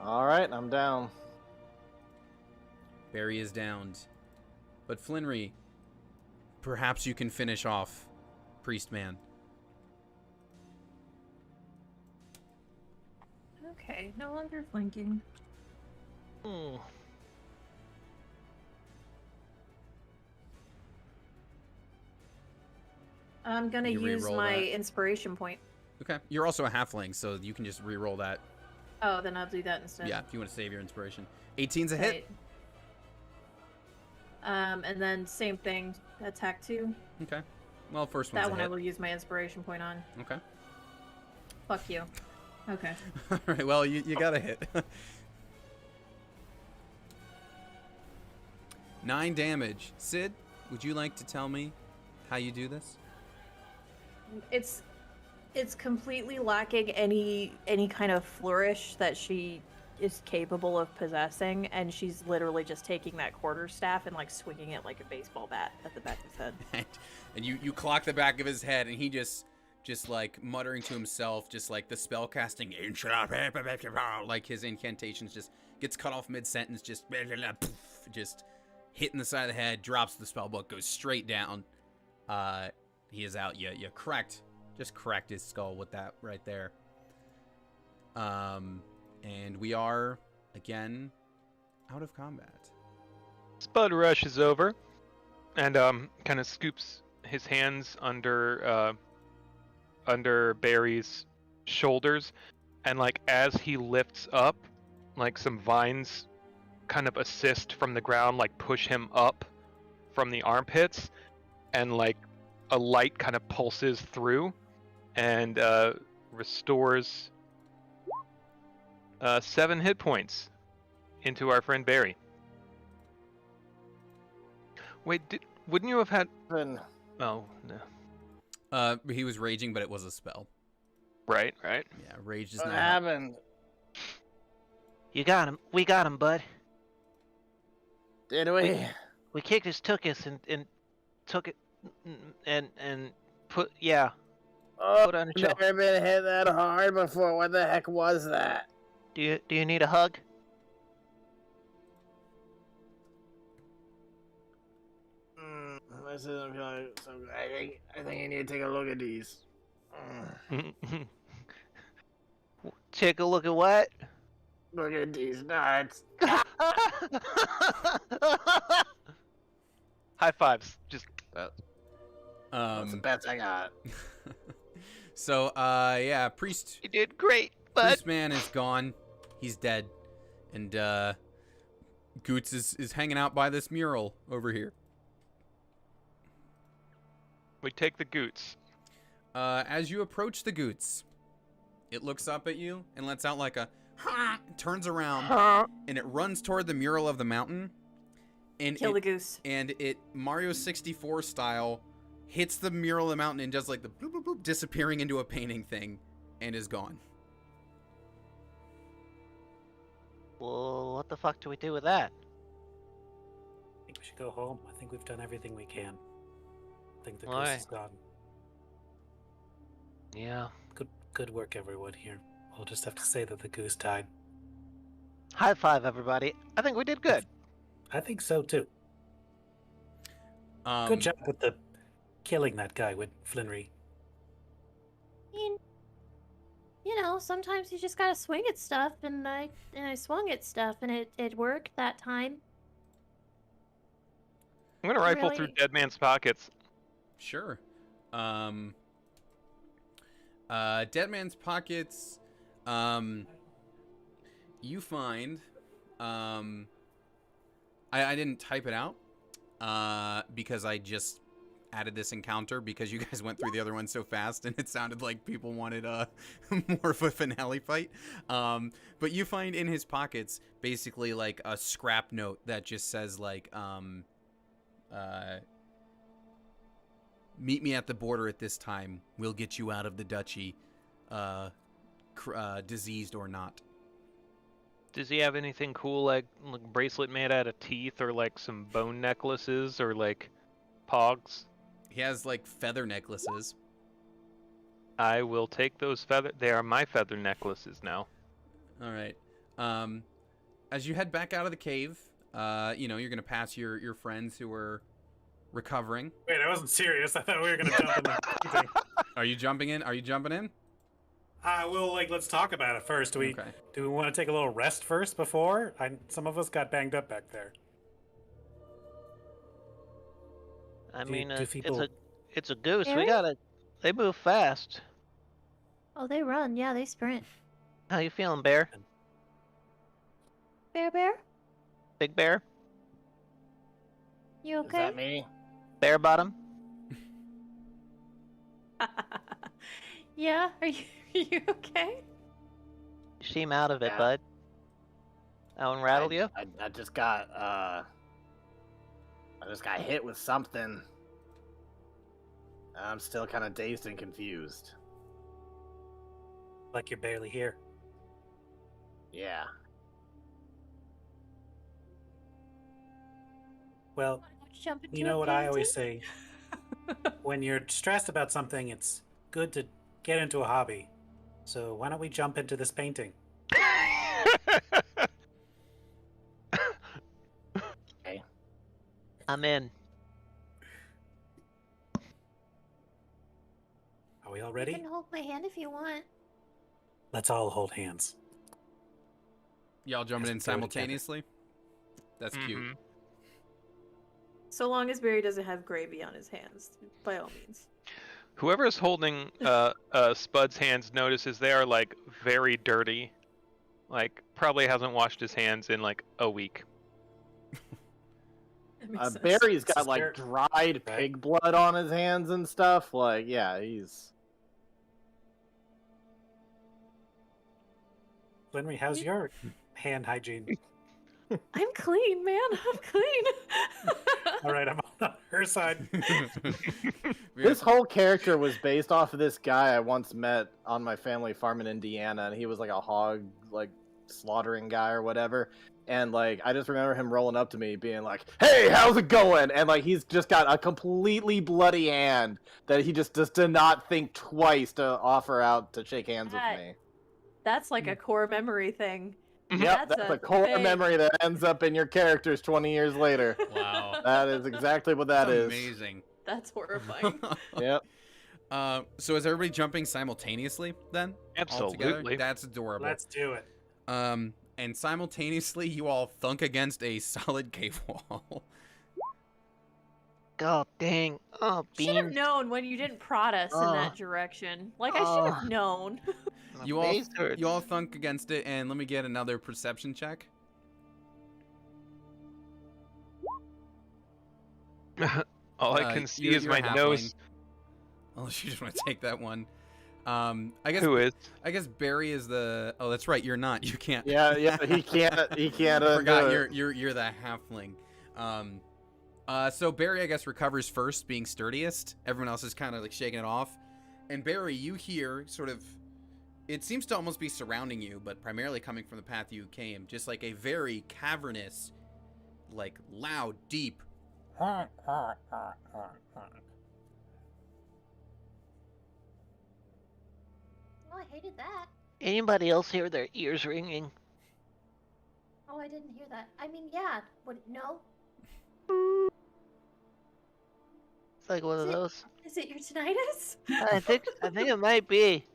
All right, I'm down. Barry is downed. But Flinry, perhaps you can finish off Priestman. Okay, no longer flanking. I'm gonna You use re-roll my that. inspiration point. Okay. You're also a halfling, so you can just re-roll that. Oh, then I'll do that instead. Yeah, if you want to save your inspiration. 18's a hit. Right. And then same thing, attack 2. Okay. Well, first one's That a one I hit. will use my inspiration point on. Okay. Fuck you. Okay. All right. Well, you got a hit. 9 damage. Sid, would you like to tell me how you do this? It's completely lacking any kind of flourish that she is capable of possessing, and she's literally just taking that quarterstaff and like swinging it like a baseball bat at the back of his head. And you clock the back of his head, and he just like muttering to himself, just like the spell casting, like his incantations just gets cut off mid-sentence, just hitting the side of the head, drops the spell book, goes straight down. He is out. You just cracked his skull with that right there. And we are again out of combat. Spud rushes over and kind of scoops his hands under Barry's shoulders, and like as he lifts up, like some vines kind of assist from the ground, like push him up from the armpits, and like a light kind of pulses through and restores 7 hit points into our friend Barry. Wait, wouldn't you have had? Then Oh no. He was raging, but it was a spell. Right, right. Yeah, rage does What not help. happened? You got him. We got him, bud. Did we? We kicked his tuchus and took it and put Oh, put on a show. never been hit that hard before. What the heck was that? Do you need a hug? This isn't feeling so good. I think you need to take a look at these. Take a look at what? Look at these nuts. High fives. Just That's the best I got. So, yeah, priest You did great, bud. Priest man is gone. He's dead. And Goots is hanging out by this mural over here. we take the Goots. As you approach the Goots, it looks up at you and lets out like a turns around and it runs toward the mural of the mountain. And Kill the goose. And it Mario 64 style hits the mural of the mountain and does like the bloop, bloop, bloop, disappearing into a painting thing and is gone. Well, what the fuck do we do with that? I think we should go home. I think we've done everything we can. I think the Why? goose is gone. Yeah. Good work, everyone here. We'll just have to say that the goose died. High five, everybody. I think we did good. I think so too. Good job with the killing that guy with Flinry. I mean, you know, sometimes you just gotta swing at stuff, and I swung at stuff, and it worked that time. I'm gonna rifle through Really? Dead Man's pockets. Sure. Dead Man's Pockets, you find, I didn't type it out, because I just added this encounter because you guys went through the other one so fast and it sounded like people wanted more of a finale fight. But you find in his pockets basically like a scrap note that just says like, meet me at the border at this time. We'll get you out of the duchy, diseased or not. Does he have anything cool like bracelet made out of teeth or like some bone necklaces or like pogs? He has like feather necklaces. I will take those feather. They are my feather necklaces now. All right. As you head back out of the cave, you know, you're gonna pass your friends who are recovering. Wait, I wasn't serious. I thought we were gonna jump in the thing. Are you jumping in? Are you jumping in? Well, let's talk about it first. Do we Okay. want to take a little rest first before? Some of us got banged up back there. I Do- mean, do people- it's a goose. Harry? They move fast. Oh, they run. Yeah, they sprint. How you feeling, Bear? Bear, Big Bear? you Is okay? that me? Bear bottom? Yeah, are you okay? You seem out of it, Yeah. bud. That one rattled you? I just got hit with something. I'm still kind of dazed and confused. Like you're barely here. Yeah. Well, Jump into you know a what I always painting? say? When you're stressed about something, it's good to get into a hobby. So why don't we jump into this painting? Okay. I'm in. Are we all You ready? can hold my hand if you want. Let's all hold hands. Y'all jumping in Let's go together. simultaneously? That's cute. Mhm. So long as Barry doesn't have gravy on his hands, by all means. Whoever is holding Spud's hands notices they are like very dirty. Like probably hasn't washed his hands in like a week. That makes sense. Barry's got This like is dried pig blood on his hands and stuff. Like, yeah, he's. Flinry, how's your hand hygiene? I'm clean, man. I'm clean. All right, I'm on her side. This whole character was based off of this guy I once met on my family farm in Indiana, and he was like a hog, like slaughtering guy or whatever. And like, I just remember him rolling up to me, being like, "Hey, how's it going?" And like, he's just got a completely bloody hand that he just did not think twice to offer out to shake hands with me. That's like a core memory thing. Yep, that's a core big- memory that ends up in your characters 20 years later. Wow. That is exactly what that That's is. amazing. That's horrifying. Yep. So is everybody jumping simultaneously then? All together? Absolutely. That's adorable. Let's do it. And simultaneously you all thunk against a solid cave wall. God dang. Oh, Should have beans. known when you didn't prod us in that direction. Like I should have known. My you face hurts. all thunk against it, and let me get another perception check. All I can see is you're my halfling. nose. Unless you just want to take that one. I guess Who is? I guess Barry is the. Oh, that's right. You're not. You can't. Yeah, he can't. He can't. I forgot do it. you're the halfling. So Barry, I guess, recovers first, being sturdiest. Everyone else is kind of like shaking it off. And Barry, you hear sort of. It seems to almost be surrounding you, but primarily coming from the path you came, just like a very cavernous, like loud, deep. Oh, I hated that. Anybody else hear their ears ringing? Oh, I didn't hear that. I mean, yeah. What? No. It's like one of Is it- those. Is it your tinnitus? I think it might be.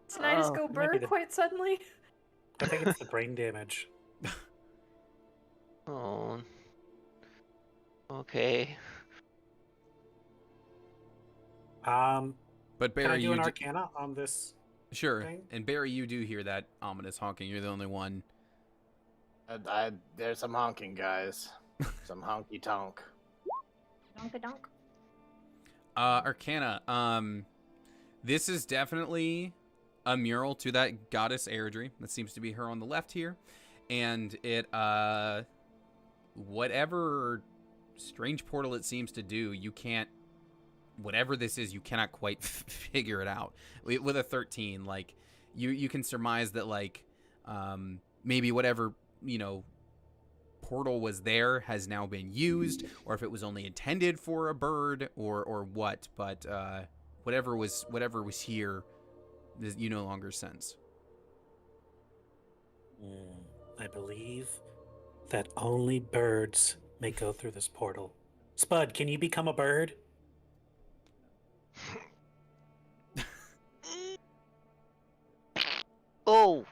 Tinnitus Oh, go might be bird the- quite suddenly. I think it's the brain damage. Oh. Okay. But Can I Barry, do you an do, arcana on this? sure. thing? And Barry, you do hear that ominous honking. You're the only one. There's some honking, guys. Some honky tonk. Donka-donk. Arcana. This is definitely a mural to that goddess Airdrie. That seems to be her on the left here. And it, whatever strange portal it seems to do, you can't, whatever this is, you cannot quite figure it out. With a 13, like, you can surmise that, like, maybe whatever, portal was there has now been used, or if it was only intended for a bird or what, but whatever was here, you no longer sense. I believe that only birds may go through this portal. Spud, can you become a bird? Oh.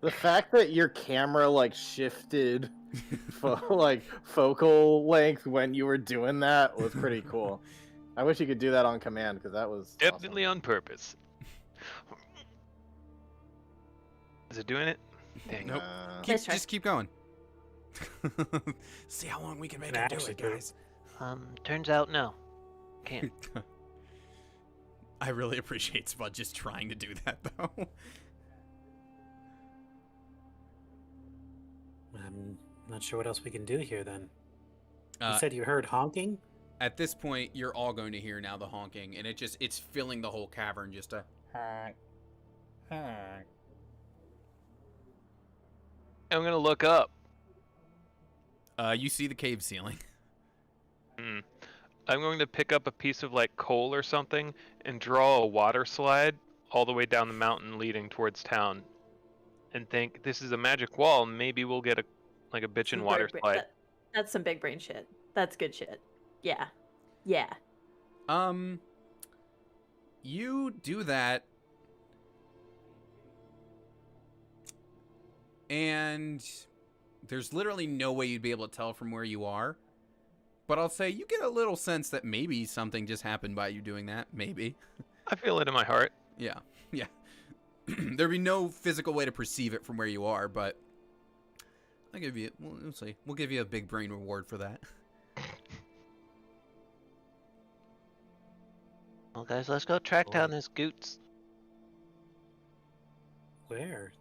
The fact that your camera like shifted like focal length when you were doing that was pretty cool. I wish you could do that on command because that was Definitely on purpose. Is it doing it? Dang. Nope. awesome. Let's try. Just keep going. See how long we can make Can it do actually it, do it. guys. Turns out no. Can't. I really appreciate Spud just trying to do that, though. I'm not sure what else we can do here then. You Uh, said you heard honking? At this point, you're all going to hear now the honking, and it's filling the whole cavern. Just a honk, honk. I'm gonna look up. You see the cave ceiling. I'm going to pick up a piece of like coal or something and draw a water slide all the way down the mountain leading towards town, and think this is a magic wall. Maybe we'll get a bitchin' Some water bird- slide. That's some big brain shit. That's good shit. Yeah. Yeah. You do that, and there's literally no way you'd be able to tell from where you are. But I'll say you get a little sense that maybe something just happened by you doing that. Maybe. I feel it in my heart. Yeah. Yeah. There'd be no physical way to perceive it from where you are, but I'll give you. We'll see. We'll give you a big brain reward for that. Well, guys, let's go track down this Goots. Where?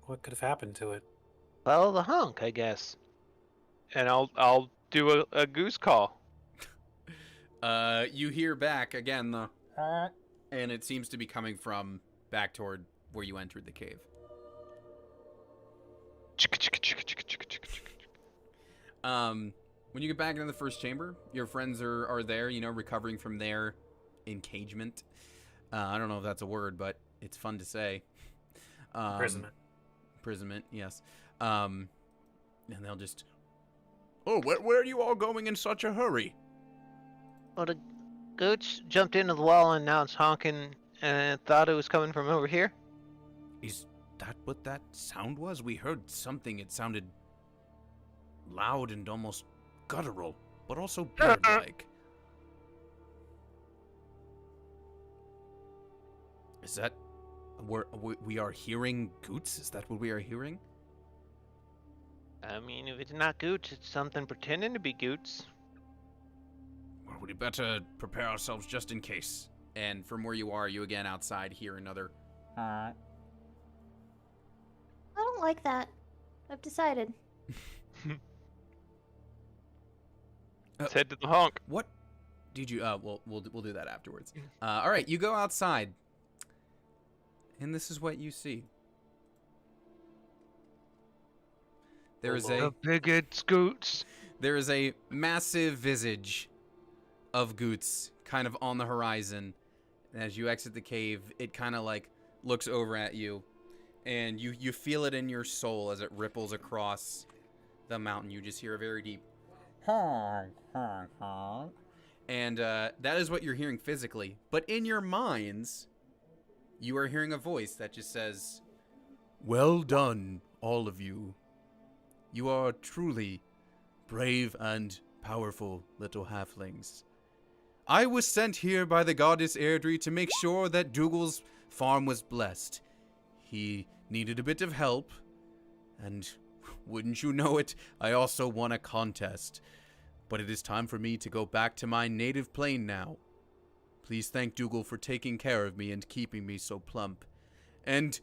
What could have happened to it? Follow the hunk, I guess. And I'll do a goose call. You hear back again the and it seems to be coming from back toward where you entered the cave. When you get back into the first chamber, your friends are there, you know, recovering from their encagement. I don't know if that's a word, but it's fun to say. Imprisonment. Imprisonment, yes. And they'll just... Oh, where are you all going in such a hurry? Well, the Goots jumped into the wall and now it's honking and thought it was coming from over here. Is that what that sound was? We heard something. It sounded loud and almost guttural, but also bird-like. Is that... we are hearing Goots? Is that what we are hearing? I mean, if it's not Goots, it's something pretending to be Goots. Well, we'd better prepare ourselves just in case. And from where you are, you again outside hear another... I don't like that. I've decided. Let's head to the honk. What did you... well, we'll do that afterwards. All right, you go outside. And this is what you see. There is The bigot Scoots. There is a massive visage of Goots kind of on the horizon. And as you exit the cave, it kind of like looks over at you. And you feel it in your soul as it ripples across the mountain. You just hear a very deep honk, honk, honk. And that is what you're hearing physically. But in your minds, you are hearing a voice that just says, "Well done, all of you. You are truly brave and powerful little halflings. I was sent here by the goddess Airdrie to make sure that Dougal's farm was blessed. He needed a bit of help, and wouldn't you know it, I also won a contest. But it is time for me to go back to my native plane now. Please thank Dougal for taking care of me and keeping me so plump. And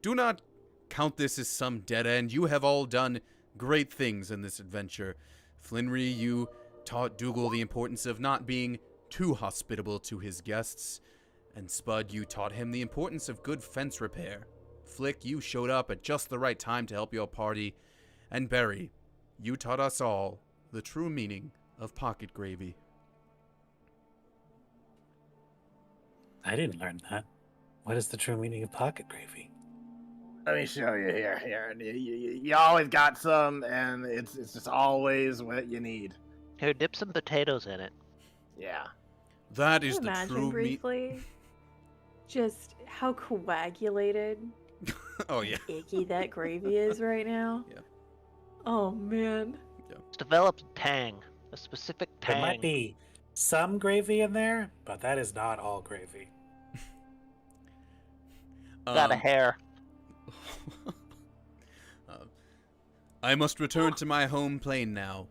do not count this as some dead end. You have all done great things in this adventure. Flinry, you taught Dougal the importance of not being too hospitable to his guests. And Spud, you taught him the importance of good fence repair. Flick, you showed up at just the right time to help your party. And Barry, you taught us all the true meaning of pocket gravy." I didn't learn that. What is the true meaning of pocket gravy? Let me show you here. Here, you always got some, and it's just always what you need. Here, dip some potatoes in it. Yeah. That Can is you the imagine true meaning. briefly just how coagulated, Oh, yeah. icky that gravy is right now? Yeah. Oh man. It's developed tang, a specific tang. There might be some gravy in there, but that is not all gravy. Got a hair. I must return to my home plane now.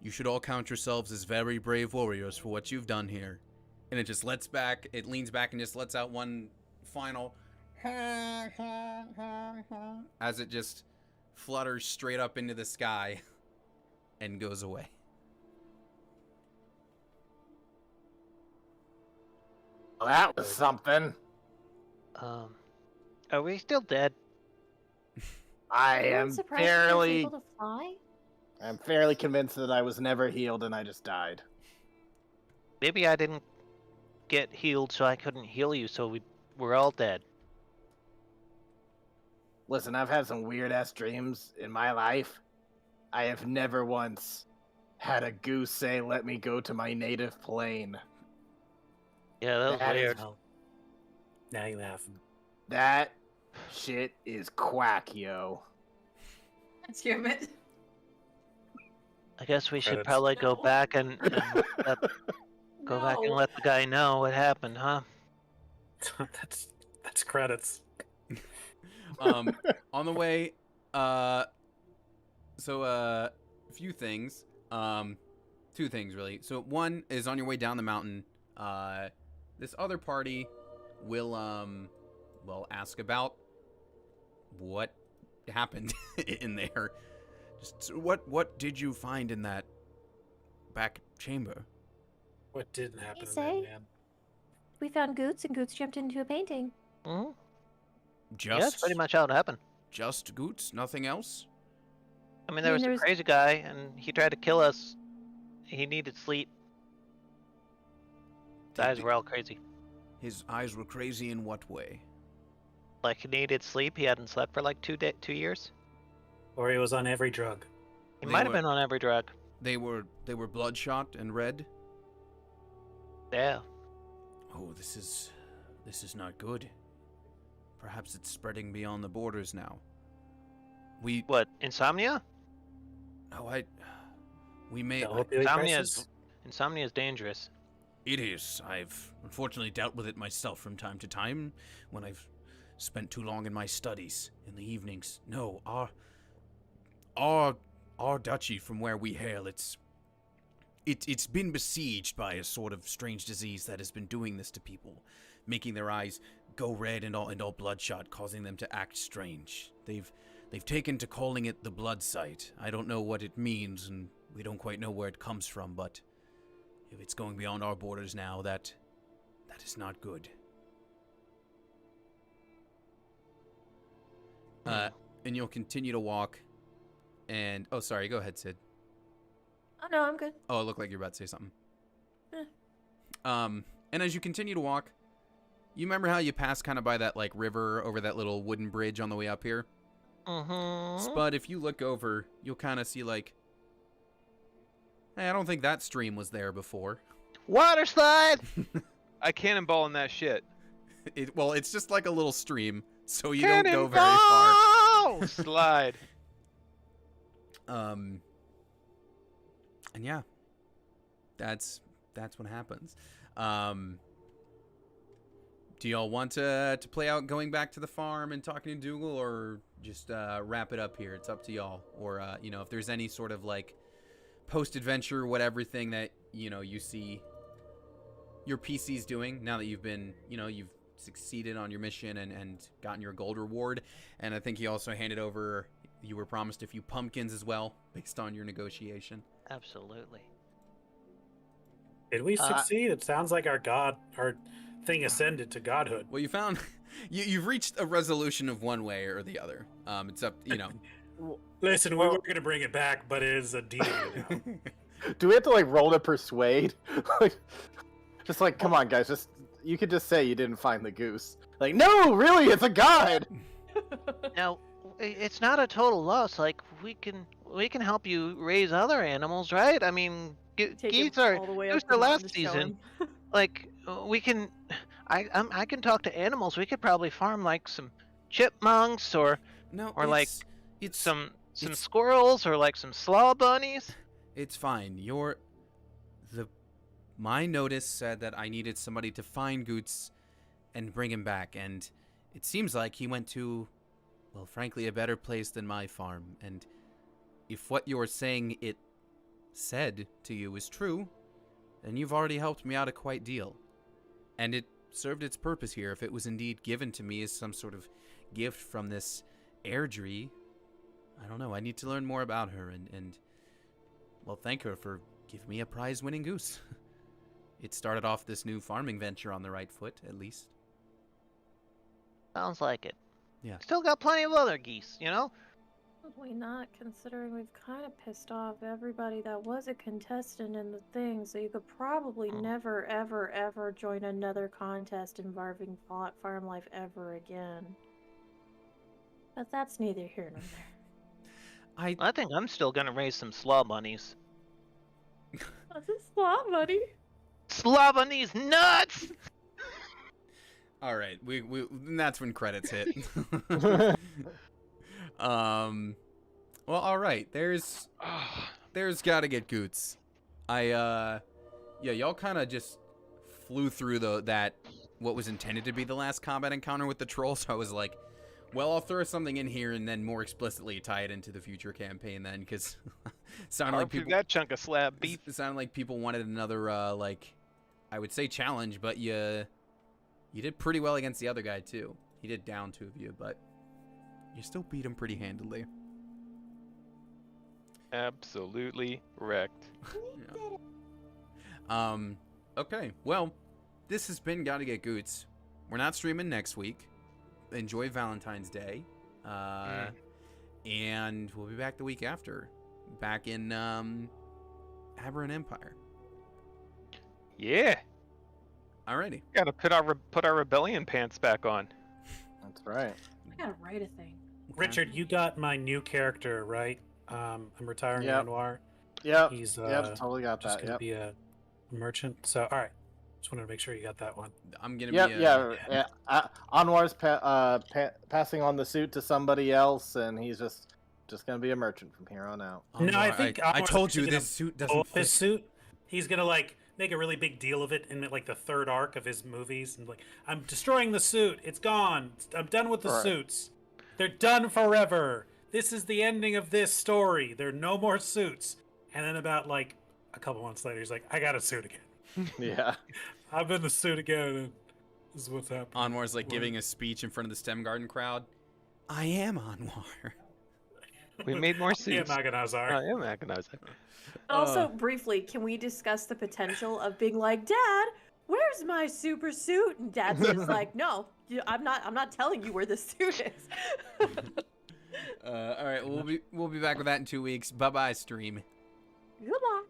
You should all count yourselves as very brave warriors for what you've done here. And it just leans back and just lets out one final as it just flutters straight up into the sky and goes away. Well, that was something. Are we still dead? I I'm am surprised he was fairly... able to fly. I'm fairly convinced that I was never healed and I just died. Maybe I didn't get healed, so I couldn't heal you, so we're all dead. Listen, I've had some weird-ass dreams in my life. I have never once had a goose say, "Let me go to my native plane." Yeah, that was That is- weird. Well, now you have. That shit is quack, yo. Damn it. I guess we should Credits. probably go No. back and let, go back and let the guy know what happened, huh? that's credits. On the way, a few things. Two things really. So one is on your way down the mountain. This other party will ask about what happened in there. Just what did you find in that back chamber? What didn't happen You in say? that, man? We found Goots, and Goots jumped into a painting. Hmm. Just, Yeah, that's pretty much how it happened. just Goots, nothing else? I mean, there was a there's crazy guy, and he tried to kill us. He needed sleep. His eyes were all crazy. His eyes were crazy in what way? Like, he needed sleep. He hadn't slept for like 2 years. Or he was on every drug. He They might have were- been on every drug. They were bloodshot and red? Yeah. Oh, this is not good. Perhaps it's spreading beyond the borders now. We What, insomnia? we may The opioid crisis? Insomnia is dangerous. It is. I've unfortunately dealt with it myself from time to time when I've spent too long in my studies in the evenings. No, our duchy from where we hail, it's been besieged by a sort of strange disease that has been doing this to people, making their eyes go red and all bloodshot, causing them to act strange. They've taken to calling it the blood sight. I don't know what it means, and we don't quite know where it comes from, but if it's going beyond our borders now, that is not good. And you'll continue to walk, and oh, sorry, go ahead, Sid. Oh no, I'm good. Oh, it looked like you're about to say something. Eh. And as you continue to walk, you remember how you passed kind of by that like river over that little wooden bridge on the way up here? Mm-hmm. Spud, if you look over, you'll kind of see like, hey, I don't think that stream was there before. Water slide! I cannonball in that shit. Well, it's just like a little stream, so you don't go very far. Cannonball! Slide. And yeah, that's what happens. Do y'all want to play out going back to the farm and talking to Dougal, or just wrap it up here? It's up to y'all. Or if there's any sort of like post-adventure, whatever thing that you see your PC's doing now that you've been you've succeeded on your mission and gotten your gold reward. And I think he also handed over, you were promised a few pumpkins as well based on your negotiation. Absolutely. Did we succeed? It sounds like our thing ascended to godhood. Well, you found you've reached a resolution of one way or the other. It's up, Listen, we were gonna bring it back, but it is a deal now. Do we have to like roll to persuade? Just like, come on, guys, you could just say you didn't find the goose. Like, no, really, it's a god. Now, it's not a total loss. Like, we can help you raise other animals, right? I mean, Take him geese are all the way geese up the are mountain last to show season. him. Like, we can. I can talk to animals. We could probably farm like some chipmunks or like some it's- squirrels or like some slaw bunnies. It's fine. My notice said that I needed somebody to find Goots and bring him back, and it seems like he went to, well, frankly, a better place than my farm. And if what you're saying it said to you is true, then you've already helped me out a quite deal. And it served its purpose here if it was indeed given to me as some sort of gift from this Airdrie. I don't know. I need to learn more about her and well, thank her for giving me a prize-winning goose. It started off this new farming venture on the right foot, at least. Sounds like it. Yeah. Still got plenty of other geese, you know? Probably not, considering we've kind of pissed off everybody that was a contestant in the thing, so you could probably never, ever, ever join another contest involving farm life ever again. But that's neither here nor there. I think I'm still gonna raise some slaw bunnies. That's a slot, buddy. Slaw bunnies nuts! All right, we that's when credits hit. Well, all right. There's got to get Goots. Yeah, y'all kind of just flew through what was intended to be the last combat encounter with the troll. So I was like, well, I'll throw something in here and then more explicitly tie it into the future campaign then, because sounded like people that chunk of slab beef. it sounded like people wanted another I would say challenge, but you did pretty well against the other guy too. He did down 2 of you, but you still beat him pretty handily. Absolutely wrecked. Yeah. Okay, well, this has been Gotta Get Goots. We're not streaming next week. Enjoy Valentine's Day. And we'll be back the week after. Back in Aberrant Empire. Yeah. Alrighty. Gotta put our rebellion pants back on. That's right. I gotta write a thing. Richard, you got my new character, right? I'm retiring Yep. Anwar. Yep. He's Totally got just that. gonna Yep. be a merchant. So, all right. Just wanted to make sure you got that one. I'm gonna Yep. be Yeah. Anwar's passing on the suit to somebody else, and he's just gonna be a merchant from here on out. No, I Anwar, think I Anwar's told you gonna this suit blow doesn't up his fit. suit. He's gonna like make a really big deal of it in like the third arc of his movies, and like, I'm destroying the suit. It's gone. I'm done with the Right. suits. They're done forever. This is the ending of this story. There are no more suits. And then about like a couple months later, he's like, I got a suit again. Yeah. I'm in the suit again. And this is what's happening. Anwar's like giving a speech in front of the STEM Garden crowd. I am Anwar. We made more Yeah, suits. Maganazar. I am Agonizing. Also, briefly, can we discuss the potential of being like, Dad, where's my super suit? And Dad says like, no, I'm not telling you where the suit is. All right, we'll be back with that in 2 weeks. Bye bye, stream. Goodbye.